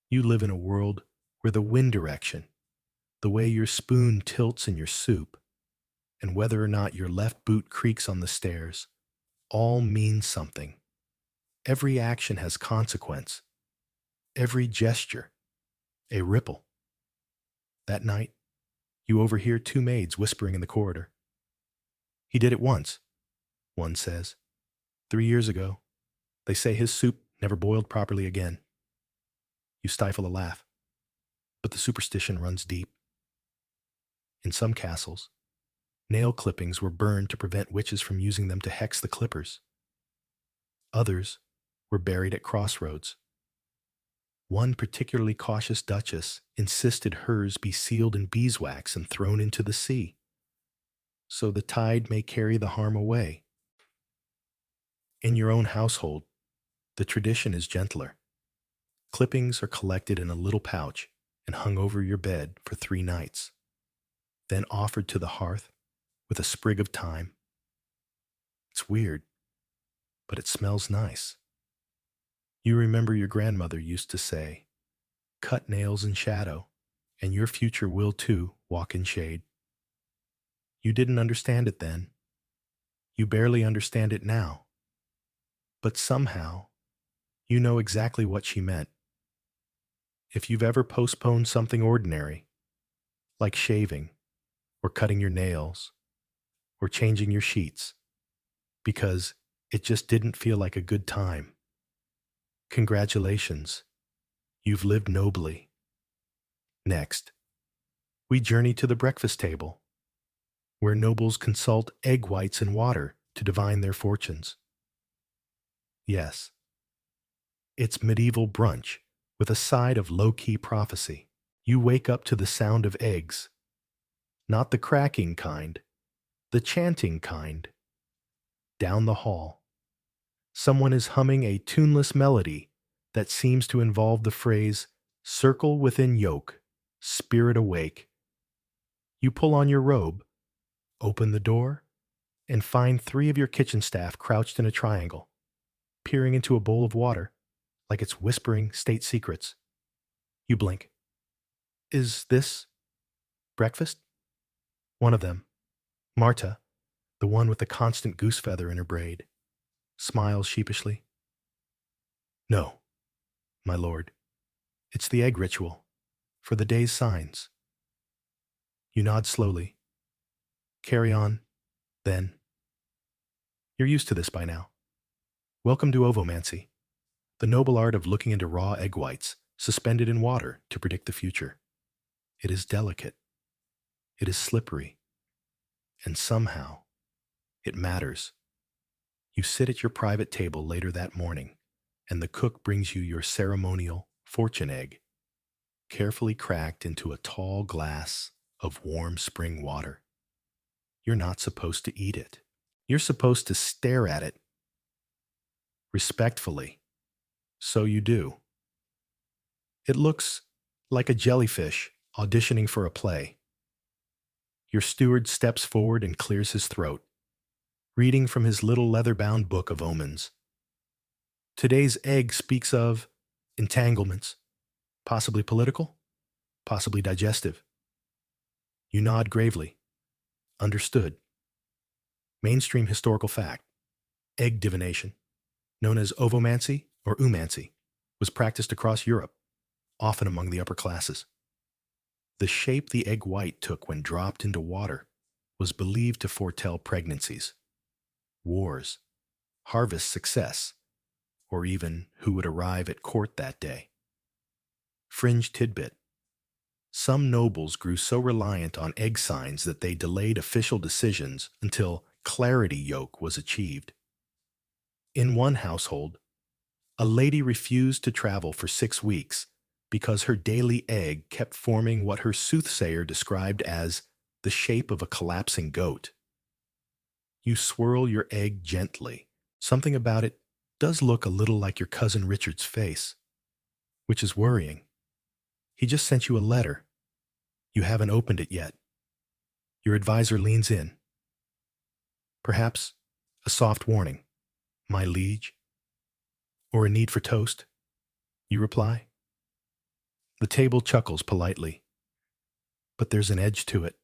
A: You live in a world where the wind direction, the way your spoon tilts in your soup, and whether or not your left boot creaks on the stairs, all mean something. Every action has consequence. Every gesture, a ripple. That night, you overhear 2 maids whispering in the corridor. He did it once, one says. 3 years ago. They say his soup never boiled properly again. You stifle a laugh, but the superstition runs deep. In some castles, nail clippings were burned to prevent witches from using them to hex the clippers. Others were buried at crossroads. One particularly cautious duchess insisted hers be sealed in beeswax and thrown into the sea, so the tide may carry the harm away. In your own household, the tradition is gentler. Clippings are collected in a little pouch and hung over your bed for 3 nights, then offered to the hearth with a sprig of thyme. It's weird, but it smells nice. You remember your grandmother used to say, "Cut nails in shadow, and your future will too walk in shade." You didn't understand it then. You barely understand it now. But somehow, you know exactly what she meant. If you've ever postponed something ordinary, like shaving, or cutting your nails, or changing your sheets, because it just didn't feel like a good time, congratulations, you've lived nobly. Next, we journey to the breakfast table, where nobles consult egg whites and water to divine their fortunes. Yes, it's medieval brunch with a side of low-key prophecy. You wake up to the sound of eggs, not the cracking kind, the chanting kind. Down the hall, someone is humming a tuneless melody that seems to involve the phrase, "Circle within yoke, spirit awake." You pull on your robe, open the door, and find 3 of your kitchen staff crouched in a triangle, peering into a bowl of water like it's whispering state secrets. You blink. Is this breakfast? One of them, Marta, the one with the constant goose feather in her braid, smiles sheepishly. No, my lord. It's the egg ritual for the day's signs. You nod slowly. Carry on, then. You're used to this by now. Welcome to ovomancy, the noble art of looking into raw egg whites suspended in water to predict the future. It is delicate. It is slippery. And somehow, it matters. You sit at your private table later that morning, and the cook brings you your ceremonial fortune egg, carefully cracked into a tall glass of warm spring water. You're not supposed to eat it. You're supposed to stare at it respectfully. So you do. It looks like a jellyfish auditioning for a play. Your steward steps forward and clears his throat, reading from his little leather-bound book of omens. Today's egg speaks of entanglements, possibly political, possibly digestive. You nod gravely. Understood. Mainstream historical fact. Egg divination, known as ovomancy or umancy, was practiced across Europe, often among the upper classes. The shape the egg white took when dropped into water was believed to foretell pregnancies, wars, harvest success, or even who would arrive at court that day. Fringe tidbit. Some nobles grew so reliant on egg signs that they delayed official decisions until clarity yoke was achieved. In one household, a lady refused to travel for 6 weeks because her daily egg kept forming what her soothsayer described as the shape of a collapsing goat. You swirl your egg gently. Something about it does look a little like your cousin Richard's face, which is worrying. He just sent you a letter. You haven't opened it yet. Your advisor leans in. Perhaps a soft warning, my liege, or a need for toast. You reply. The table chuckles politely, but there's an edge to it,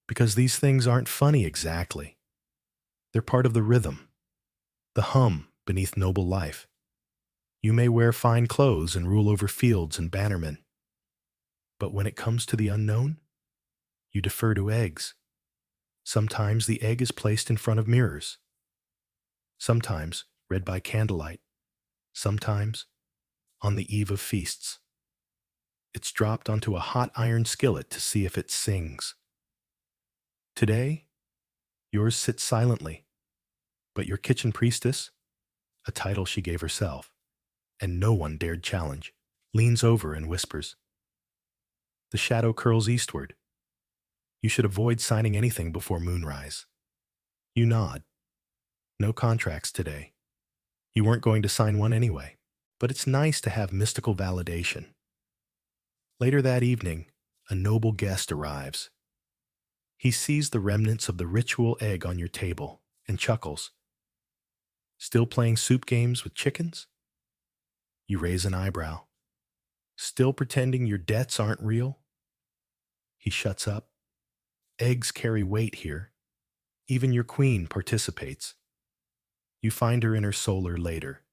A: because these things aren't funny exactly. They're part of the rhythm, the hum beneath noble life. You may wear fine clothes and rule over fields and bannermen, but when it comes to the unknown, you defer to eggs. Sometimes the egg is placed in front of mirrors. Sometimes read by candlelight. Sometimes on the eve of feasts. It's dropped onto a hot iron skillet to see if it sings. Today, yours sits silently, but your kitchen priestess, a title she gave herself, and no one dared challenge, leans over and whispers. The shadow curls eastward. You should avoid signing anything before moonrise. You nod. No contracts today. You weren't going to sign one anyway, but it's nice to have mystical validation. Later that evening, a noble guest arrives. He sees the remnants of the ritual egg on your table and chuckles. Still playing soup games with chickens? You raise an eyebrow. Still pretending your debts aren't real? He shuts up. Eggs carry weight here. Even your queen participates. You find her in her solar later,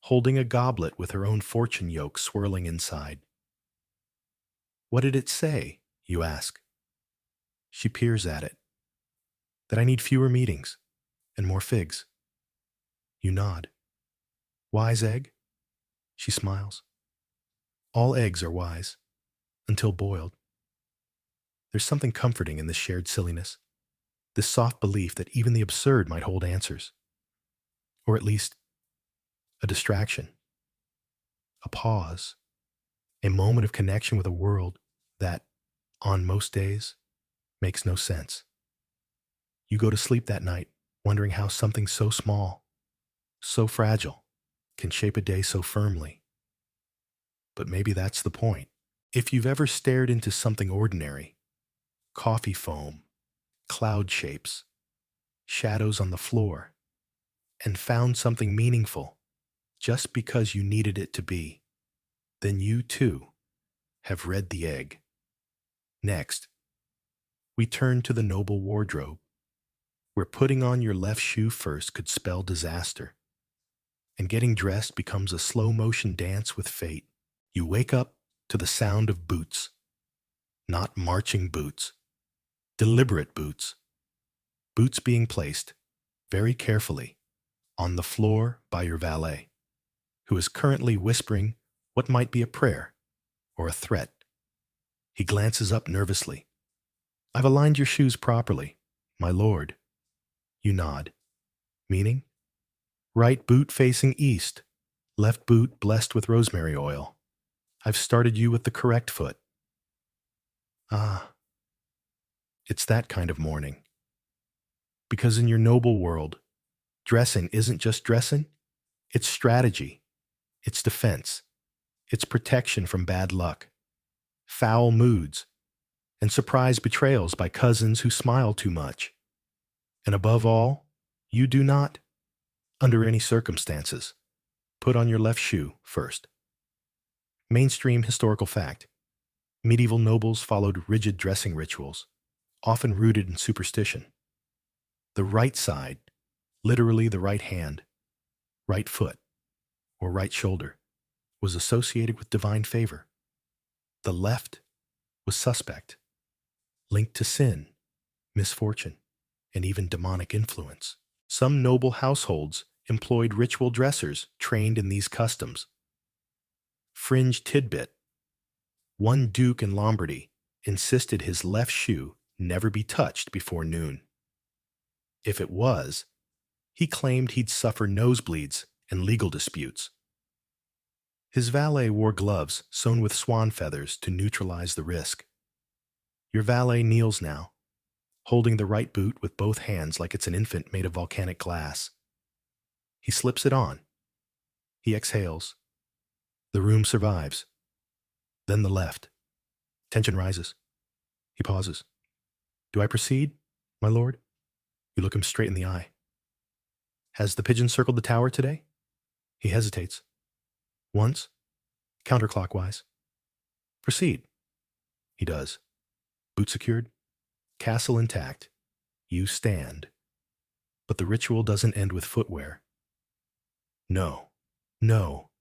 A: holding a goblet with her own fortune yoke swirling inside. What did it say? You ask. She peers at it. That I need fewer meetings and more figs. You nod. Wise egg? She smiles. All eggs are wise, until boiled. There's something comforting in this shared silliness, this soft belief that even the absurd might hold answers. Or at least, a distraction. A pause. A moment of connection with a world that, on most days, makes no sense. You go to sleep that night, wondering how something so small, so fragile, can shape a day so firmly. But maybe that's the point. If you've ever stared into something ordinary, coffee foam, cloud shapes, shadows on the floor, and found something meaningful just because you needed it to be, then you too have read the egg. Next, we turn to the noble wardrobe, where putting on your left shoe first could spell disaster, and getting dressed becomes a slow-motion dance with fate. You wake up to the sound of boots, not marching boots, deliberate boots, boots being placed very carefully on the floor by your valet, who is currently whispering what might be a prayer or a threat. He glances up nervously. "I've aligned your shoes properly, my lord." You nod, meaning right boot facing east, left boot blessed with rosemary oil. I've started you with the correct foot. Ah, it's that kind of morning. Because in your noble world, dressing isn't just dressing, it's strategy, it's defense, it's protection from bad luck, foul moods, and surprise betrayals by cousins who smile too much. And above all, you do not, under any circumstances, put on your left shoe first. Mainstream historical fact. Medieval nobles followed rigid dressing rituals, often rooted in superstition. The right side, literally the right hand, right foot, or right shoulder, was associated with divine favor. The left was suspect, linked to sin, misfortune, and even demonic influence. Some noble households employed ritual dressers trained in these customs. Fringe tidbit. One duke in Lombardy insisted his left shoe never be touched before noon. If it was, he claimed he'd suffer nosebleeds and legal disputes. His valet wore gloves sewn with swan feathers to neutralize the risk. Your valet kneels now, holding the right boot with both hands like it's an infant made of volcanic glass. He slips it on. He exhales. The room survives. Then the left. Tension rises. He pauses. "Do I proceed, my lord?" You look him straight in the eye. "Has the pigeon circled the tower today?" He hesitates. "Once, counterclockwise." "Proceed." He does. Boot secured, castle intact. You stand. But the ritual doesn't end with footwear. No, no.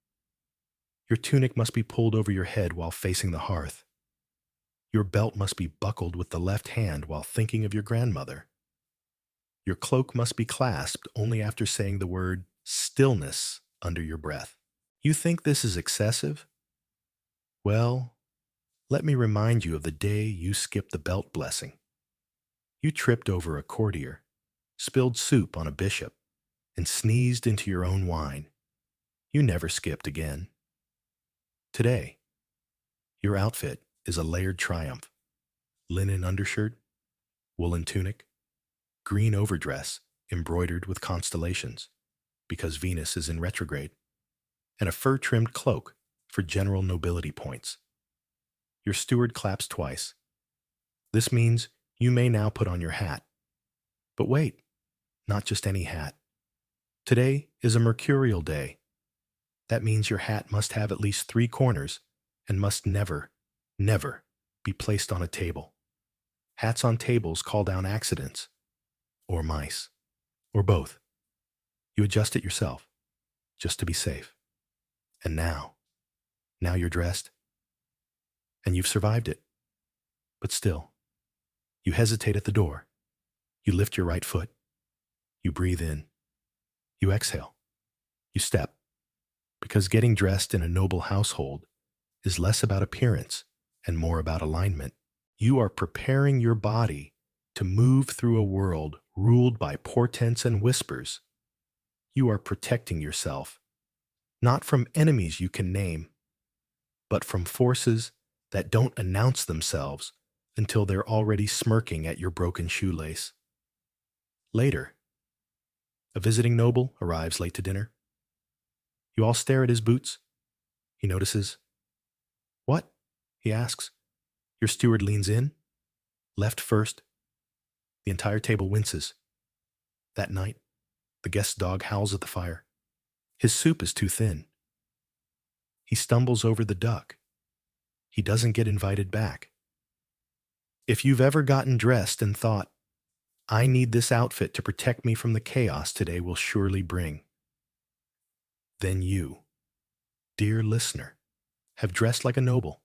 A: Your tunic must be pulled over your head while facing the hearth. Your belt must be buckled with the left hand while thinking of your grandmother. Your cloak must be clasped only after saying the word stillness under your breath. You think this is excessive? Well, let me remind you of the day you skipped the belt blessing. You tripped over a courtier, spilled soup on a bishop, and sneezed into your own wine. You never skipped again. Today, your outfit is a layered triumph. Linen undershirt, woolen tunic, green overdress embroidered with constellations, because Venus is in retrograde, and a fur-trimmed cloak for general nobility points. Your steward claps twice. This means you may now put on your hat. But wait, not just any hat. Today is a mercurial day. That means your hat must have at least 3 corners and must never, never be placed on a table. Hats on tables call down accidents, or mice, or both. You adjust it yourself, just to be safe. And now you're dressed, and you've survived it. But still, you hesitate at the door. You lift your right foot. You breathe in. You exhale. You step. Because getting dressed in a noble household is less about appearance and more about alignment. You are preparing your body to move through a world ruled by portents and whispers. You are protecting yourself, not from enemies you can name, but from forces that don't announce themselves until they're already smirking at your broken shoelace. Later, a visiting noble arrives late to dinner. You all stare at his boots. He notices. "What?" he asks. Your steward leans in, left first. The entire table winces. That night, the guest's dog howls at the fire. His soup is too thin. He stumbles over the duck. He doesn't get invited back. If you've ever gotten dressed and thought, "I need this outfit to protect me from the chaos today will surely bring," then you, dear listener, have dressed like a noble.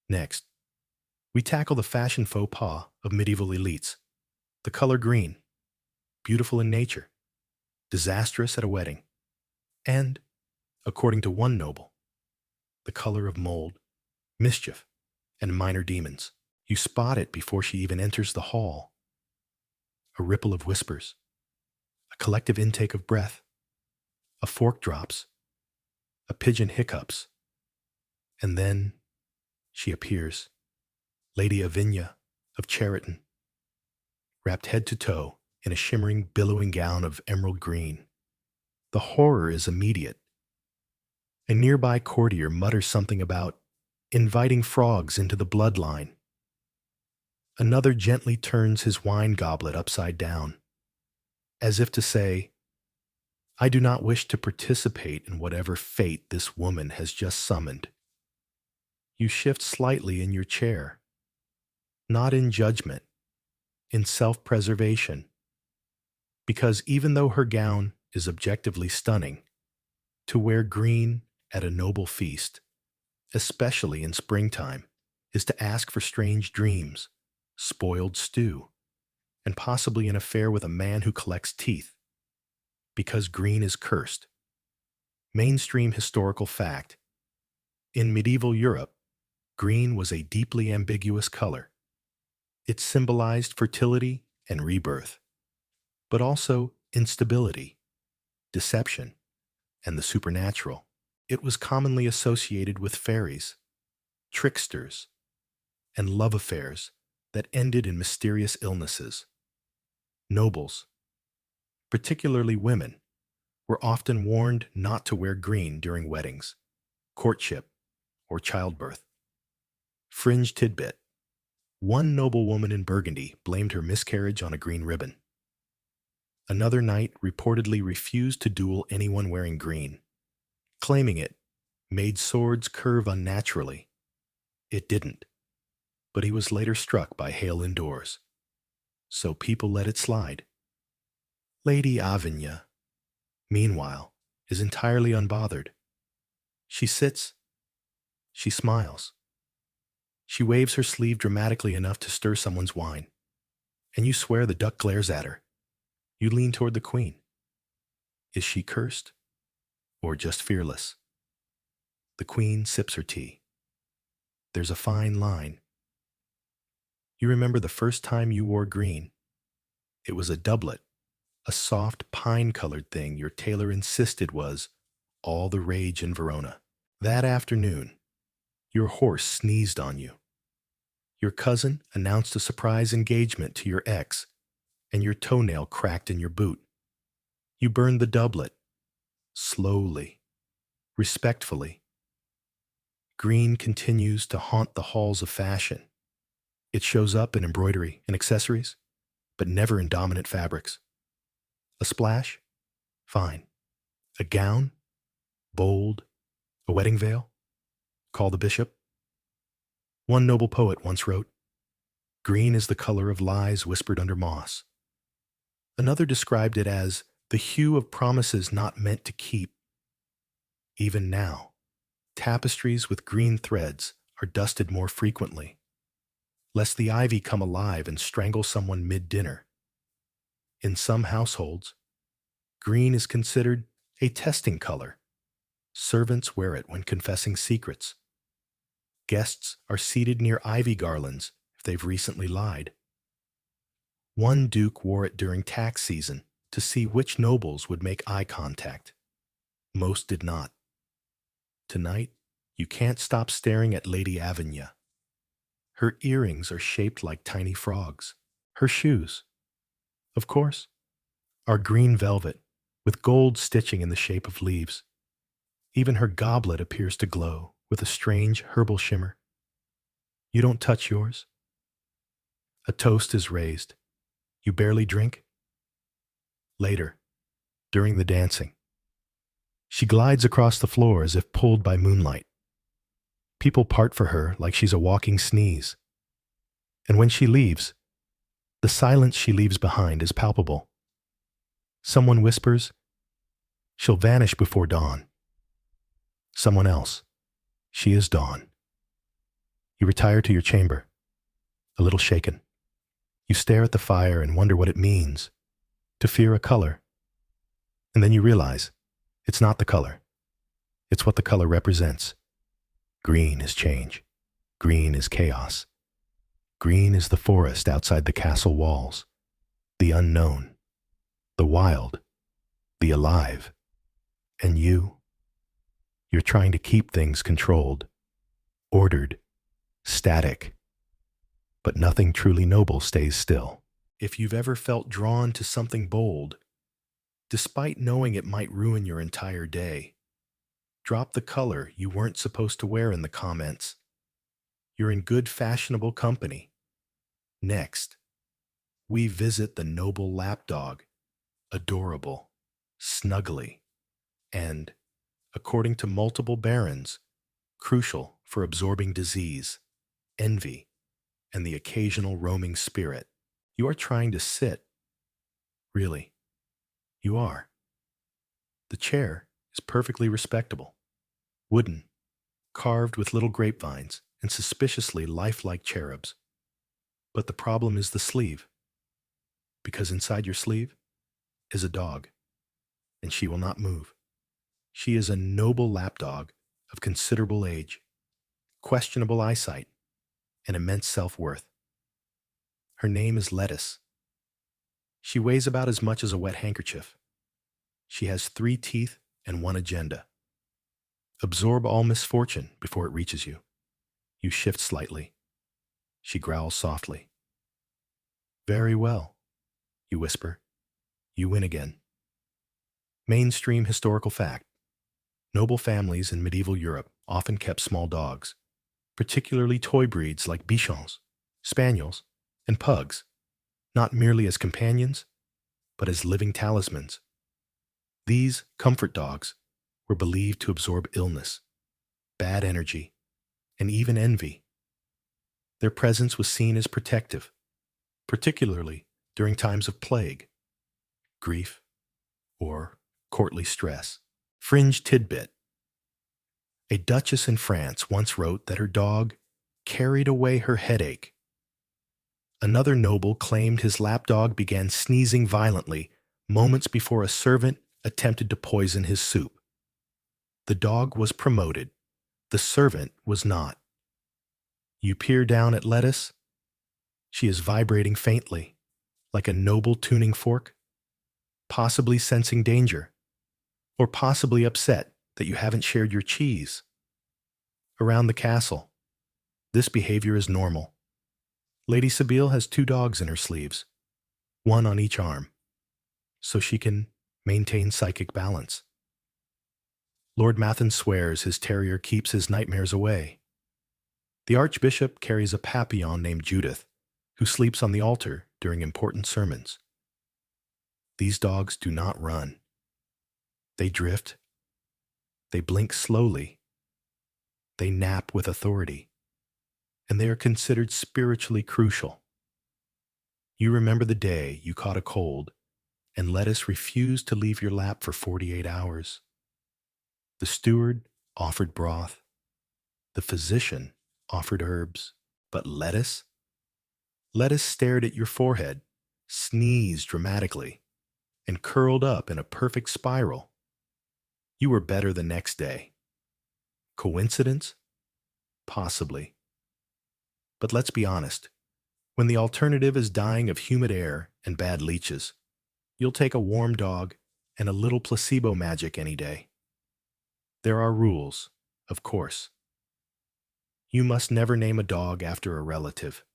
A: Next, we tackle the fashion faux pas of medieval elites. The color green, beautiful in nature, disastrous at a wedding, and, according to one noble, the color of mold, mischief, and minor demons. You spot it before she even enters the hall. A ripple of whispers, a collective intake of breath, a fork drops, a pigeon hiccups, and then she appears, Lady Avinia of Cheriton, wrapped head to toe in a shimmering, billowing gown of emerald green. The horror is immediate. A nearby courtier mutters something about inviting frogs into the bloodline. Another gently turns his wine goblet upside down, as if to say, I do not wish to participate in whatever fate this woman has just summoned. You shift slightly in your chair, not in judgment, in self-preservation, because even though her gown is objectively stunning, to wear green at a noble feast, especially in springtime, is to ask for strange dreams, spoiled stew, and possibly an affair with a man who collects teeth, because green is cursed. Mainstream historical fact. In medieval Europe, green was a deeply ambiguous color. It symbolized fertility and rebirth, but also instability, deception, and the supernatural. It was commonly associated with fairies, tricksters, and love affairs that ended in mysterious illnesses. Nobles, particularly women, were often warned not to wear green during weddings, courtship, or childbirth. Fringe tidbit. One noblewoman in Burgundy blamed her miscarriage on a green ribbon. Another knight reportedly refused to duel anyone wearing green, claiming it made swords curve unnaturally. It didn't, but he was later struck by hail indoors. So people let it slide. Lady Avinia, meanwhile, is entirely unbothered. She sits, she smiles. She waves her sleeve dramatically enough to stir someone's wine, and you swear the duck glares at her. You lean toward the queen. Is she cursed, or just fearless? The queen sips her tea. There's a fine line. You remember the first time you wore green. It was a doublet, a soft pine-colored thing your tailor insisted was all the rage in Verona. That afternoon, your horse sneezed on you. Your cousin announced a surprise engagement to your ex, and your toenail cracked in your boot. You burned the doublet, slowly, respectfully. Green continues to haunt the halls of fashion. It shows up in embroidery and accessories, but never in dominant fabrics. A splash? Fine. A gown? Bold. A wedding veil? Call the bishop. One noble poet once wrote, green is the color of lies whispered under moss. Another described it as the hue of promises not meant to keep. Even now, tapestries with green threads are dusted more frequently, lest the ivy come alive and strangle someone mid-dinner. In some households, green is considered a testing color. Servants wear it when confessing secrets. Guests are seated near ivy garlands if they've recently lied. One duke wore it during tax season to see which nobles would make eye contact. Most did not. Tonight, you can't stop staring at Lady Avinia. Her earrings are shaped like tiny frogs. Her shoes, of course, are green velvet with gold stitching in the shape of leaves. Even her goblet appears to glow with a strange herbal shimmer. You don't touch yours. A toast is raised. You barely drink. Later, during the dancing, she glides across the floor as if pulled by moonlight. People part for her like she's a walking sneeze. And when she leaves, the silence she leaves behind is palpable. Someone whispers, she'll vanish before dawn. Someone else, She is dawn. You retire to your chamber, a little shaken. You stare at the fire and wonder what it means to fear a color. And then you realize it's not the color. It's what the color represents. Green is change. Green is chaos. Green is the forest outside the castle walls, the unknown, the wild, the alive. And you're trying to keep things controlled, ordered, static. But nothing truly noble stays still. If you've ever felt drawn to something bold, despite knowing it might ruin your entire day, drop the color you weren't supposed to wear in the comments. You're in good fashionable company. Next, we visit the noble lapdog, adorable, snuggly, and, according to multiple barons, crucial for absorbing disease, envy, and the occasional roaming spirit. You are trying to sit. Really, you are. The chair is perfectly respectable, wooden, carved with little grapevines and suspiciously lifelike cherubs. But the problem is the sleeve, because inside your sleeve is a dog, and she will not move. She is a noble lapdog of considerable age, questionable eyesight, and immense self-worth. Her name is Lettuce. She weighs about as much as a wet handkerchief. She has 3 teeth and 1 agenda. Absorb all misfortune before it reaches you. You shift slightly. She growls softly. Very well, you whisper. You win again. Mainstream historical fact. Noble families in medieval Europe often kept small dogs, particularly toy breeds like bichons, spaniels, and pugs, not merely as companions, but as living talismans. These comfort dogs were believed to absorb illness, bad energy, and even envy. Their presence was seen as protective, particularly during times of plague, grief, or courtly stress. Fringe tidbit. A duchess in France once wrote that her dog carried away her headache. Another noble claimed his lapdog began sneezing violently moments before a servant attempted to poison his soup. The dog was promoted. The servant was not. You peer down at Lettuce. She is vibrating faintly, like a noble tuning fork, possibly sensing danger, or possibly upset that you haven't shared your cheese. Around the castle, this behavior is normal. Lady Sibylle has 2 dogs in her sleeves, 1 on each arm, so she can maintain psychic balance. Lord Mathen swears his terrier keeps his nightmares away. The Archbishop carries a papillon named Judith, who sleeps on the altar during important sermons. These dogs do not run. They drift. They blink slowly. They nap with authority. And they are considered spiritually crucial. You remember the day you caught a cold and Lettuce refused to leave your lap for 48 hours. The steward offered broth. The physician offered herbs. But Lettuce stared at your forehead, sneezed dramatically, and curled up in a perfect spiral. You were better the next day. Coincidence? Possibly. But let's be honest. When the alternative is dying of humid air and bad leeches, you'll take a warm dog and a little placebo magic any day. There are rules, of course. You must never name a dog after a relative.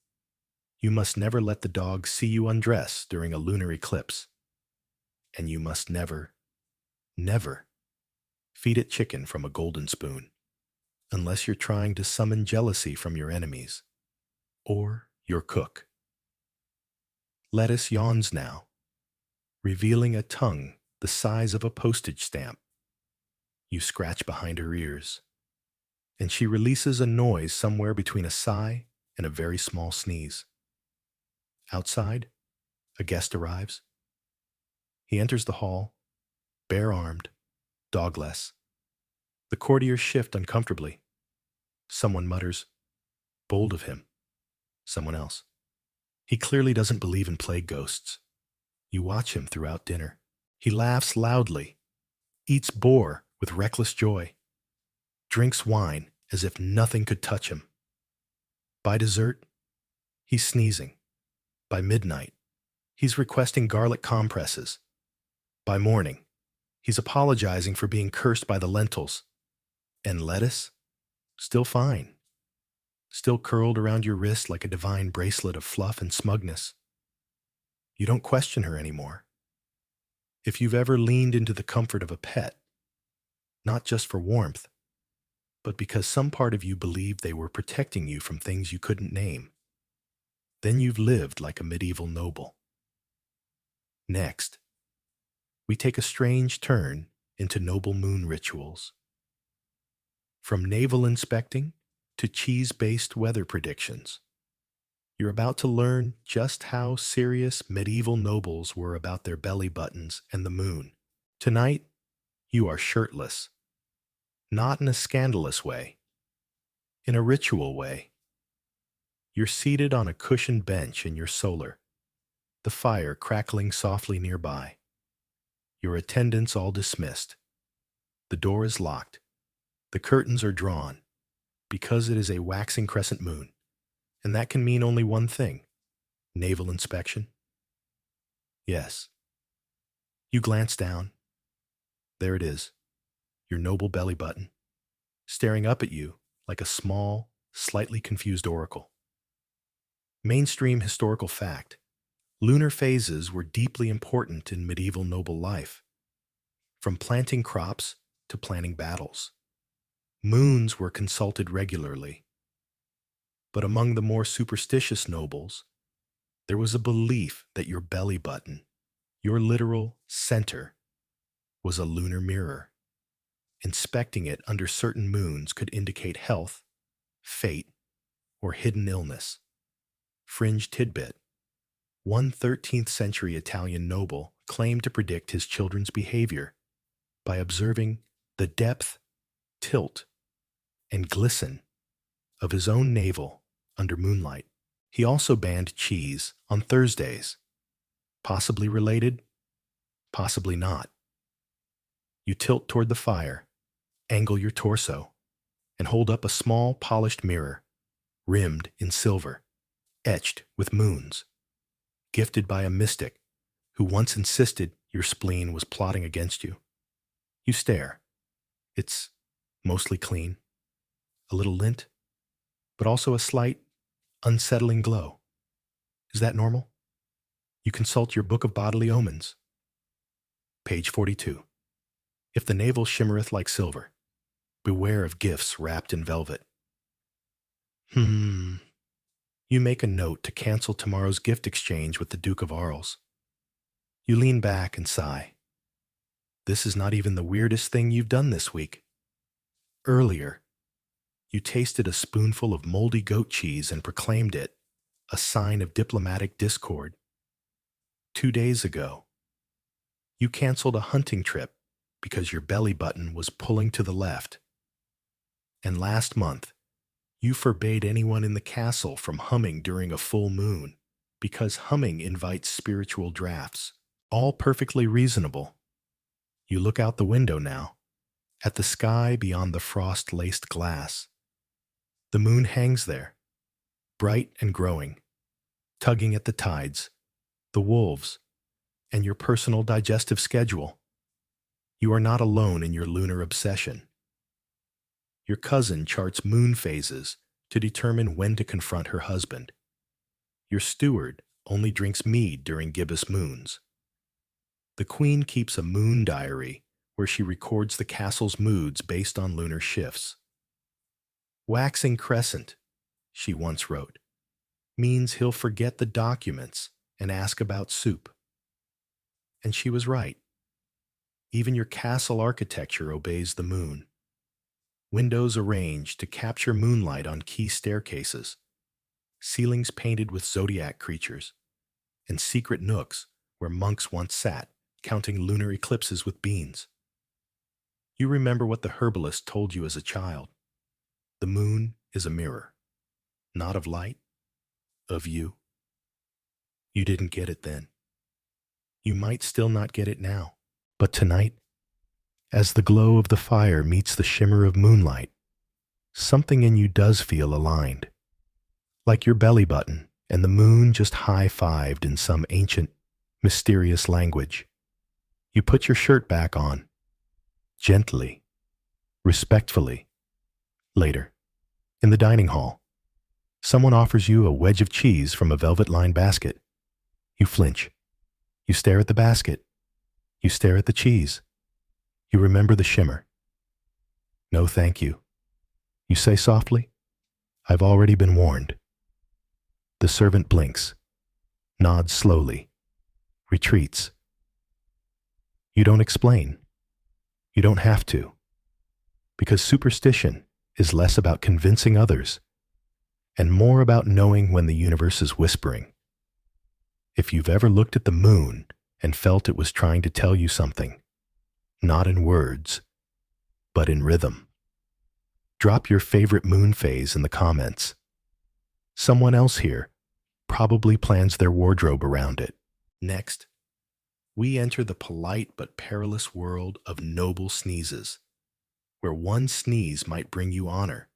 A: You must never let the dog see you undress during a lunar eclipse. And you must never feed it chicken from a golden spoon, unless you're trying to summon jealousy from your enemies or your cook. Lettuce yawns now, revealing a tongue the size of a postage stamp. You scratch behind her ears, and she releases a noise somewhere between a sigh and a very small sneeze. Outside, a guest arrives. He enters the hall, bare-armed, dogless. The courtiers shift uncomfortably. Someone mutters, "Bold of him." Someone else, "He clearly doesn't believe in plague ghosts." You watch him throughout dinner. He laughs loudly, eats boar with reckless joy, drinks wine as if nothing could touch him. By dessert, he's sneezing. By midnight, he's requesting garlic compresses. By morning, he's apologizing for being cursed by the lentils. And lettuce? Still fine. Still curled around your wrist like a divine bracelet of fluff and smugness. You don't question her anymore. If you've ever leaned into the comfort of a pet, not just for warmth, but because some part of you believed they were protecting you from things you couldn't name, then you've lived like a medieval noble. Next, we take a strange turn into noble moon rituals. From naval inspecting to cheese-based weather predictions, you're about to learn just how serious medieval nobles were about their belly buttons and the moon. Tonight, you are shirtless. Not in a scandalous way, in a ritual way. You're seated on a cushioned bench in your solar, the fire crackling softly nearby. Your attendants all dismissed. The door is locked. The curtains are drawn, because it is a waxing crescent moon, and that can mean only one thing: naval inspection. Yes. You glance down. There it is, your noble belly button, staring up at you like a small, slightly confused oracle. Mainstream historical fact: lunar phases were deeply important in medieval noble life. From planting crops to planning battles, moons were consulted regularly. But among the more superstitious nobles, there was a belief that your belly button, your literal center, was a lunar mirror. Inspecting it under certain moons could indicate health, fate, or hidden illness. Fringe tidbit: one 13th century Italian noble claimed to predict his children's behavior by observing the depth, tilt, and glisten of his own navel under moonlight. He also banned cheese on Thursdays. Possibly related, possibly not. You tilt toward the fire, angle your torso, and hold up a small polished mirror, rimmed in silver, etched with moons, gifted by a mystic who once insisted your spleen was plotting against you. You stare. It's mostly clean, a little lint, but also a slight, unsettling glow. Is that normal? You consult your Book of Bodily Omens. Page 42. If the navel shimmereth like silver, beware of gifts wrapped in velvet. You make a note to cancel tomorrow's gift exchange with the Duke of Arles. You lean back and sigh. This is not even the weirdest thing you've done this week. Earlier, you tasted a spoonful of moldy goat cheese and proclaimed it a sign of diplomatic discord. 2 days ago, you canceled a hunting trip because your belly button was pulling to the left. And last month, you forbade anyone in the castle from humming during a full moon because humming invites spiritual drafts. All perfectly reasonable. You look out the window now, at the sky beyond the frost-laced glass. The moon hangs there, bright and growing, tugging at the tides, the wolves, and your personal digestive schedule. You are not alone in your lunar obsession. Your cousin charts moon phases to determine when to confront her husband. Your steward only drinks mead during gibbous moons. The queen keeps a moon diary where she records the castle's moods based on lunar shifts. Waxing crescent, she once wrote, means he'll forget the documents and ask about soup. And she was right. Even your castle architecture obeys the moon. Windows arranged to capture moonlight on key staircases, ceilings painted with zodiac creatures, and secret nooks where monks once sat, counting lunar eclipses with beans. You remember what the herbalist told you as a child. The moon is a mirror, not of light, of you. You didn't get it then. You might still not get it now. But tonight, as the glow of the fire meets the shimmer of moonlight, something in you does feel aligned. Like your belly button and the moon just high-fived in some ancient, mysterious language. You put your shirt back on, gently, respectfully. Later, in the dining hall, someone offers you a wedge of cheese from a velvet-lined basket. You flinch. You stare at the basket. You stare at the cheese. You remember the shimmer. No, thank you. You say softly, I've already been warned. The servant blinks, nods slowly, retreats. You don't explain. You don't have to. Because superstition is less about convincing others and more about knowing when the universe is whispering. If you've ever looked at the moon and felt it was trying to tell you something, not in words, but in rhythm, drop your favorite moon phase in the comments. Someone else here probably plans their wardrobe around it. Next, we enter the polite but perilous world of noble sneezes, where one sneeze might bring you honor,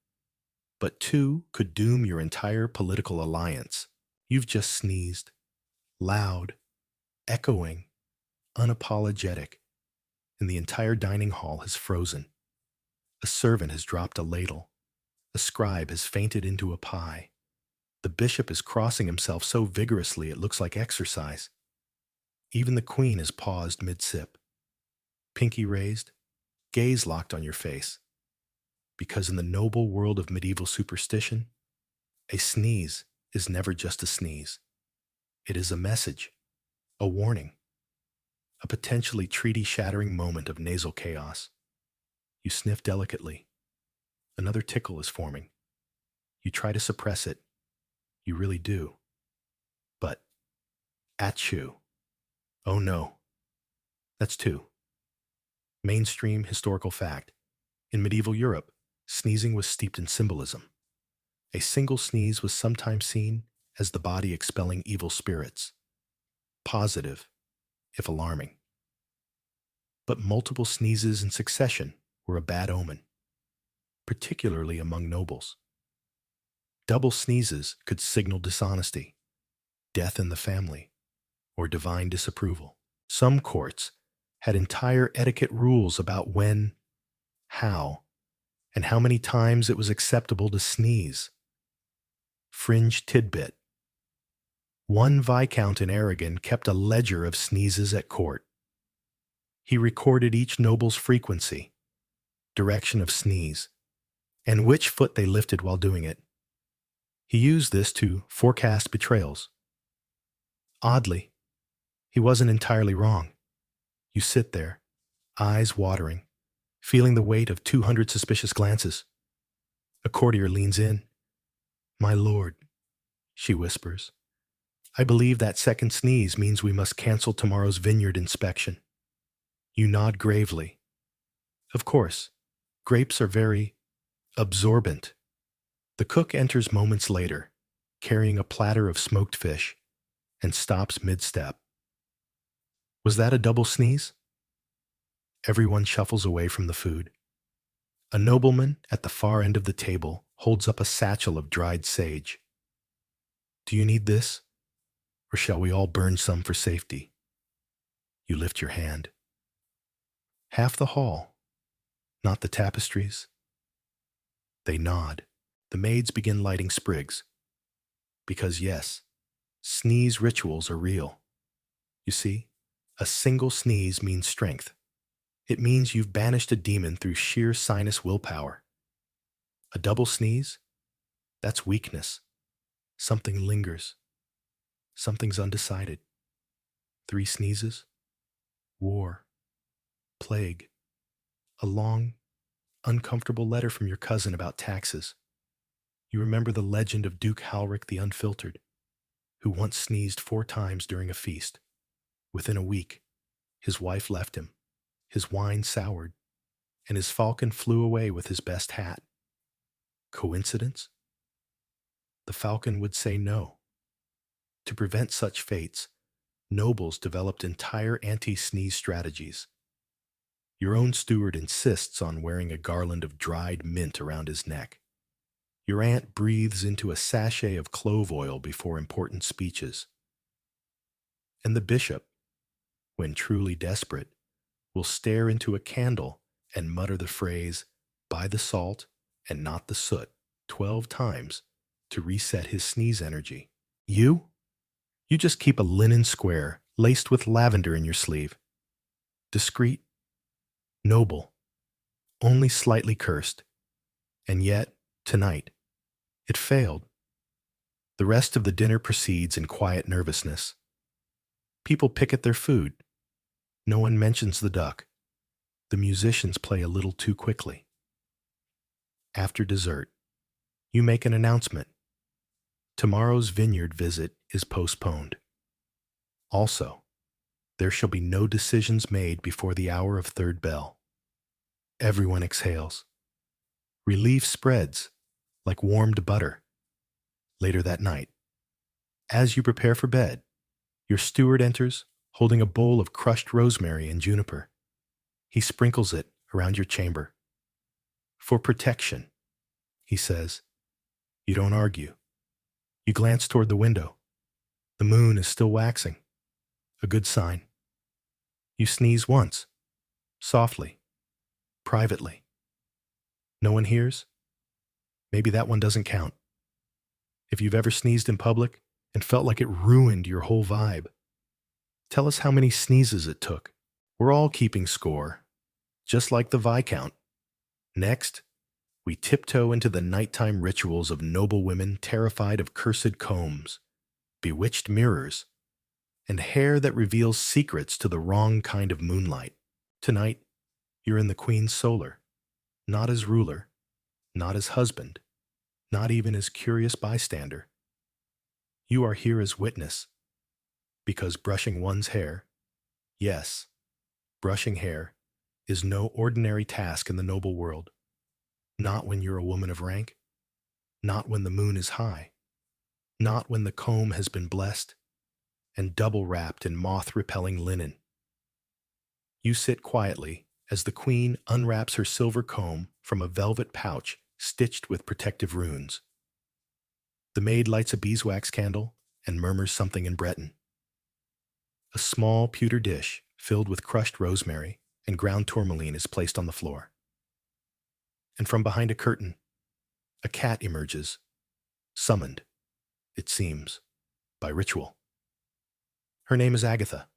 A: but two could doom your entire political alliance. You've just sneezed, loud, echoing, unapologetic, and the entire dining hall has frozen. A servant has dropped a ladle. A scribe has fainted into a pie. The bishop is crossing himself so vigorously it looks like exercise. Even the queen has paused mid-sip. Pinky raised, gaze locked on your face. Because in the noble world of medieval superstition, a sneeze is never just a sneeze. It is a message, a warning, a potentially treaty-shattering moment of nasal chaos. You sniff delicately. Another tickle is forming. You try to suppress it. You really do. But, achoo. Oh no. That's two. Mainstream historical fact. In medieval Europe, sneezing was steeped in symbolism. A single sneeze was sometimes seen as the body expelling evil spirits. Positive, if alarming. But multiple sneezes in succession were a bad omen, particularly among nobles. Double sneezes could signal dishonesty, death in the family, or divine disapproval. Some courts had entire etiquette rules about when, how, and how many times it was acceptable to sneeze. Fringe tidbit. One viscount in Aragon kept a ledger of sneezes at court. He recorded each noble's frequency, direction of sneeze, and which foot they lifted while doing it. He used this to forecast betrayals. Oddly, he wasn't entirely wrong. You sit there, eyes watering, feeling the weight of 200 suspicious glances. A courtier leans in. "My lord," she whispers, "I believe that second sneeze means we must cancel tomorrow's vineyard inspection." You nod gravely. Of course, grapes are very absorbent. The cook enters moments later, carrying a platter of smoked fish, and stops mid-step. Was that a double sneeze? Everyone shuffles away from the food. A nobleman at the far end of the table holds up a satchel of dried sage. "Do you need this? Or shall we all burn some for safety?" You lift your hand. Half the hall, not the tapestries. They nod. The maids begin lighting sprigs. Because yes, sneeze rituals are real. You see, a single sneeze means strength. It means you've banished a demon through sheer sinus willpower. A double sneeze? That's weakness. Something lingers. Something's undecided. 3 sneezes? War. Plague. A long, uncomfortable letter from your cousin about taxes. You remember the legend of Duke Halric the Unfiltered, who once sneezed 4 times during a feast. Within a week, his wife left him, his wine soured, and his falcon flew away with his best hat. Coincidence? The falcon would say no. To prevent such fates, nobles developed entire anti-sneeze strategies. Your own steward insists on wearing a garland of dried mint around his neck. Your aunt breathes into a sachet of clove oil before important speeches. And the bishop, when truly desperate, will stare into a candle and mutter the phrase, "Buy the salt and not the soot," 12 times to reset his sneeze energy. You? You just keep a linen square laced with lavender in your sleeve. Discreet, noble, only slightly cursed. And yet, tonight, it failed. The rest of the dinner proceeds in quiet nervousness. People pick at their food. No one mentions the duck. The musicians play a little too quickly. After dessert, you make an announcement. Tomorrow's vineyard visit is postponed. Also, there shall be no decisions made before the hour of third bell. Everyone exhales. Relief spreads like warmed butter. Later that night, as you prepare for bed, your steward enters holding a bowl of crushed rosemary and juniper. He sprinkles it around your chamber. For protection, he says. You don't argue. You glance toward the window. The moon is still waxing. A good sign. You sneeze once, softly, privately. No one hears? Maybe that one doesn't count. If you've ever sneezed in public and felt like it ruined your whole vibe, tell us how many sneezes it took. We're all keeping score, just like the Viscount. Next, we tiptoe into the nighttime rituals of noble women terrified of cursed combs, bewitched mirrors, and hair that reveals secrets to the wrong kind of moonlight. Tonight, you're in the Queen's solar, not as ruler, not as husband, not even as curious bystander. You are here as witness, because brushing one's hair, yes, brushing hair, is no ordinary task in the noble world. Not when you're a woman of rank, not when the moon is high, not when the comb has been blessed and double wrapped in moth-repelling linen. You sit quietly as the Queen unwraps her silver comb from a velvet pouch stitched with protective runes. The maid lights a beeswax candle and murmurs something in Breton. A small pewter dish filled with crushed rosemary and ground tourmaline is placed on the floor. And from behind a curtain, a cat emerges, summoned, it seems, by ritual. Her name is Agatha.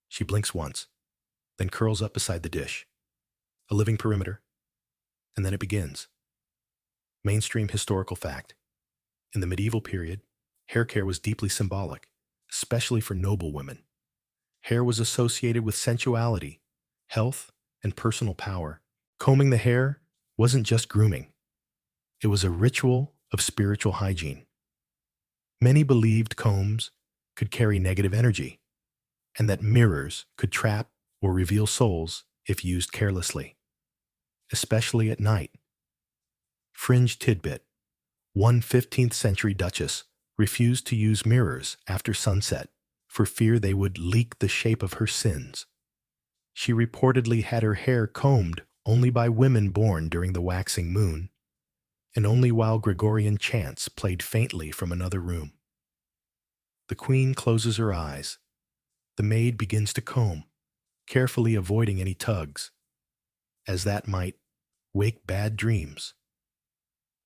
A: She blinks once, then curls up beside the dish. A living perimeter, and then it begins. Mainstream historical fact. In the medieval period, hair care was deeply symbolic, especially for noble women. Hair was associated with sensuality, health, and personal power. Combing the hair wasn't just grooming. It was a ritual of spiritual hygiene. Many believed combs could carry negative energy, and that mirrors could trap or reveal souls if used carelessly, especially at night. Fringe tidbit: one 15th century duchess refused to use mirrors after sunset for fear they would leak the shape of her sins. She reportedly had her hair combed only by women born during the waxing moon, and only while Gregorian chants played faintly from another room. The Queen closes her eyes. The maid begins to comb, carefully avoiding any tugs, as that might wake bad dreams.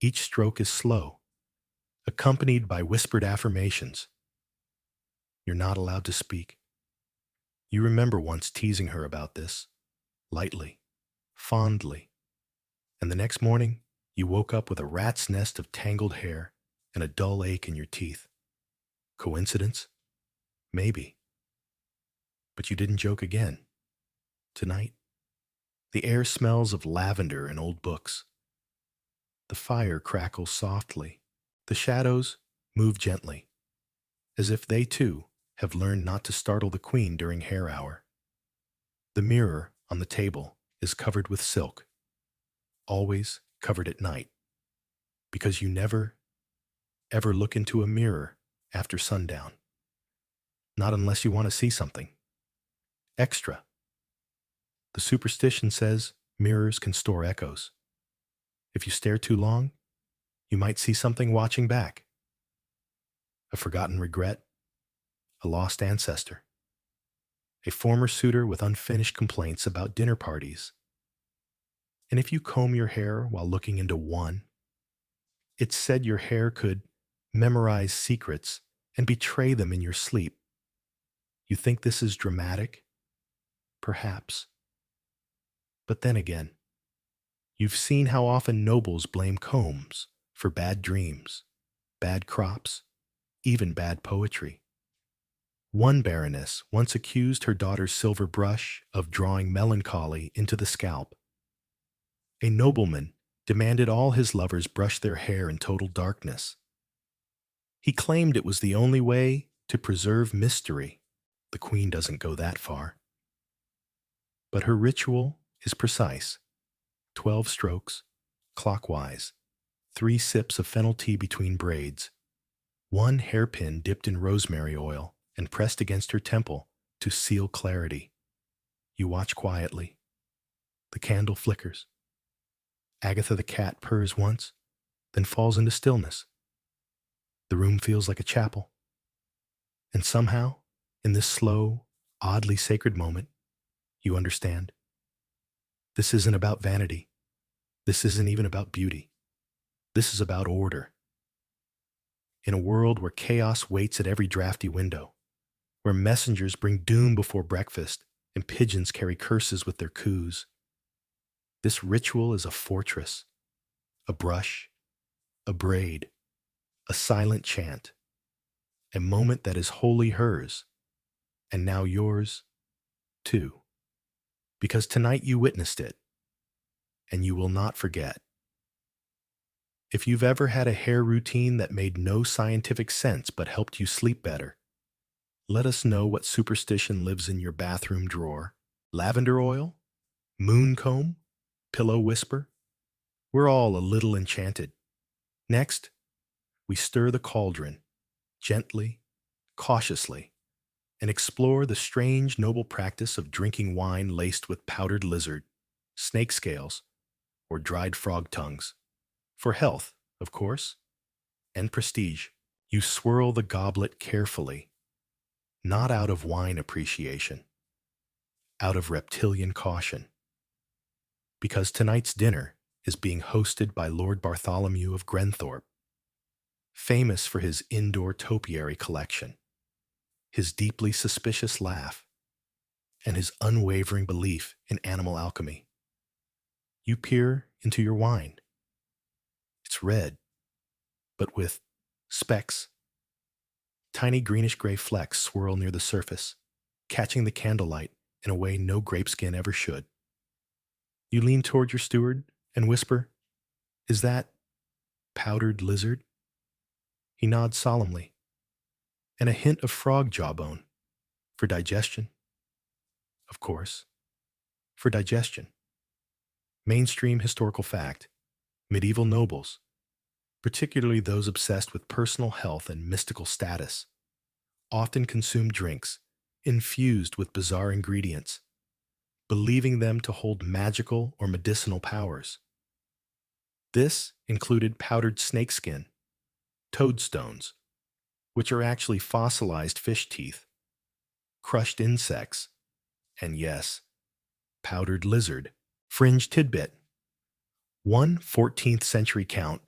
A: Each stroke is slow, accompanied by whispered affirmations. You're not allowed to speak. You remember once teasing her about this, lightly, fondly, and the next morning you woke up with a rat's nest of tangled hair and a dull ache in your teeth. Coincidence? Maybe. But you didn't joke again. Tonight, the air smells of lavender and old books. The fire crackles softly. The shadows move gently, as if they too have learned not to startle the Queen during hair hour. The mirror on the table is covered with silk, always covered at night. because you never, ever look into a mirror after sundown. Not unless you want to see something extra. The superstition says mirrors can store echoes. If you stare too long, you might see something watching back. A forgotten regret, a lost ancestor, a former suitor with unfinished complaints about dinner parties. And if you comb your hair while looking into one, it's said your hair could memorize secrets and betray them in your sleep. You think this is dramatic? Perhaps. But then again, you've seen how often nobles blame combs for bad dreams, bad crops, even bad poetry. One baroness once accused her daughter's silver brush of drawing melancholy into the scalp. A nobleman demanded all his lovers brush their hair in total darkness. He claimed it was the only way to preserve mystery. The queen doesn't go that far. But her ritual is precise. 12 strokes, clockwise, 3 sips of fennel tea between braids, 1 hairpin dipped in rosemary oil and pressed against her temple to seal clarity. You watch quietly. The candle flickers. Agatha the cat purrs once, then falls into stillness. The room feels like a chapel. And somehow, in this slow, oddly sacred moment, you understand. This isn't about vanity. This isn't even about beauty. This is about order. In a world where chaos waits at every drafty window, where messengers bring doom before breakfast and pigeons carry curses with their coos, this ritual is a fortress, a brush, a braid, a silent chant, a moment that is wholly hers, and now yours, too. Because tonight you witnessed it, and you will not forget. If you've ever had a hair routine that made no scientific sense but helped you sleep better, let us know what superstition lives in your bathroom drawer. Lavender oil? Moon comb? Pillow whisper? We're all a little enchanted. Next, we stir the cauldron, gently, cautiously, and explore the strange, noble practice of drinking wine laced with powdered lizard, snake scales, or dried frog tongues. For health, of course, and prestige. You swirl the goblet carefully, not out of wine appreciation, out of reptilian caution. Because tonight's dinner is being hosted by Lord Bartholomew of Grenthorpe, famous for his indoor topiary collection, his deeply suspicious laugh, and his unwavering belief in animal alchemy. You peer into your wine. It's red, but with specks. Tiny greenish-gray flecks swirl near the surface, catching the candlelight in a way no grapeskin ever should. You lean toward your steward and whisper, "Is that powdered lizard?" He nods solemnly, and a hint of frog jawbone. For digestion. Of course, for digestion. Mainstream historical fact. Medieval nobles, particularly those obsessed with personal health and mystical status, often consumed drinks infused with bizarre ingredients, believing them to hold magical or medicinal powers. This included powdered snakeskin, toadstones, which are actually fossilized fish teeth, crushed insects, and yes, powdered lizard. Fringe tidbit. One 14th century count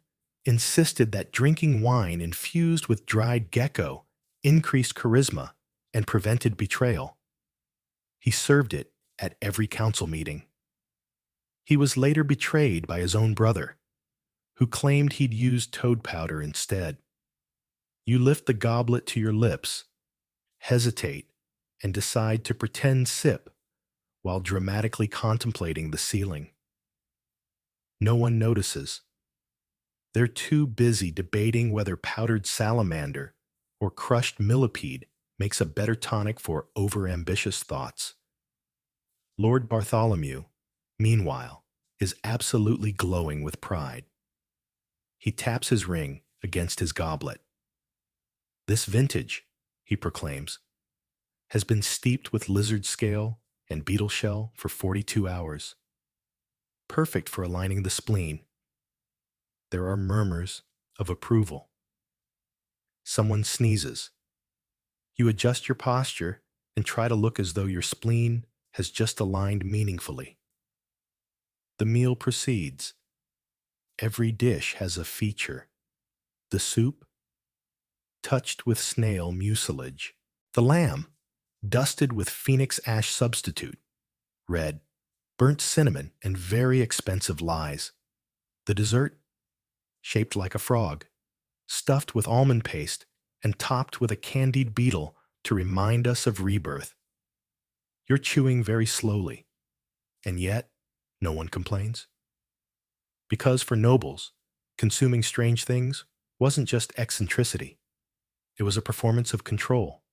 A: insisted that drinking wine infused with dried gecko increased charisma and prevented betrayal. He served it at every council meeting. He was later betrayed by his own brother, who claimed he'd used toad powder instead. You lift the goblet to your lips, hesitate, and decide to pretend sip while dramatically contemplating the ceiling. No one notices. They're too busy debating whether powdered salamander or crushed millipede makes a better tonic for overambitious thoughts. Lord Bartholomew, meanwhile, is absolutely glowing with pride. He taps his ring against his goblet. This vintage, he proclaims, has been steeped with lizard scale and beetle shell for 42 hours. Perfect for aligning the spleen. There are murmurs of approval. Someone sneezes. You adjust your posture and try to look as though your spleen has just aligned meaningfully. The meal proceeds. Every dish has a feature. The soup, touched with snail mucilage. The lamb, dusted with phoenix ash substitute. Red, burnt cinnamon, and very expensive lies. The dessert, shaped like a frog, stuffed with almond paste and topped with a candied beetle to remind us of rebirth. You're chewing very slowly, and yet no one complains. Because for nobles, consuming strange things wasn't just eccentricity. It was a performance of control.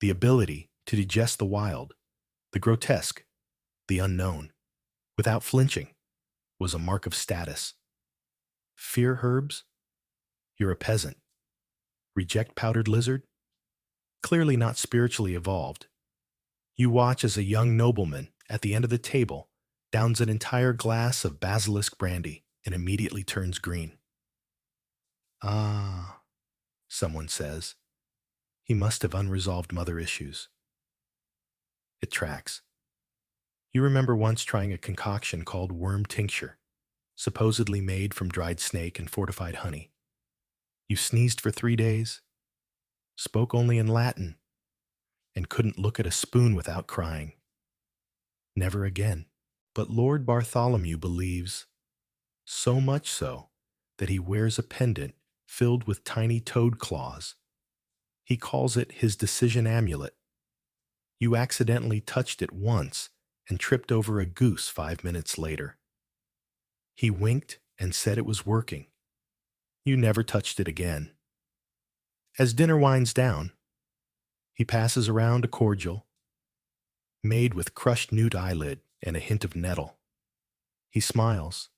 A: The ability to digest the wild, the grotesque, the unknown, without flinching, was a mark of status. Fear herbs? You're a peasant. Reject powdered lizard? Clearly not spiritually evolved. You watch as a young nobleman at the end of the table downs an entire glass of basilisk brandy and immediately turns green. Ah, someone says. He must have unresolved mother issues. It tracks. You remember once trying a concoction called worm tincture, supposedly made from dried snake and fortified honey. You sneezed for 3 days, spoke only in Latin, and couldn't look at a spoon without crying. Never again. But Lord Bartholomew believes, so much so that he wears a pendant filled with tiny toad claws. He calls it his decision amulet. You accidentally touched it once and tripped over a goose 5 minutes later. He winked and said it was working. You never touched it again. As dinner winds down, he passes around a cordial, made with crushed newt eyelid and a hint of nettle. He smiles.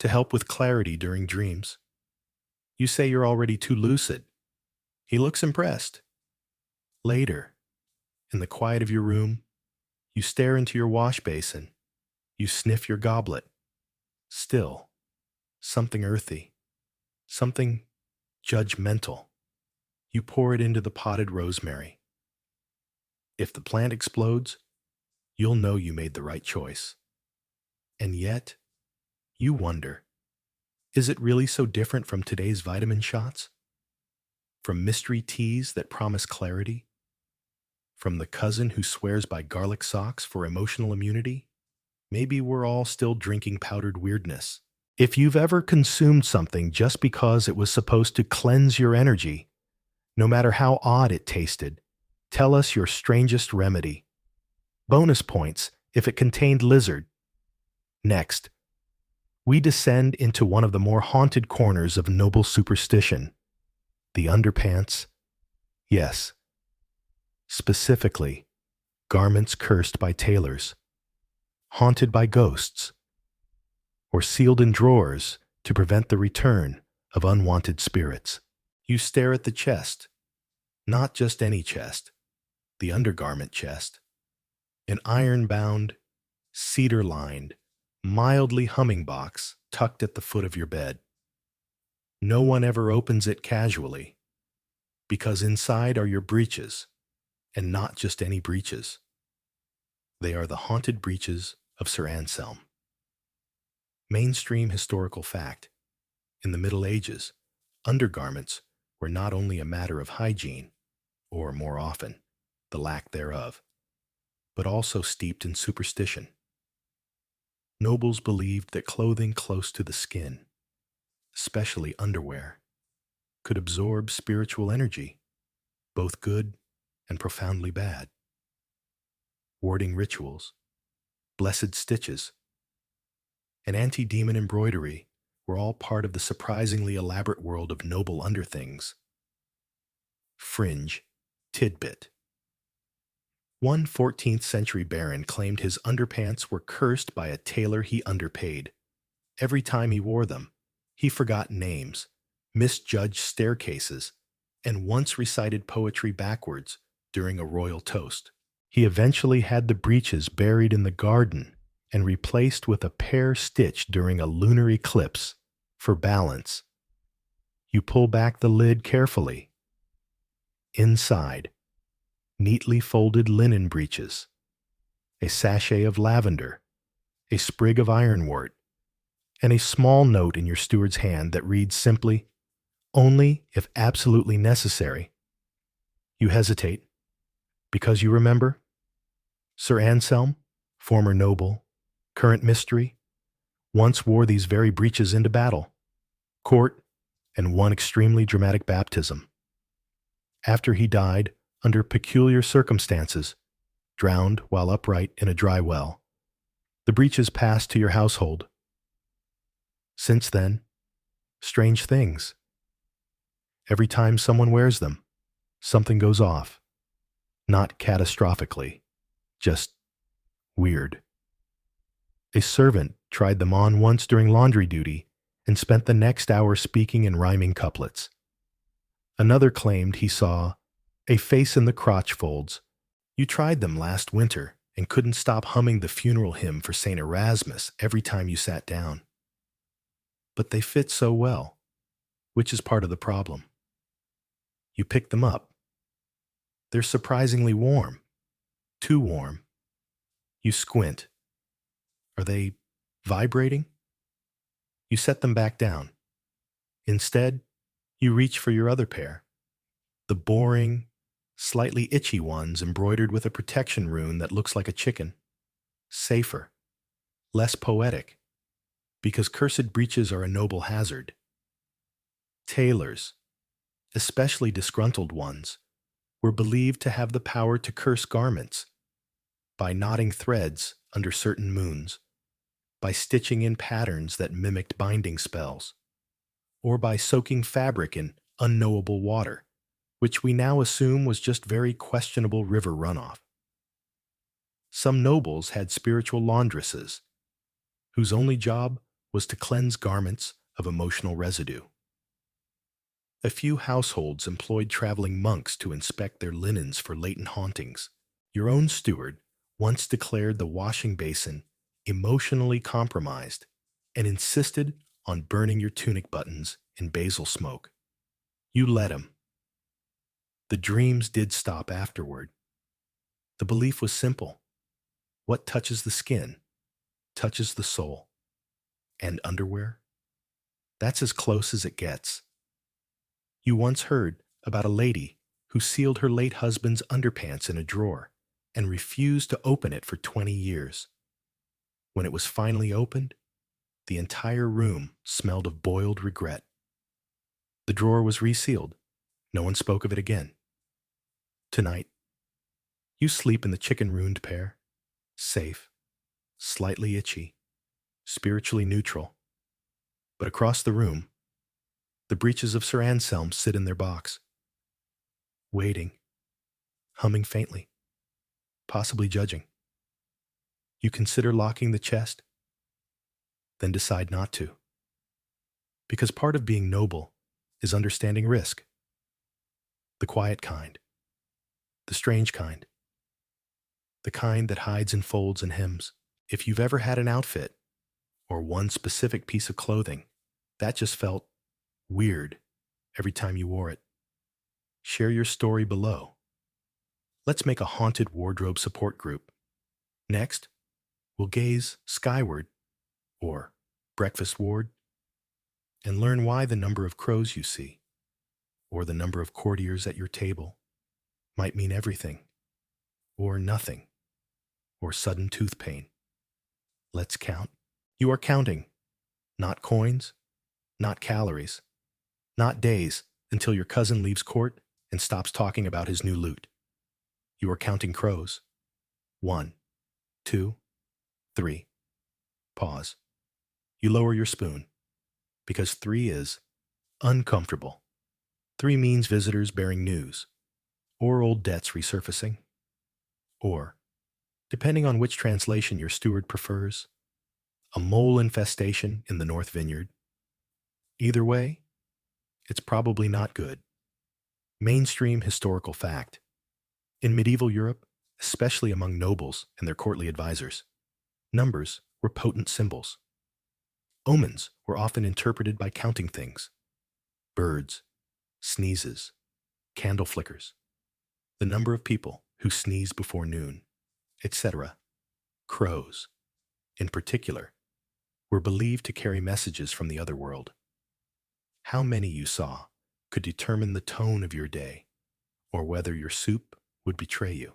A: To help with clarity during dreams. You say you're already too lucid. He looks impressed. Later, in the quiet of your room, you stare into your wash basin. You sniff your goblet. Still, something earthy, something judgmental. You pour it into the potted rosemary. If the plant explodes, you'll know you made the right choice. And yet, you wonder, is it really so different from today's vitamin shots? From mystery teas that promise clarity? From the cousin who swears by garlic socks for emotional immunity? Maybe we're all still drinking powdered weirdness. If you've ever consumed something just because it was supposed to cleanse your energy, no matter how odd it tasted, tell us your strangest remedy. Bonus points if it contained lizard. Next, we descend into one of the more haunted corners of noble superstition, the underpants. Yes, specifically, garments cursed by tailors, haunted by ghosts, or sealed in drawers to prevent the return of unwanted spirits. You stare at the chest, not just any chest, the undergarment chest, an iron-bound, cedar-lined, mildly humming box tucked at the foot of your bed. No one ever opens it casually, because inside are your breeches, and not just any breeches. They are the haunted breeches of Sir Anselm. Mainstream historical fact. In the Middle Ages, undergarments were not only a matter of hygiene, or more often, the lack thereof, but also steeped in superstition. Nobles believed that clothing close to the skin, especially underwear, could absorb spiritual energy, both good and profoundly bad. Warding rituals, blessed stitches, and anti-demon embroidery were all part of the surprisingly elaborate world of noble underthings. Fringe tidbit. One 14th century baron claimed his underpants were cursed by a tailor he underpaid. Every time he wore them, He forgot names, misjudged staircases, and once recited poetry backwards during a royal toast. He eventually had the breeches buried in the garden and replaced with a pair stitched during a lunar eclipse for balance. You pull back the lid carefully. Inside, neatly folded linen breeches, a sachet of lavender, a sprig of ironwort, and a small note in your steward's hand that reads simply, "Only if absolutely necessary." You hesitate, because you remember? Sir Anselm, former noble, current mystery, once wore these very breeches into battle, court, and one extremely dramatic baptism. After he died, under peculiar circumstances, drowned while upright in a dry well, the breeches passed to your household. Since then, strange things. Every time someone wears them, something goes off. Not catastrophically, just weird. A servant tried them on once during laundry duty and spent the next hour speaking in rhyming couplets. Another claimed he saw a face in the crotch folds. You tried them last winter and couldn't stop humming the funeral hymn for St. Erasmus every time you sat down. But they fit so well, which is part of the problem. You pick them up. They're surprisingly warm, too warm. You squint. Are they vibrating? You set them back down. Instead, you reach for your other pair, the boring, slightly itchy ones embroidered with a protection rune that looks like a chicken. Safer, less poetic, because cursed breeches are a noble hazard. Tailors, especially disgruntled ones, were believed to have the power to curse garments by knotting threads under certain moons, by stitching in patterns that mimicked binding spells, or by soaking fabric in unknowable water, which we now assume was just very questionable river runoff. Some nobles had spiritual laundresses, whose only job was to cleanse garments of emotional residue. A few households employed traveling monks to inspect their linens for latent hauntings. Your own steward once declared the washing basin emotionally compromised and insisted on burning your tunic buttons in basil smoke. You let him. The dreams did stop afterward. The belief was simple. What touches the skin touches the soul. And underwear? That's as close as it gets. You once heard about a lady who sealed her late husband's underpants in a drawer and refused to open it for 20 years. When it was finally opened, the entire room smelled of boiled regret. The drawer was resealed. No one spoke of it again. Tonight, you sleep in the chicken-ruined pair, safe, slightly itchy, spiritually neutral. But across the room, the breeches of Sir Anselm sit in their box, waiting, humming faintly, possibly judging. You consider locking the chest, then decide not to. Because part of being noble is understanding risk. The quiet kind, the strange kind, the kind that hides in folds and hems. If you've ever had an outfit, or one specific piece of clothing, that just felt weird every time you wore it, share your story below. Let's make a haunted wardrobe support group. Next, we'll gaze skyward, or breakfast ward, and learn why the number of crows you see, or the number of courtiers at your table, might mean everything, or nothing, or sudden tooth pain. Let's count. You are counting, not coins, not calories, not days until your cousin leaves court and stops talking about his new loot. You are counting crows. 1, 2, 3. Pause. You lower your spoon, because 3 is uncomfortable. 3 means visitors bearing news, or old debts resurfacing, or, depending on which translation your steward prefers, a mole infestation in the North Vineyard. Either way, it's probably not good. Mainstream historical fact. In medieval Europe, especially among nobles and their courtly advisors, numbers were potent symbols. Omens were often interpreted by counting things: birds, sneezes, candle flickers, the number of people who sneeze before noon, etc. Crows, in particular, were believed to carry messages from the other world. How many you saw could determine the tone of your day or whether your soup would betray you.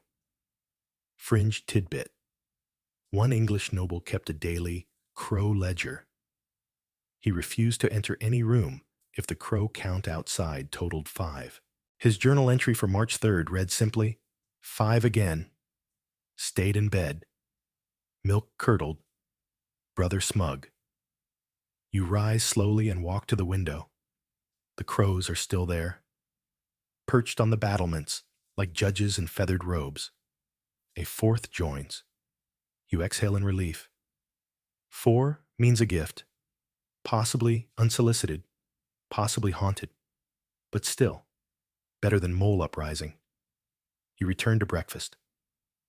A: Fringe tidbit. One English noble kept a daily crow ledger. He refused to enter any room if the crow count outside totaled 5. His journal entry for March 3rd read simply, 5 again, stayed in bed, milk curdled, brother smug. You rise slowly and walk to the window. The crows are still there, perched on the battlements like judges in feathered robes. A 4th joins. You exhale in relief. 4 means a gift, possibly unsolicited, possibly haunted, but still better than mole uprising. You return to breakfast.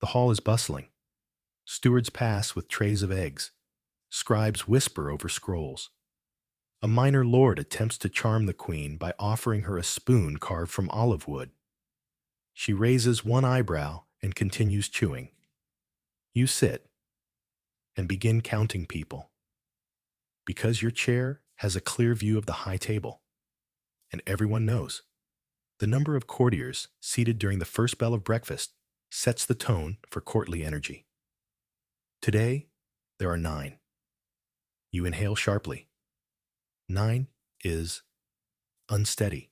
A: The hall is bustling. Stewards pass with trays of eggs. Scribes whisper over scrolls. A minor lord attempts to charm the queen by offering her a spoon carved from olive wood. She raises one eyebrow and continues chewing. You sit and begin counting people, because your chair has a clear view of the high table, and everyone knows the number of courtiers seated during the first bell of breakfast sets the tone for courtly energy. Today, there are 9. You inhale sharply. 9 is unsteady.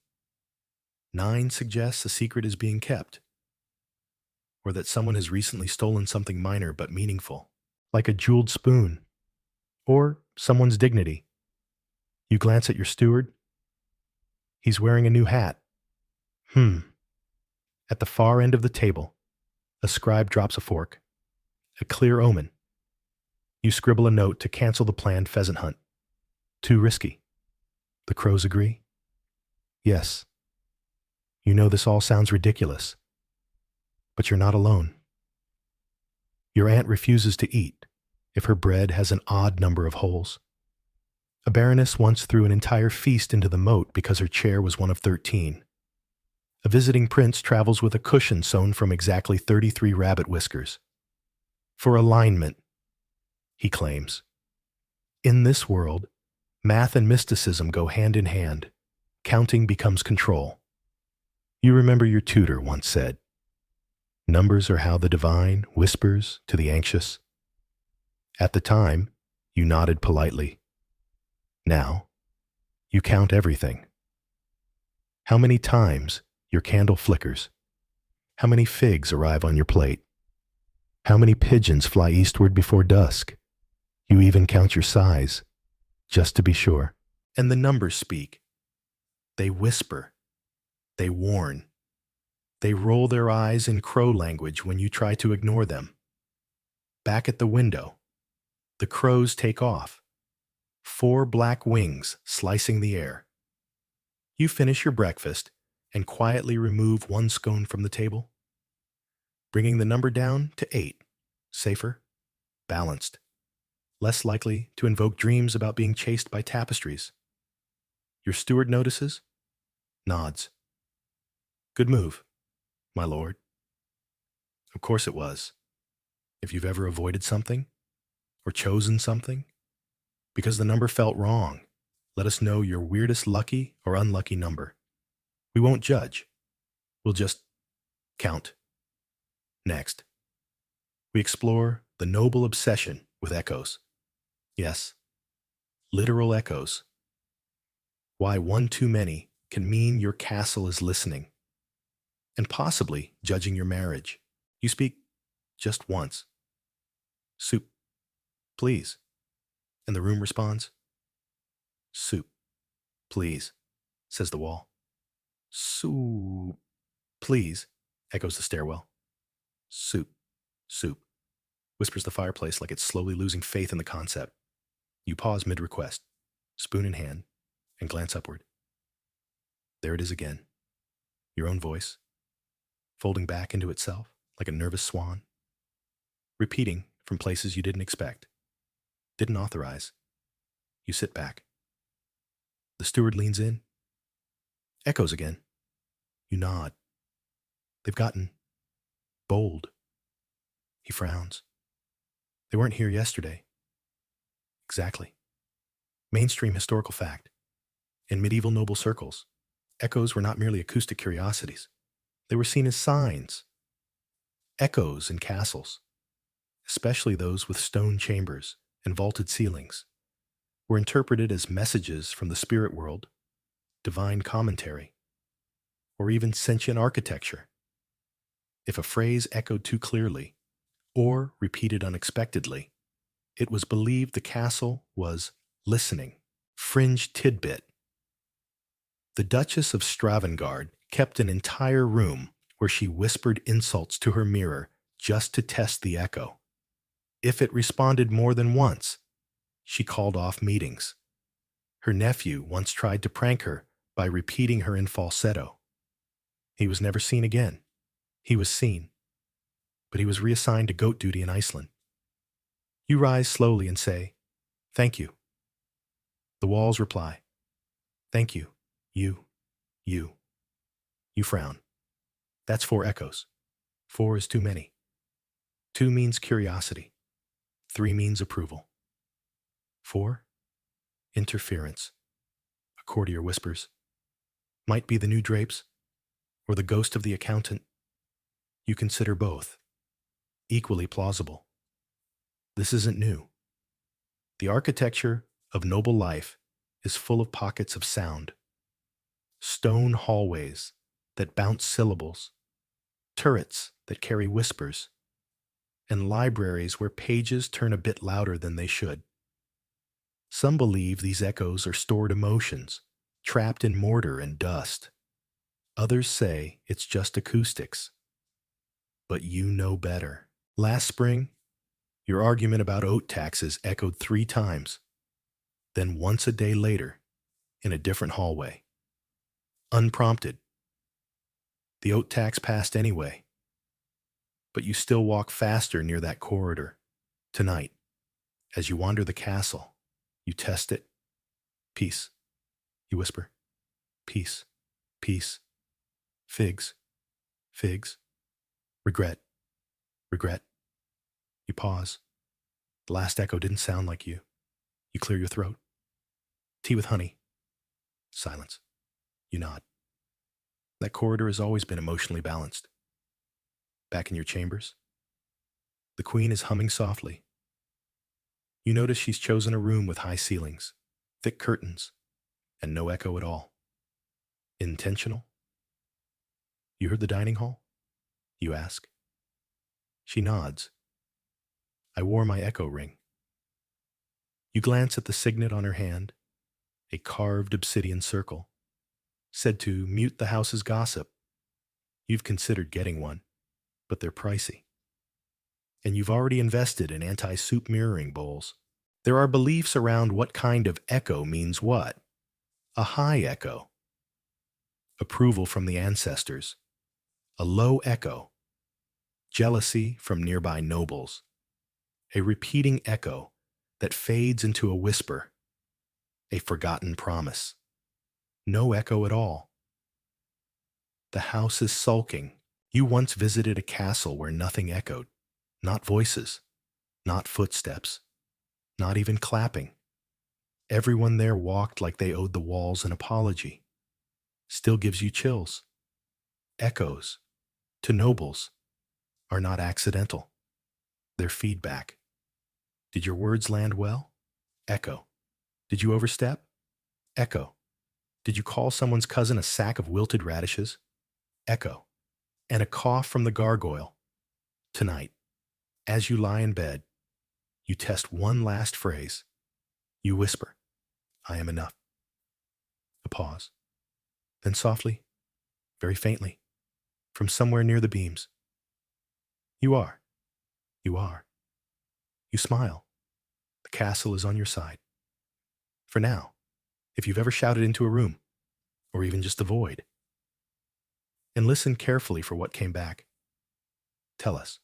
A: 9 suggests a secret is being kept, or that someone has recently stolen something minor but meaningful, like a jeweled spoon, or someone's dignity. You glance at your steward. He's wearing a new hat. At the far end of the table, a scribe drops a fork. A clear omen. You scribble a note to cancel the planned pheasant hunt. Too risky. The crows agree. Yes. You know this all sounds ridiculous, but you're not alone. Your aunt refuses to eat if her bread has an odd number of holes. A baroness once threw an entire feast into the moat because her chair was one of 13. A visiting prince travels with a cushion sewn from exactly 33 rabbit whiskers. For alignment, he claims. In this world, math and mysticism go hand in hand. Counting becomes control. You remember your tutor once said, "Numbers are how the divine whispers to the anxious." At the time, you nodded politely. Now, you count everything. How many times your candle flickers? How many figs arrive on your plate? How many pigeons fly eastward before dusk? You even count your size, just to be sure. And the numbers speak. They whisper. They warn. They roll their eyes in crow language when you try to ignore them. Back at the window, the crows take off. 4 black wings slicing the air. You finish your breakfast and quietly remove 1 scone from the table, bringing the number down to 8. Safer, balanced, less likely to invoke dreams about being chased by tapestries. Your steward notices, nods. Good move, my lord. Of course it was. If you've ever avoided something or chosen something because the number felt wrong, let us know your weirdest lucky or unlucky number. We won't judge. We'll just count. Next, we explore the noble obsession with echoes. Yes, literal echoes. Why 1 too many can mean your castle is listening, and possibly judging your marriage. You speak just once. Soup, please. And the room responds, soup, please, says the wall. Soup, please, echoes the stairwell. Soup, soup, whispers the fireplace like it's slowly losing faith in the concept. You pause mid-request, spoon in hand, and glance upward. There it is again, your own voice, folding back into itself like a nervous swan, repeating from places you didn't expect, didn't authorize. You sit back. The steward leans in. Echoes again. You nod. They've gotten bold. He frowns. They weren't here yesterday. Exactly. Mainstream historical fact. In medieval noble circles, echoes were not merely acoustic curiosities. They were seen as signs. Echoes in castles, especially those with stone chambers and vaulted ceilings, were interpreted as messages from the spirit world, divine commentary, or even sentient architecture. If a phrase echoed too clearly, or repeated unexpectedly, it was believed the castle was listening. Fringe tidbit. The Duchess of Stravengard kept an entire room where she whispered insults to her mirror just to test the echo. If it responded more than once, she called off meetings. Her nephew once tried to prank her by repeating her in falsetto. He was never seen again. He was seen, but he was reassigned to goat duty in Iceland. You rise slowly and say, "Thank you." The walls reply, "Thank you. You. You." You frown. That's 4 echoes. 4 is too many. 2 means curiosity. 3 means approval. 4, interference. A courtier whispers, "Might be the new drapes, or the ghost of the accountant." You consider both. Equally plausible. This isn't new. The architecture of noble life is full of pockets of sound. Stone hallways that bounce syllables, turrets that carry whispers, and libraries where pages turn a bit louder than they should. Some believe these echoes are stored emotions, trapped in mortar and dust. Others say it's just acoustics. But you know better. Last spring, your argument about oat taxes echoed 3 times, then once a day later, in a different hallway. Unprompted. The oat tax passed anyway, but you still walk faster near that corridor. Tonight, as you wander the castle, you test it. Peace. You whisper. Peace. Peace. Figs. Figs. Regret. Regret. You pause. The last echo didn't sound like you. You clear your throat. Tea with honey. Silence. You nod. That corridor has always been emotionally balanced. Back in your chambers, the queen is humming softly. You notice she's chosen a room with high ceilings, thick curtains, and no echo at all. Intentional? You heard the dining hall? You ask. She nods. I wore my echo ring. You glance at the signet on her hand, a carved obsidian circle, said to mute the house's gossip. You've considered getting one, but they're pricey. And you've already invested in anti-soup mirroring bowls. There are beliefs around what kind of echo means what. A high echo. Approval from the ancestors. A low echo. Jealousy from nearby nobles. A repeating echo that fades into a whisper. A forgotten promise. No echo at all. The house is sulking. You once visited a castle where nothing echoed. Not voices. Not footsteps. Not even clapping. Everyone there walked like they owed the walls an apology. Still gives you chills. Echoes, to nobles, are not accidental. They're feedback. Did your words land well? Echo. Did you overstep? Echo. Did you call someone's cousin a sack of wilted radishes? Echo. And a cough from the gargoyle. Tonight, as you lie in bed, you test one last phrase. You whisper, I am enough. A pause. Then softly, very faintly, from somewhere near the beams, you are. You are. You smile. The castle is on your side. For now. if you've ever shouted into a room, or even just the void. And listen carefully for what came back. Tell us,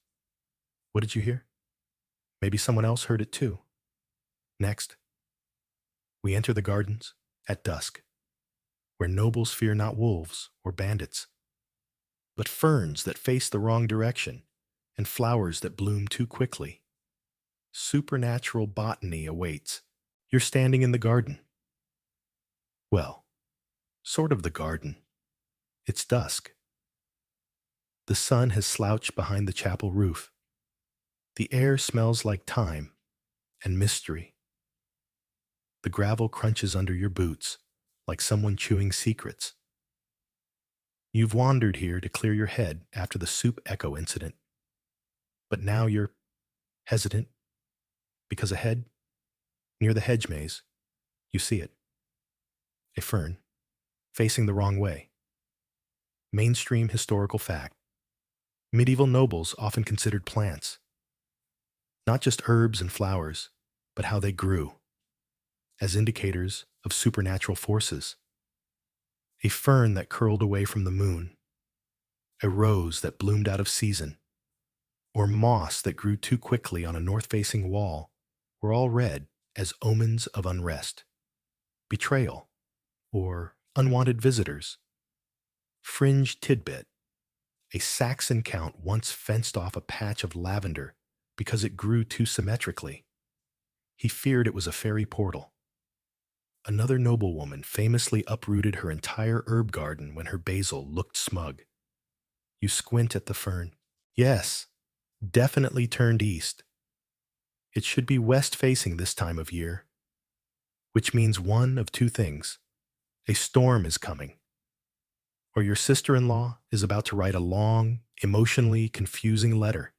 A: what did you hear? Maybe someone else heard it too. Next, we enter the gardens at dusk, where nobles fear not wolves or bandits, but ferns that face the wrong direction and flowers that bloom too quickly. Supernatural botany awaits. You're standing in the garden. Well, sort of the garden. It's dusk. The sun has slouched behind the chapel roof. The air smells like time and mystery. The gravel crunches under your boots like someone chewing secrets. You've wandered here to clear your head after the soup echo incident. But now you're hesitant because ahead, near the hedge maze, you see it. A fern, facing the wrong way. Mainstream historical fact. Medieval nobles often considered plants, not just herbs and flowers, but how they grew, as indicators of supernatural forces. A fern that curled away from the moon, a rose that bloomed out of season, or moss that grew too quickly on a north-facing wall were all read as omens of unrest, betrayal, or unwanted visitors. Fringe tidbit. A Saxon count once fenced off a patch of lavender because it grew too symmetrically. He feared it was a fairy portal. Another noblewoman famously uprooted her entire herb garden when her basil looked smug. You squint at the fern. Yes, definitely turned east. It should be west-facing this time of year, which means one of two things. A storm is coming, or your sister-in-law is about to write a long, emotionally confusing letter.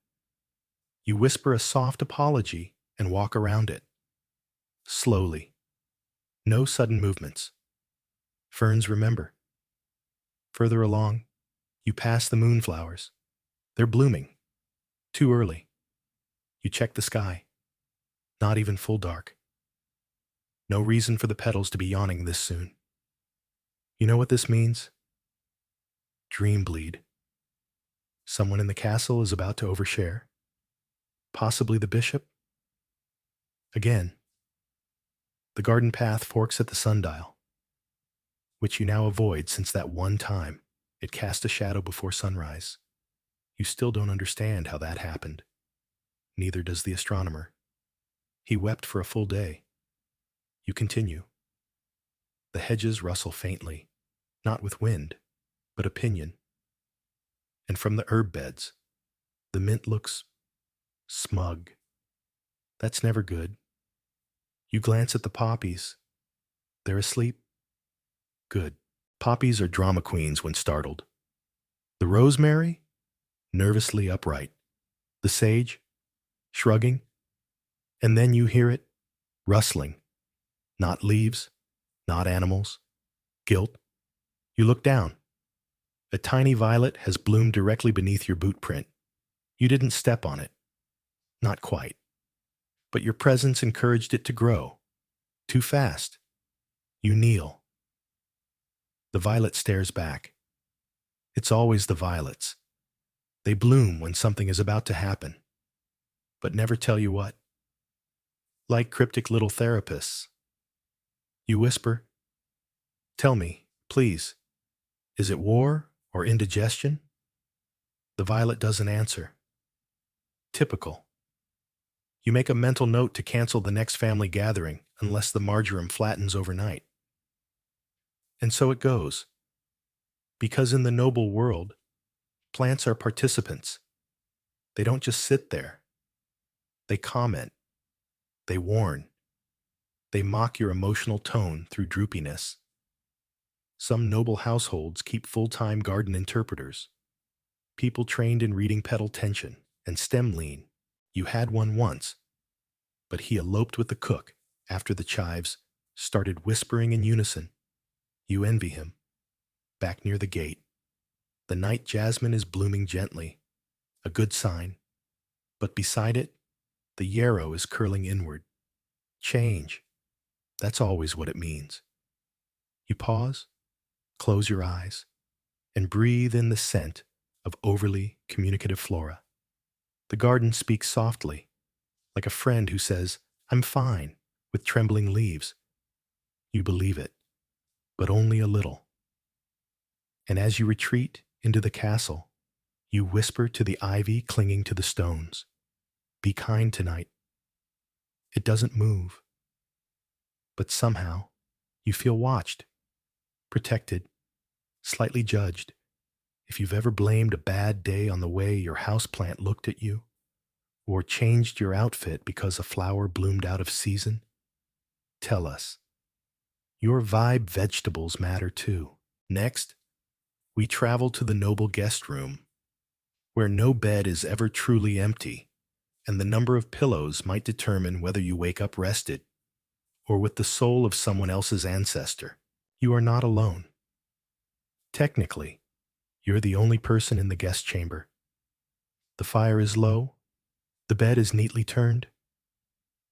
A: You whisper a soft apology and walk around it. Slowly. No sudden movements. Ferns remember. Further along, you pass the moonflowers. They're blooming. Too early. You check the sky. Not even full dark. No reason for the petals to be yawning this soon. You know what this means? Dream bleed. Someone in the castle is about to overshare. Possibly the bishop. Again, the garden path forks at the sundial, which you now avoid since that one time it cast a shadow before sunrise. You still don't understand how that happened. Neither does the astronomer. He wept for a full day. You continue. The hedges rustle faintly, not with wind, but opinion. And from the herb beds, the mint looks smug. That's never good. You glance at the poppies. They're asleep. Good. Poppies are drama queens when startled. The rosemary, nervously upright. The sage, shrugging. And then you hear it, rustling. Not leaves, not animals. Guilt. You look down. A tiny violet has bloomed directly beneath your boot print. You didn't step on it. Not quite. But your presence encouraged it to grow. Too fast. You kneel. The violet stares back. It's always the violets. They bloom when something is about to happen, but never tell you what. Like cryptic little therapists. You whisper, "Tell me, please, is it war or indigestion?" The violet doesn't answer. Typical. You make a mental note to cancel the next family gathering unless the marjoram flattens overnight. And so it goes. Because in the noble world, plants are participants. They don't just sit there. They comment. They warn. They mock your emotional tone through droopiness. Some noble households keep full-time garden interpreters. People trained in reading petal tension and stem lean. You had one once, but he eloped with the cook after the chives started whispering in unison. You envy him. Back near the gate, the night jasmine is blooming gently, a good sign. But beside it, the yarrow is curling inward. Change. That's always what it means. You pause, close your eyes, and breathe in the scent of overly communicative flora. The garden speaks softly, like a friend who says, "I'm fine," with trembling leaves. You believe it, but only a little. And as you retreat into the castle, you whisper to the ivy clinging to the stones, "Be kind tonight." It doesn't move, but somehow you feel watched, protected, slightly judged. If you've ever blamed a bad day on the way your houseplant looked at you, or changed your outfit because a flower bloomed out of season, tell us. Your vibe vegetables matter too. Next, we travel to the noble guest room, where no bed is ever truly empty, and the number of pillows might determine whether you wake up rested or with the soul of someone else's ancestor. You are not alone. Technically, you're the only person in the guest chamber. The fire is low, the bed is neatly turned,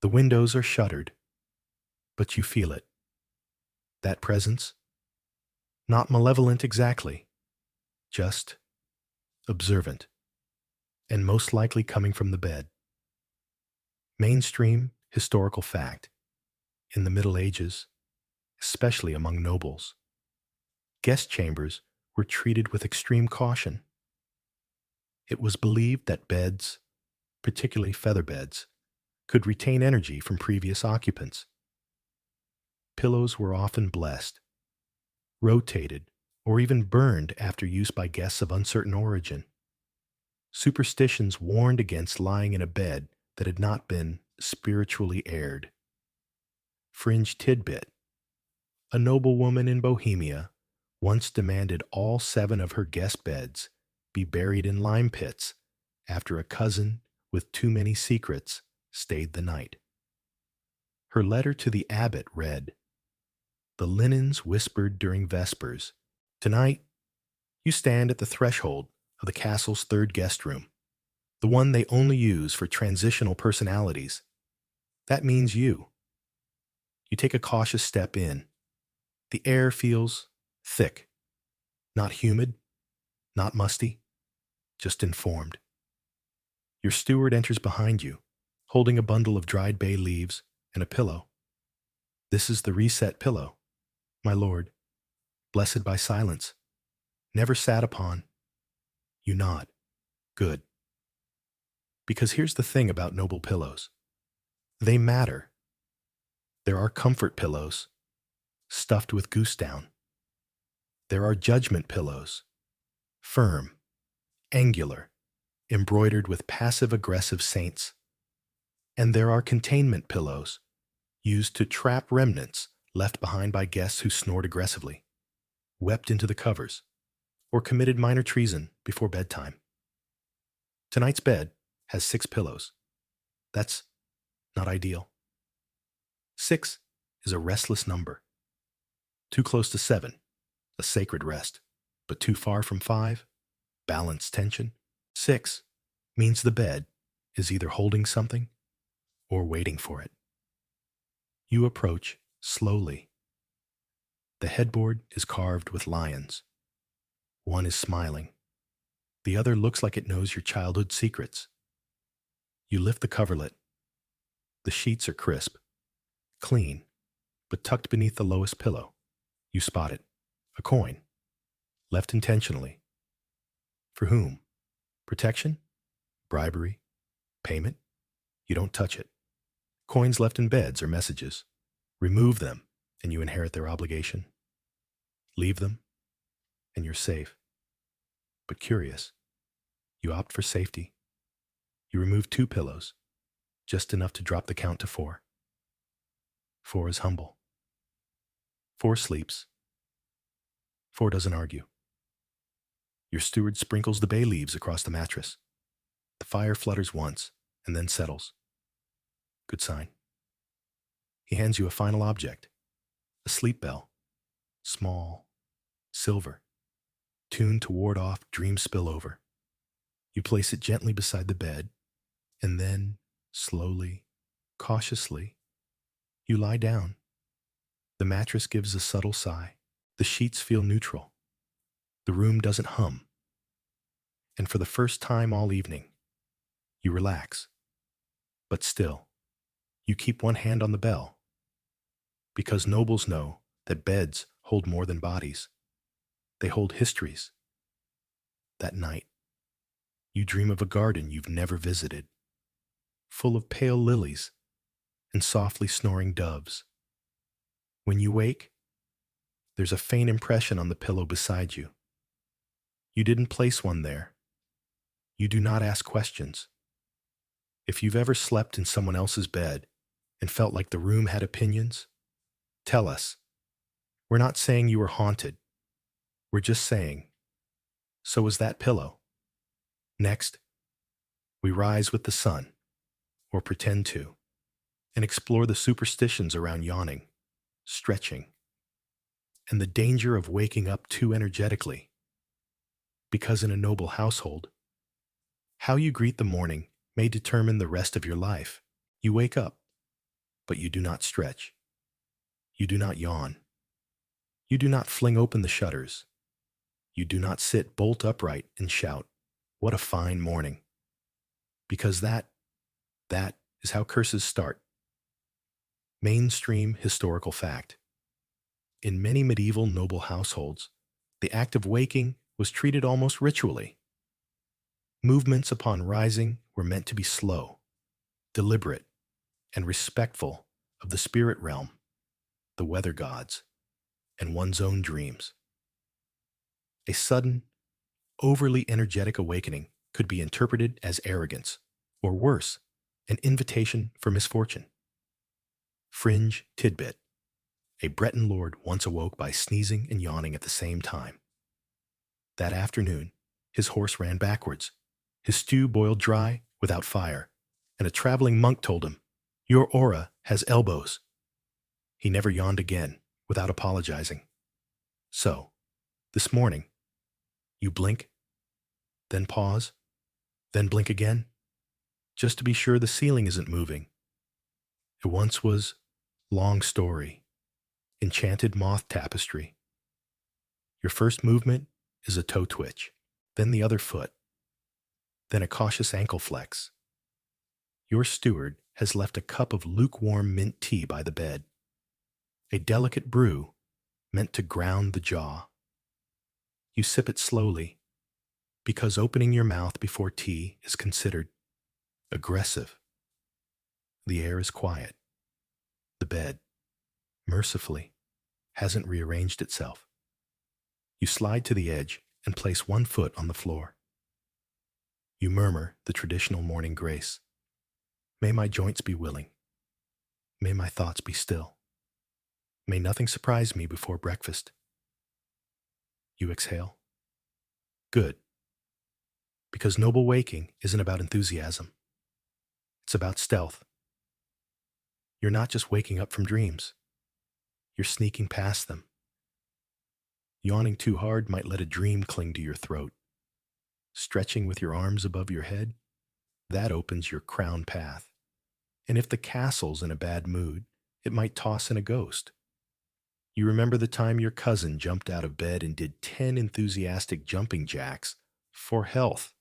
A: the windows are shuttered, but you feel it. That presence? Not malevolent exactly, just observant, and most likely coming from the bed. Mainstream historical fact. In the Middle Ages, especially among nobles, guest chambers were treated with extreme caution. It was believed that beds, particularly feather beds, could retain energy from previous occupants. Pillows were often blessed, rotated, or even burned after use by guests of uncertain origin. Superstitions warned against lying in a bed that had not been spiritually aired. Fringe tidbit. A noblewoman in Bohemia once demanded all 7 of her guest beds be buried in lime pits after a cousin with too many secrets stayed the night. Her letter to the abbot read, "The linens whispered during vespers. Tonight, you stand at the threshold of the castle's 3rd guest room, the one they only use for transitional personalities. That means you. You take a cautious step in. The air feels thick, not humid, not musty, just informed. Your steward enters behind you, holding a bundle of dried bay leaves and a pillow. This is the reset pillow, my lord, blessed by silence, never sat upon." You nod. Good. Because here's the thing about noble pillows. They matter. There are comfort pillows, stuffed with goose down. There are judgment pillows, firm, angular, embroidered with passive-aggressive saints. And there are containment pillows, used to trap remnants left behind by guests who snored aggressively, wept into the covers, or committed minor treason before bedtime. Tonight's bed has 6 pillows. That's not ideal. 6 is a restless number. Too close to 7, a sacred rest, but too far from 5, balanced tension. 6 means the bed is either holding something or waiting for it. You approach slowly. The headboard is carved with lions. One is smiling. The other looks like it knows your childhood secrets. You lift the coverlet. The sheets are crisp, clean, but tucked beneath the lowest pillow. You spot it. A coin. Left intentionally. For whom? Protection? Bribery? Payment? You don't touch it. Coins left in beds are messages. Remove them, and you inherit their obligation. Leave them, and you're safe. But curious, you opt for safety. You remove 2 pillows, just enough to drop the count to 4. 4 is humble. 4 sleeps. 4 doesn't argue. Your steward sprinkles the bay leaves across the mattress. The fire flutters once and then settles. Good sign. He hands you a final object, a sleep bell, small, silver, tuned to ward off dream spillover. You place it gently beside the bed, and then, slowly, cautiously, you lie down. The mattress gives a subtle sigh. The sheets feel neutral. The room doesn't hum. And for the first time all evening, you relax. But still, you keep one hand on the bell, because nobles know that beds hold more than bodies. They hold histories. That night, you dream of a garden you've never visited, full of pale lilies and softly snoring doves. When you wake, there's a faint impression on the pillow beside you. You didn't place one there. You do not ask questions. If you've ever slept in someone else's bed and felt like the room had opinions, tell us. We're not saying you were haunted. We're just saying, so is that pillow. Next, we rise with the sun, or pretend to, and explore the superstitions around yawning, stretching, and the danger of waking up too energetically. Because in a noble household, how you greet the morning may determine the rest of your life. You wake up, but you do not stretch. You do not yawn. You do not fling open the shutters. You do not sit bolt upright and shout, "What a fine morning." Because that is how curses start. Mainstream historical fact. In many medieval noble households, the act of waking was treated almost ritually. Movements upon rising were meant to be slow, deliberate, and respectful of the spirit realm, the weather gods, and one's own dreams. A sudden, overly energetic awakening could be interpreted as arrogance, or worse, an invitation for misfortune. Fringe tidbit. A Breton lord once awoke by sneezing and yawning at the same time. That afternoon, his horse ran backwards, his stew boiled dry without fire, and a traveling monk told him, "Your aura has elbows." He never yawned again without apologizing. So, this morning, you blink, then pause, then blink again, just to be sure the ceiling isn't moving. It once was long story, enchanted moth tapestry. Your first movement is a toe twitch, then the other foot, then a cautious ankle flex. Your steward has left a cup of lukewarm mint tea by the bed, a delicate brew meant to ground the jaw. You sip it slowly, because opening your mouth before tea is considered aggressive. The air is quiet. The bed, mercifully, hasn't rearranged itself. You slide to the edge and place one foot on the floor. You murmur the traditional morning grace. May my joints be willing. May my thoughts be still. May nothing surprise me before breakfast. You exhale. Good. Because noble waking isn't about enthusiasm. It's about stealth. You're not just waking up from dreams. You're sneaking past them. Yawning too hard might let a dream cling to your throat. Stretching with your arms above your head, that opens your crown path. And if the castle's in a bad mood, it might toss in a ghost. You remember the time your cousin jumped out of bed and did 10 enthusiastic jumping jacks for health.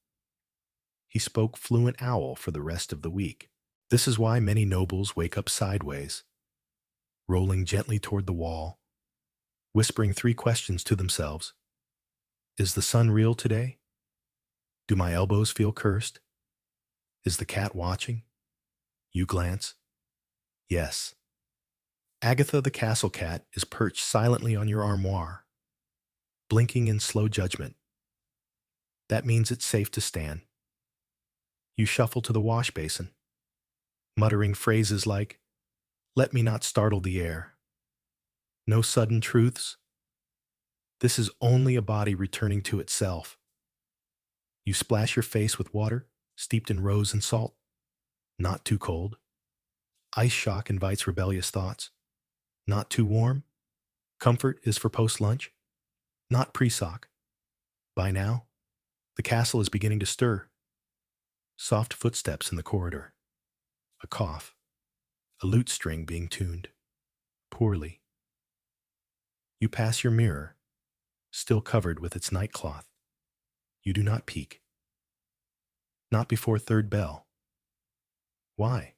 A: He spoke fluent owl for the rest of the week. This is why many nobles wake up sideways, rolling gently toward the wall, whispering 3 questions to themselves. Is the sun real today? Do my elbows feel cursed? Is the cat watching? You glance. Yes. Agatha the castle cat is perched silently on your armoire, blinking in slow judgment. That means it's safe to stand. You shuffle to the wash basin, muttering phrases like, "Let me not startle the air. No sudden truths. This is only a body returning to itself." You splash your face with water steeped in rose and salt. Not too cold. Ice shock invites rebellious thoughts. Not too warm. Comfort is for post-lunch. Not pre-sock. By now, the castle is beginning to stir. Soft footsteps in the corridor. A cough. A lute string being tuned. Poorly. You pass your mirror, still covered with its nightcloth. You do not peek. Not before third bell. Why?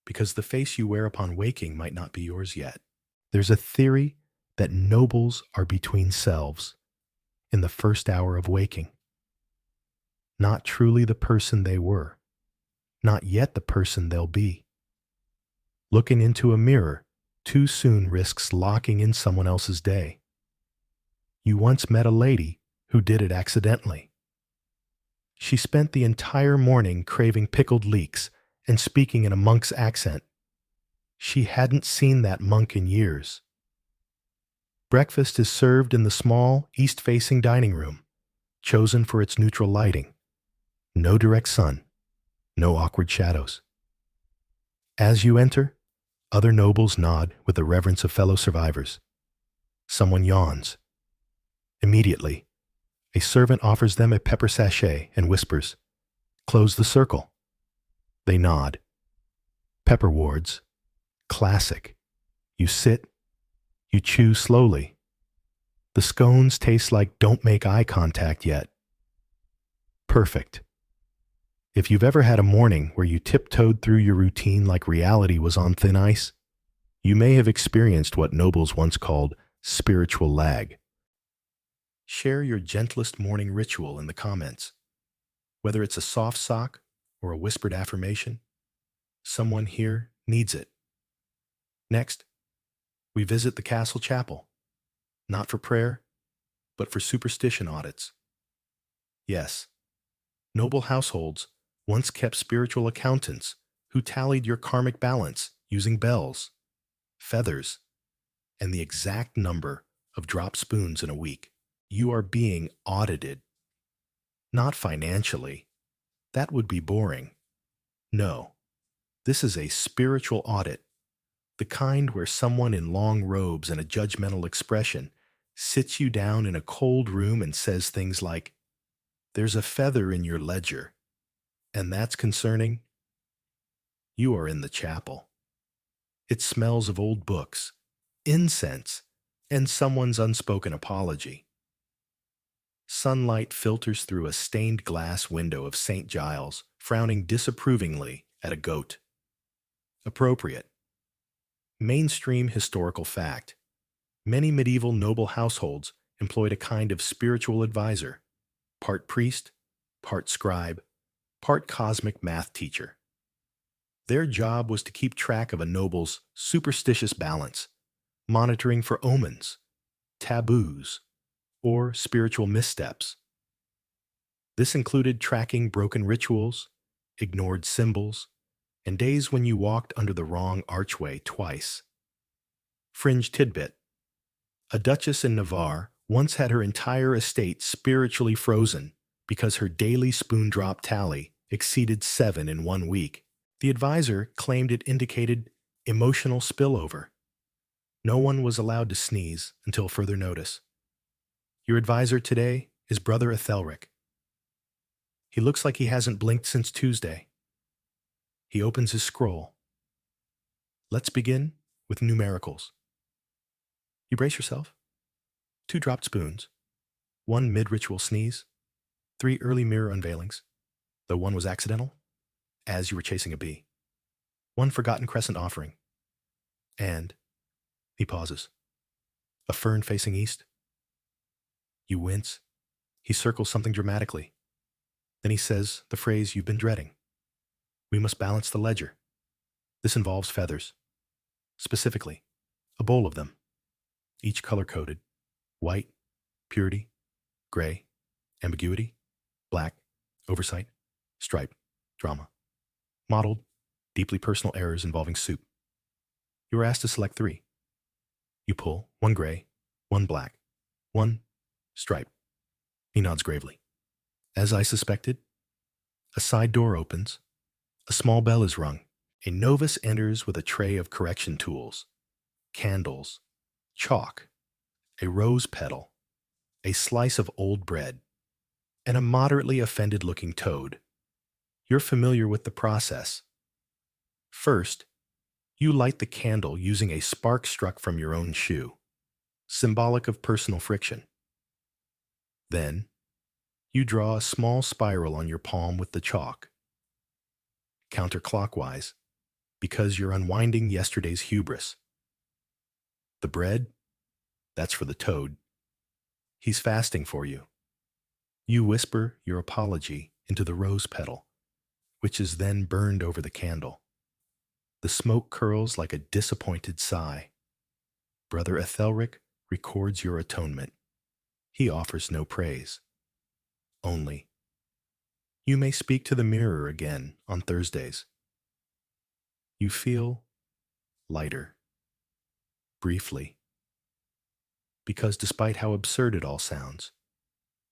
A: Because the face you wear upon waking might not be yours yet. There's a theory that nobles are between selves in the first hour of waking. Not truly the person they were, not yet the person they'll be. Looking into a mirror too soon risks locking in someone else's day. You once met a lady who did it accidentally. She spent the entire morning craving pickled leeks and speaking in a monk's accent. She hadn't seen that monk in years. Breakfast is served in the small, east-facing dining room, chosen for its neutral lighting. No direct sun, no awkward shadows. As you enter, other nobles nod with the reverence of fellow survivors. Someone yawns. Immediately, a servant offers them a pepper sachet and whispers, "Close the circle." They nod. Pepper wards. Classic. You sit. You chew slowly. The scones taste like don't make eye contact yet. Perfect. If you've ever had a morning where you tiptoed through your routine like reality was on thin ice, you may have experienced what nobles once called spiritual lag. Share your gentlest morning ritual in the comments. Whether it's a soft sock or a whispered affirmation, someone here needs it. Next, we visit the castle chapel, not for prayer, but for superstition audits. Yes, noble households once kept spiritual accountants who tallied your karmic balance using bells, feathers, and the exact number of dropped spoons in a week. You are being audited. Not financially. That would be boring. No, this is a spiritual audit, the kind where someone in long robes and a judgmental expression sits you down in a cold room and says things like, "There's a feather in your ledger, and that's concerning." You are in the chapel. It smells of old books, incense, and someone's unspoken apology. Sunlight filters through a stained glass window of St. Giles, frowning disapprovingly at a goat. Appropriate. Mainstream historical fact. Many medieval noble households employed a kind of spiritual advisor, part priest, part scribe, part cosmic math teacher. Their job was to keep track of a noble's superstitious balance, monitoring for omens, taboos, or spiritual missteps. This included tracking broken rituals, ignored symbols, and days when you walked under the wrong archway twice. Fringe tidbit. A duchess in Navarre once had her entire estate spiritually frozen because her daily spoon drop tally exceeded 7 in 1 week. The advisor claimed it indicated emotional spillover. No one was allowed to sneeze until further notice. Your advisor today is Brother Ethelric. He looks like he hasn't blinked since Tuesday. He opens his scroll. Let's begin with numericals. You brace yourself. 2 dropped spoons, 1 mid-ritual sneeze, 3 early mirror unveilings, though 1 was accidental, as you were chasing a bee, 1 forgotten crescent offering, and, he pauses, a fern facing east. You wince. He circles something dramatically. Then he says the phrase you've been dreading. We must balance the ledger. This involves feathers. Specifically, a bowl of them, each color-coded: white, purity; gray, ambiguity; black, oversight; stripe, drama; mottled, deeply personal errors involving soup. You are asked to select 3. You pull 1 gray, 1 black, 1 stripe. He nods gravely. As I suspected, a side door opens. A small bell is rung. A novice enters with a tray of correction tools, candles, chalk, a rose petal, a slice of old bread, and a moderately offended-looking toad. You're familiar with the process. First, you light the candle using a spark struck from your own shoe. symbolic of personal friction. Then, you draw a small spiral on your palm with the chalk, counterclockwise, because you're unwinding yesterday's hubris. The bread, that's for the toad. He's fasting for you. You whisper your apology into the rose petal, which is then burned over the candle. The smoke curls like a disappointed sigh. Brother Ethelric records your atonement. He offers no praise. Only, you may speak to the mirror again on Thursdays. You feel lighter, briefly, because despite how absurd it all sounds,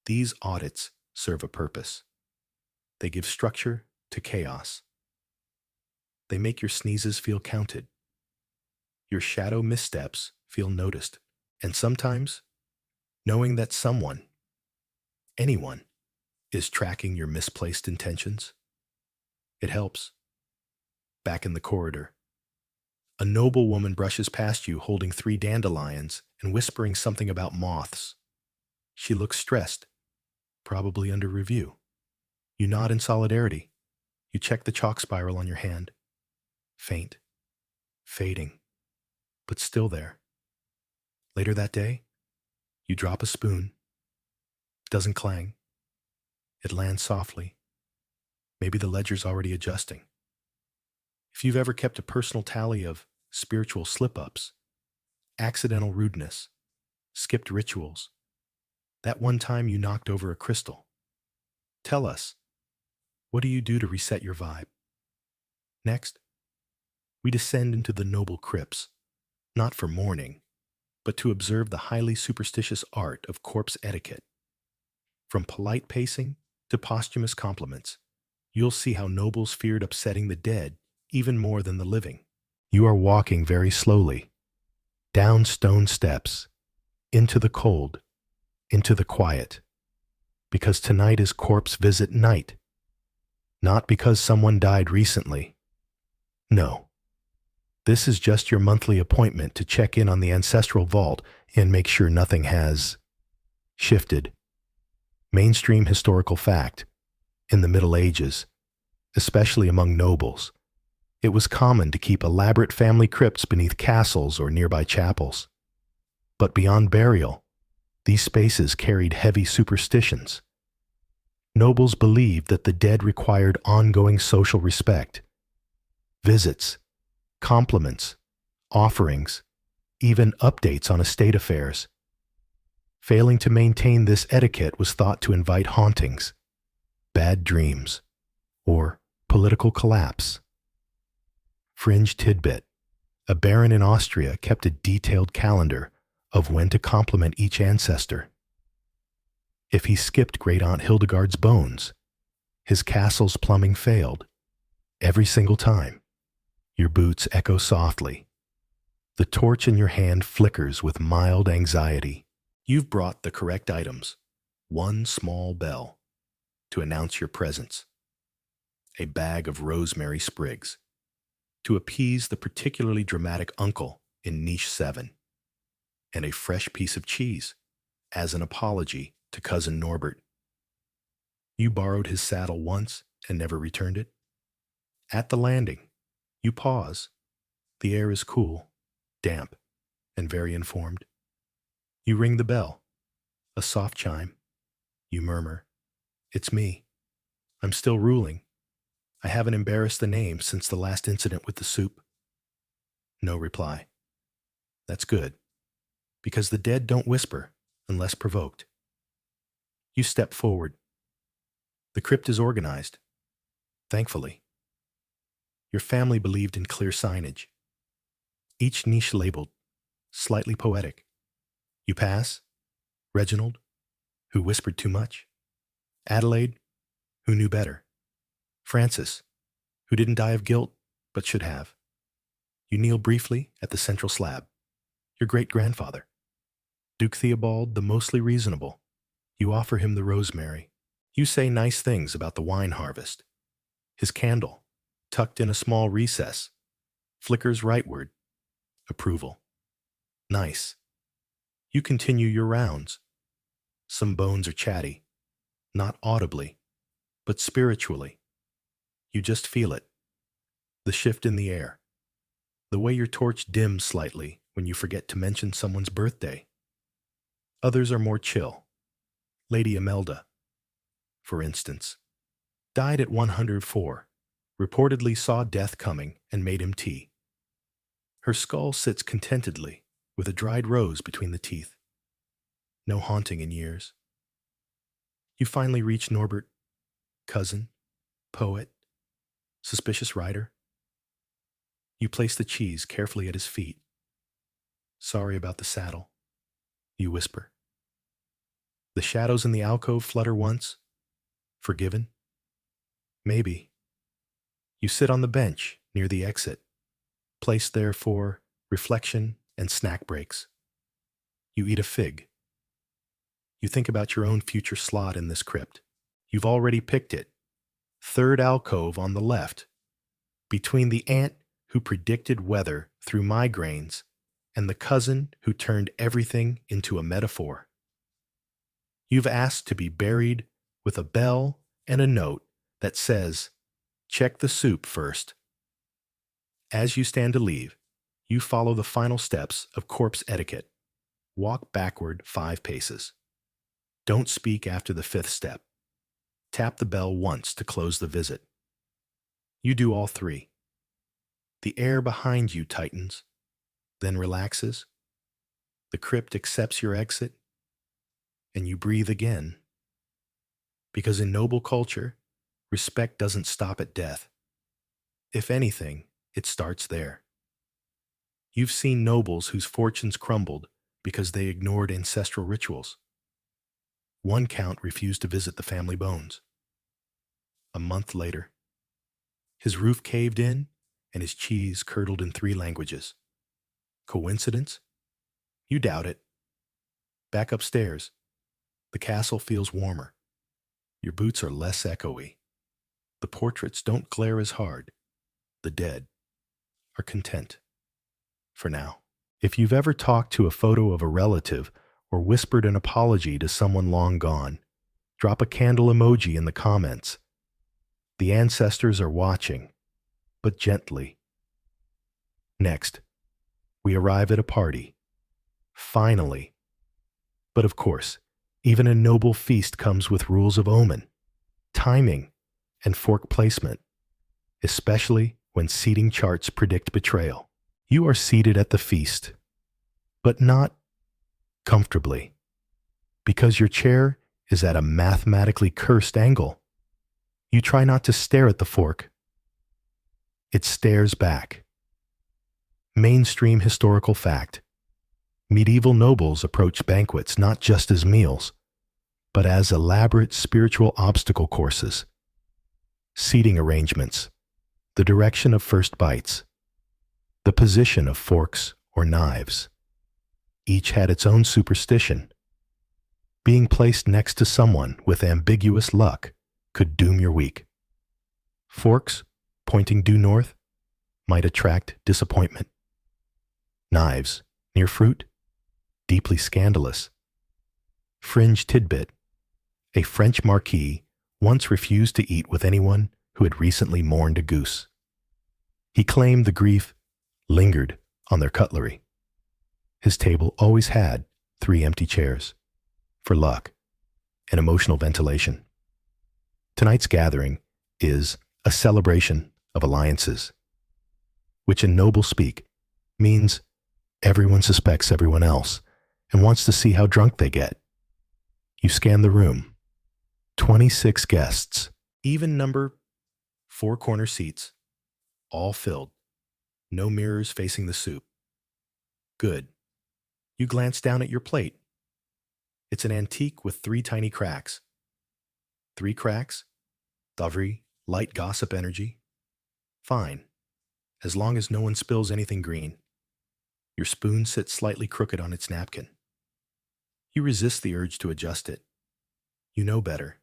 A: these audits serve a purpose. They give structure to chaos. They make your sneezes feel counted. Your shadow missteps feel noticed. And sometimes, knowing that someone, anyone, is tracking your misplaced intentions, it helps. Back in the corridor, a noble woman brushes past you holding 3 dandelions and whispering something about moths. She looks stressed, probably under review. You nod in solidarity. You check the chalk spiral on your hand. Faint, fading, but still there. Later that day, you drop a spoon. It doesn't clang. It lands softly. Maybe the ledger's already adjusting. If you've ever kept a personal tally of spiritual slip-ups, accidental rudeness, skipped rituals, that one time you knocked over a crystal, tell us, what do you do to reset your vibe? Next, we descend into the noble crypts, not for mourning, but to observe the highly superstitious art of corpse etiquette. From polite pacing to posthumous compliments, you'll see how nobles feared upsetting the dead even more than the living. You are walking very slowly, down stone steps, into the cold, into the quiet, because tonight is corpse visit night. Not because someone died recently. No. This is just your monthly appointment to check in on the ancestral vault and make sure nothing has shifted. Mainstream historical fact. In the Middle Ages, especially among nobles, it was common to keep elaborate family crypts beneath castles or nearby chapels. But beyond burial, these spaces carried heavy superstitions. Nobles believed that the dead required ongoing social respect. Visits, compliments, offerings, even updates on estate affairs. Failing to maintain this etiquette was thought to invite hauntings, bad dreams, or political collapse. Fringe tidbit: a baron in Austria kept a detailed calendar of when to compliment each ancestor. If he skipped Great Aunt Hildegard's bones, his castle's plumbing failed. Every single time, your boots echo softly. The torch in your hand flickers with mild anxiety. You've brought the correct items, one small bell, to announce your presence. A bag of rosemary sprigs, to appease the particularly dramatic uncle in niche 7, and a fresh piece of cheese as an apology to cousin Norbert. You borrowed his saddle once and never returned it. At the landing, you pause. The air is cool, damp, and very informed. You ring the bell, a soft chime. You murmur, "It's me. I'm still ruling. I haven't embarrassed the name since the last incident with the soup." No reply. That's good, because the dead don't whisper unless provoked. You step forward. The crypt is organized, thankfully. Your family believed in clear signage, each niche labeled, slightly poetic. You pass: Reginald, who whispered too much; Adelaide, who knew better; Francis, who didn't die of guilt but should have. You kneel briefly at the central slab. Your great-grandfather, Duke Theobald the mostly reasonable. You offer him the rosemary. You say nice things about the wine harvest. His candle, tucked in a small recess, flickers rightward. Approval. Nice. You continue your rounds. Some bones are chatty, not audibly, but spiritually. You just feel it. The shift in the air. The way your torch dims slightly when you forget to mention someone's birthday. Others are more chill. Lady Imelda, for instance, died at 104, reportedly saw death coming and made him tea. Her skull sits contentedly, with a dried rose between the teeth. No haunting in years. You finally reach Norbert, cousin, poet, suspicious writer. You place the cheese carefully at his feet. Sorry about the saddle, you whisper. The shadows in the alcove flutter once. Forgiven? Maybe. You sit on the bench near the exit, placed there for reflection and snack breaks. You eat a fig. You think about your own future slot in this crypt. You've already picked it. Third alcove on the left, between the aunt who predicted weather through migraines and the cousin who turned everything into a metaphor. You've asked to be buried with a bell and a note that says, "Check the soup first." As you stand to leave, you follow the final steps of corpse etiquette. Walk backward 5 paces. Don't speak after the 5th step. Tap the bell once to close the visit. You do all 3. The air behind you tightens, then relaxes. The crypt accepts your exit, and you breathe again. Because in noble culture, respect doesn't stop at death. If anything, it starts there. You've seen nobles whose fortunes crumbled because they ignored ancestral rituals. One count refused to visit the family bones. A month later, his roof caved in and his cheese curdled in 3 languages. Coincidence? You doubt it. Back upstairs, the castle feels warmer. Your boots are less echoey. The portraits don't glare as hard. The dead are content. For now. If you've ever talked to a photo of a relative or whispered an apology to someone long gone, drop a candle emoji in the comments. The ancestors are watching, but gently. Next, we arrive at a party. Finally. But of course, even a noble feast comes with rules of omen, timing, and fork placement, especially when seating charts predict betrayal. You are seated at the feast, but not comfortably, because your chair is at a mathematically cursed angle. You try not to stare at the fork. It stares back. Mainstream historical fact. Medieval nobles approached banquets not just as meals, but as elaborate spiritual obstacle courses. Seating arrangements, the direction of first bites, the position of forks or knives. Each had its own superstition. Being placed next to someone with ambiguous luck could doom your week. Forks, pointing due north, might attract disappointment. Knives, near fruit, deeply scandalous. Fringe tidbit, a French marquis once refused to eat with anyone who had recently mourned a goose. He claimed the grief lingered on their cutlery. His table always had 3 empty chairs, for luck and emotional ventilation. Tonight's gathering is a celebration of alliances, which in noble speak means everyone suspects everyone else and wants to see how drunk they get. You scan the room. 26 guests, even number, 4 corner seats, all filled. No mirrors facing the soup. Good. You glance down at your plate. It's an antique with 3 tiny cracks. 3 cracks? Davri, light gossip energy? Fine, as long as no one spills anything green. Your spoon sits slightly crooked on its napkin. You resist the urge to adjust it. You know better,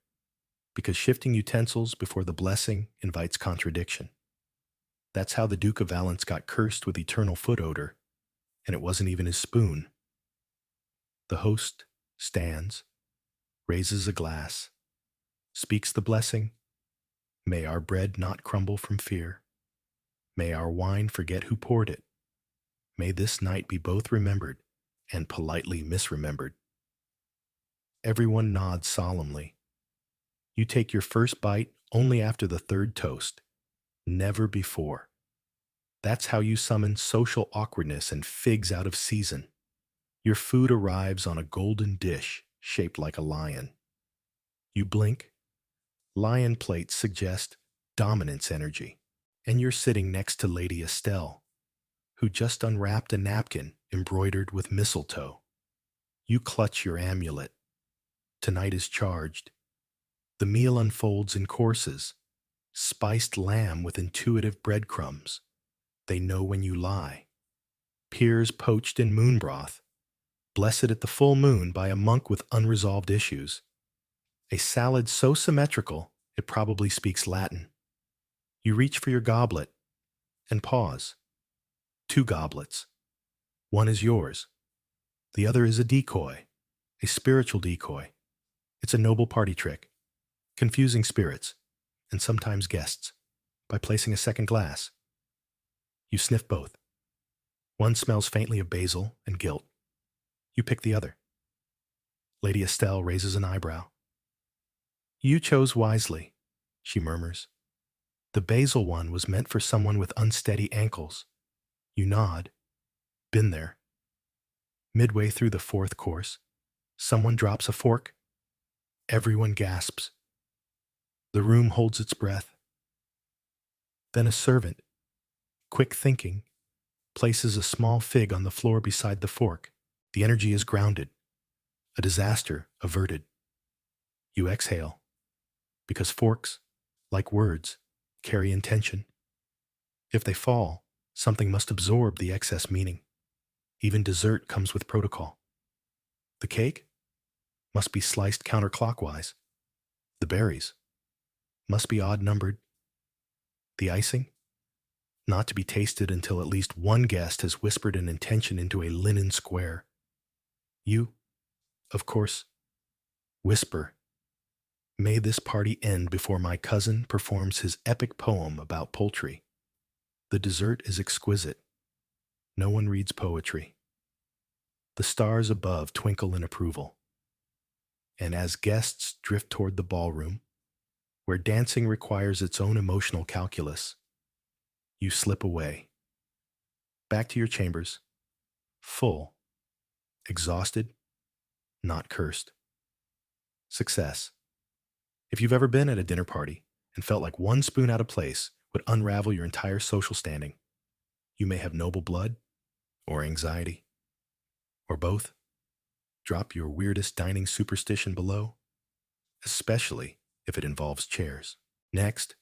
A: because shifting utensils before the blessing invites contradiction. That's how the Duke of Valence got cursed with eternal foot odor, and it wasn't even his spoon. The host stands, raises a glass, speaks the blessing. May our bread not crumble from fear. May our wine forget who poured it. May this night be both remembered and politely misremembered. Everyone nods solemnly. You take your first bite only after the third toast, never before. That's how you summon social awkwardness and figs out of season. Your food arrives on a golden dish shaped like a lion. You blink. Lion plates suggest dominance energy. And you're sitting next to Lady Estelle, who just unwrapped a napkin embroidered with mistletoe. You clutch your amulet. Tonight is charged. The meal unfolds in courses. Spiced lamb with intuitive breadcrumbs. They know when you lie. Pears poached in moon broth. Blessed at the full moon by a monk with unresolved issues. A salad so symmetrical it probably speaks Latin. You reach for your goblet and pause. 2 goblets. One is yours. The other is a decoy, a spiritual decoy. It's a noble party trick, confusing spirits, and sometimes guests, by placing a second glass. You sniff both. One smells faintly of basil and guilt. You pick the other. Lady Estelle raises an eyebrow. You chose wisely, she murmurs. The basil one was meant for someone with unsteady ankles. You nod. Been there. Midway through the 4th course, someone drops a fork. Everyone gasps. The room holds its breath. Then a servant, quick thinking, places a small fig on the floor beside the fork. The energy is grounded. A disaster averted. You exhale, because forks, like words, carry intention. If they fall, something must absorb the excess meaning. Even dessert comes with protocol. The cake must be sliced counterclockwise. The berries must be odd-numbered. The icing, not to be tasted until at least one guest has whispered an intention into a linen square. You, of course, whisper, "May this party end before my cousin performs his epic poem about poultry." The dessert is exquisite. No one reads poetry. The stars above twinkle in approval. And as guests drift toward the ballroom, where dancing requires its own emotional calculus, you slip away. Back to your chambers, full, exhausted, not cursed. Success. If you've ever been at a dinner party and felt like one spoon out of place would unravel your entire social standing, you may have noble blood or anxiety, or both. Drop your weirdest dining superstition below, especially if it involves chairs. Next,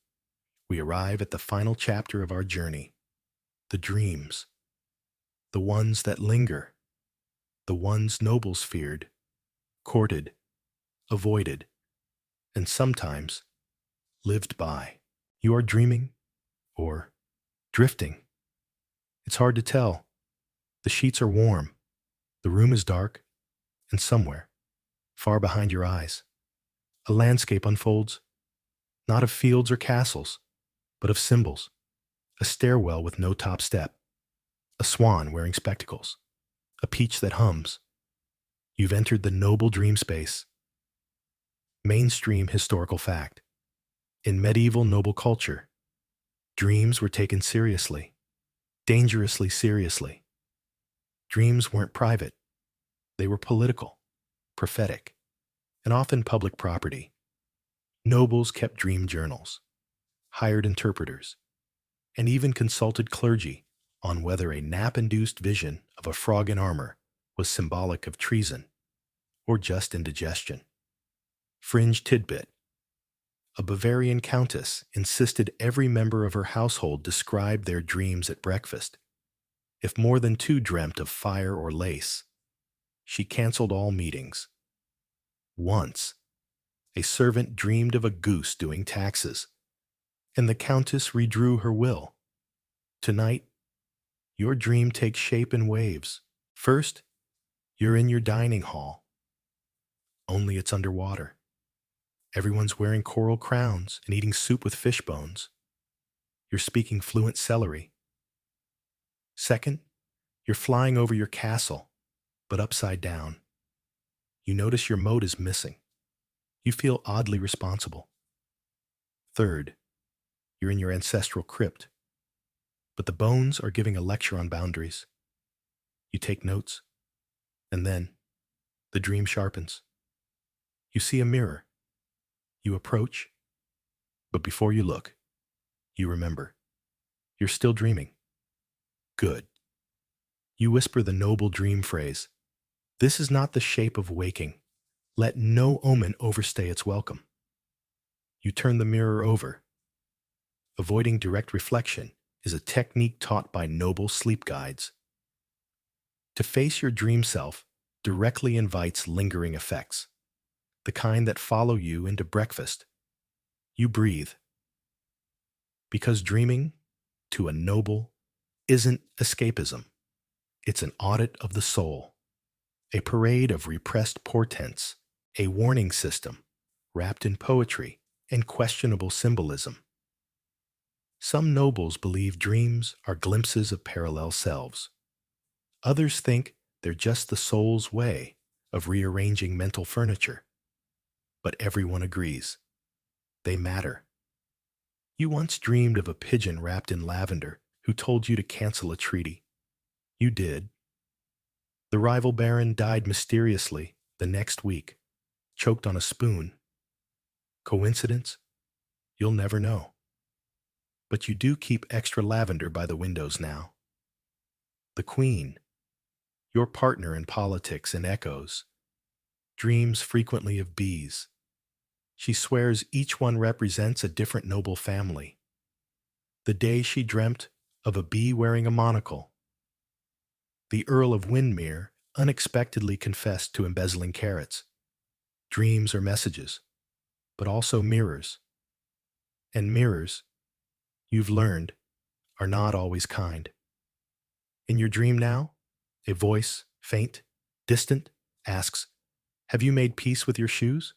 A: we arrive at the final chapter of our journey, the dreams, the ones that linger, the ones nobles feared, courted, avoided, and sometimes lived by. You are dreaming or drifting. It's hard to tell. The sheets are warm, the room is dark, and somewhere, far behind your eyes, a landscape unfolds, not of fields or castles, but of symbols. A stairwell with no top step, a swan wearing spectacles, a peach that hums. You've entered the noble dream space. Mainstream historical fact. In medieval noble culture, dreams were taken seriously, dangerously seriously. Dreams weren't private. They were political, prophetic, and often public property. Nobles kept dream journals, hired interpreters, and even consulted clergy on whether a nap-induced vision of a frog in armor was symbolic of treason or just indigestion. Fringe tidbit. A Bavarian countess insisted every member of her household describe their dreams at breakfast. If more than 2 dreamt of fire or lace, she canceled all meetings. Once, a servant dreamed of a goose doing taxes, and the countess redrew her will. Tonight, your dream takes shape in waves. First, You're in your dining hall, only it's underwater. Everyone's wearing coral crowns and eating soup with fish bones. You're speaking fluent celery. Second, you're flying over your castle, but upside down. You notice your moat is missing. You feel oddly responsible. Third, you're in your ancestral crypt, but the bones are giving a lecture on boundaries. You take notes, and then the dream sharpens. You see a mirror. You approach, but before you look, you remember. You're still dreaming. Good. You whisper the noble dream phrase. This is not the shape of waking. Let no omen overstay its welcome. You turn the mirror over. Avoiding direct reflection is a technique taught by noble sleep guides. To face your dream self directly invites lingering effects, the kind that follow you into breakfast. You breathe. Because dreaming, to a noble, isn't escapism. It's an audit of the soul, a parade of repressed portents, a warning system wrapped in poetry and questionable symbolism. Some nobles believe dreams are glimpses of parallel selves. Others think they're just the soul's way of rearranging mental furniture. But everyone agrees. They matter. You once dreamed of a pigeon wrapped in lavender who told you to cancel a treaty. You did. The rival baron died mysteriously the next week, choked on a spoon. Coincidence? You'll never know. But you do keep extra lavender by the windows now. The Queen, your partner in politics and echoes, dreams frequently of bees. She swears each one represents a different noble family. The day she dreamt of a bee wearing a monocle. The Earl of Windermere unexpectedly confessed to embezzling carrots. Dreams are messages, but also mirrors. And mirrors, you've learned, are not always kind. In your dream now, a voice, faint, distant, asks, "Have you made peace with your shoes?"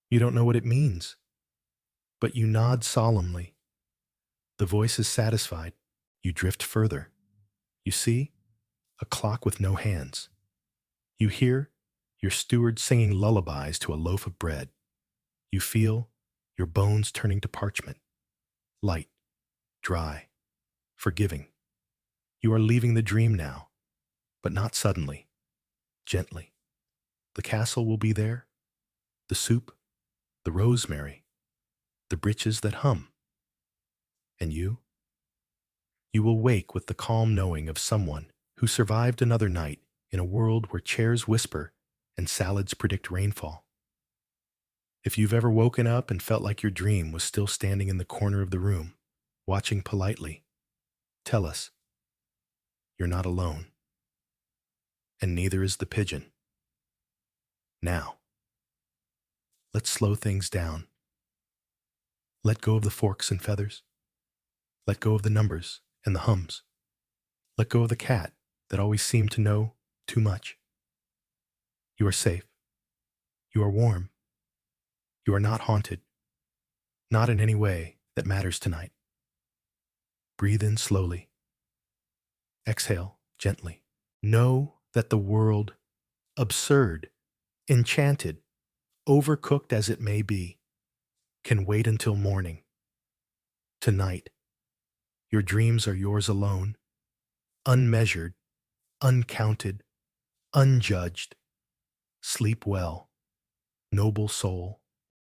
A: You don't know what it means, but you nod solemnly. The voice is satisfied. You drift further. You see a clock with no hands. You hear your steward singing lullabies to a loaf of bread. You feel your bones turning to parchment, light, dry, forgiving. You are leaving the dream now, but not suddenly, gently. The castle will be there, the soup, the rosemary, the breeches that hum. And you? You will wake with the calm knowing of someone who survived another night in a world where chairs whisper and salads predict rainfall. If you've ever woken up and felt like your dream was still standing in the corner of the room, watching politely, tell us. You're not alone. And neither is the pigeon. Now, let's slow things down. Let go of the forks and feathers. Let go of the numbers and the hums. Let go of the cat that always seemed to know too much. You are safe. You are warm. You are not haunted. Not in any way that matters tonight. Breathe in slowly. Exhale gently. Know that the world, absurd, enchanted, overcooked as it may be, can wait until morning. Tonight, your dreams are yours alone, unmeasured, uncounted, unjudged. Sleep well, noble soul.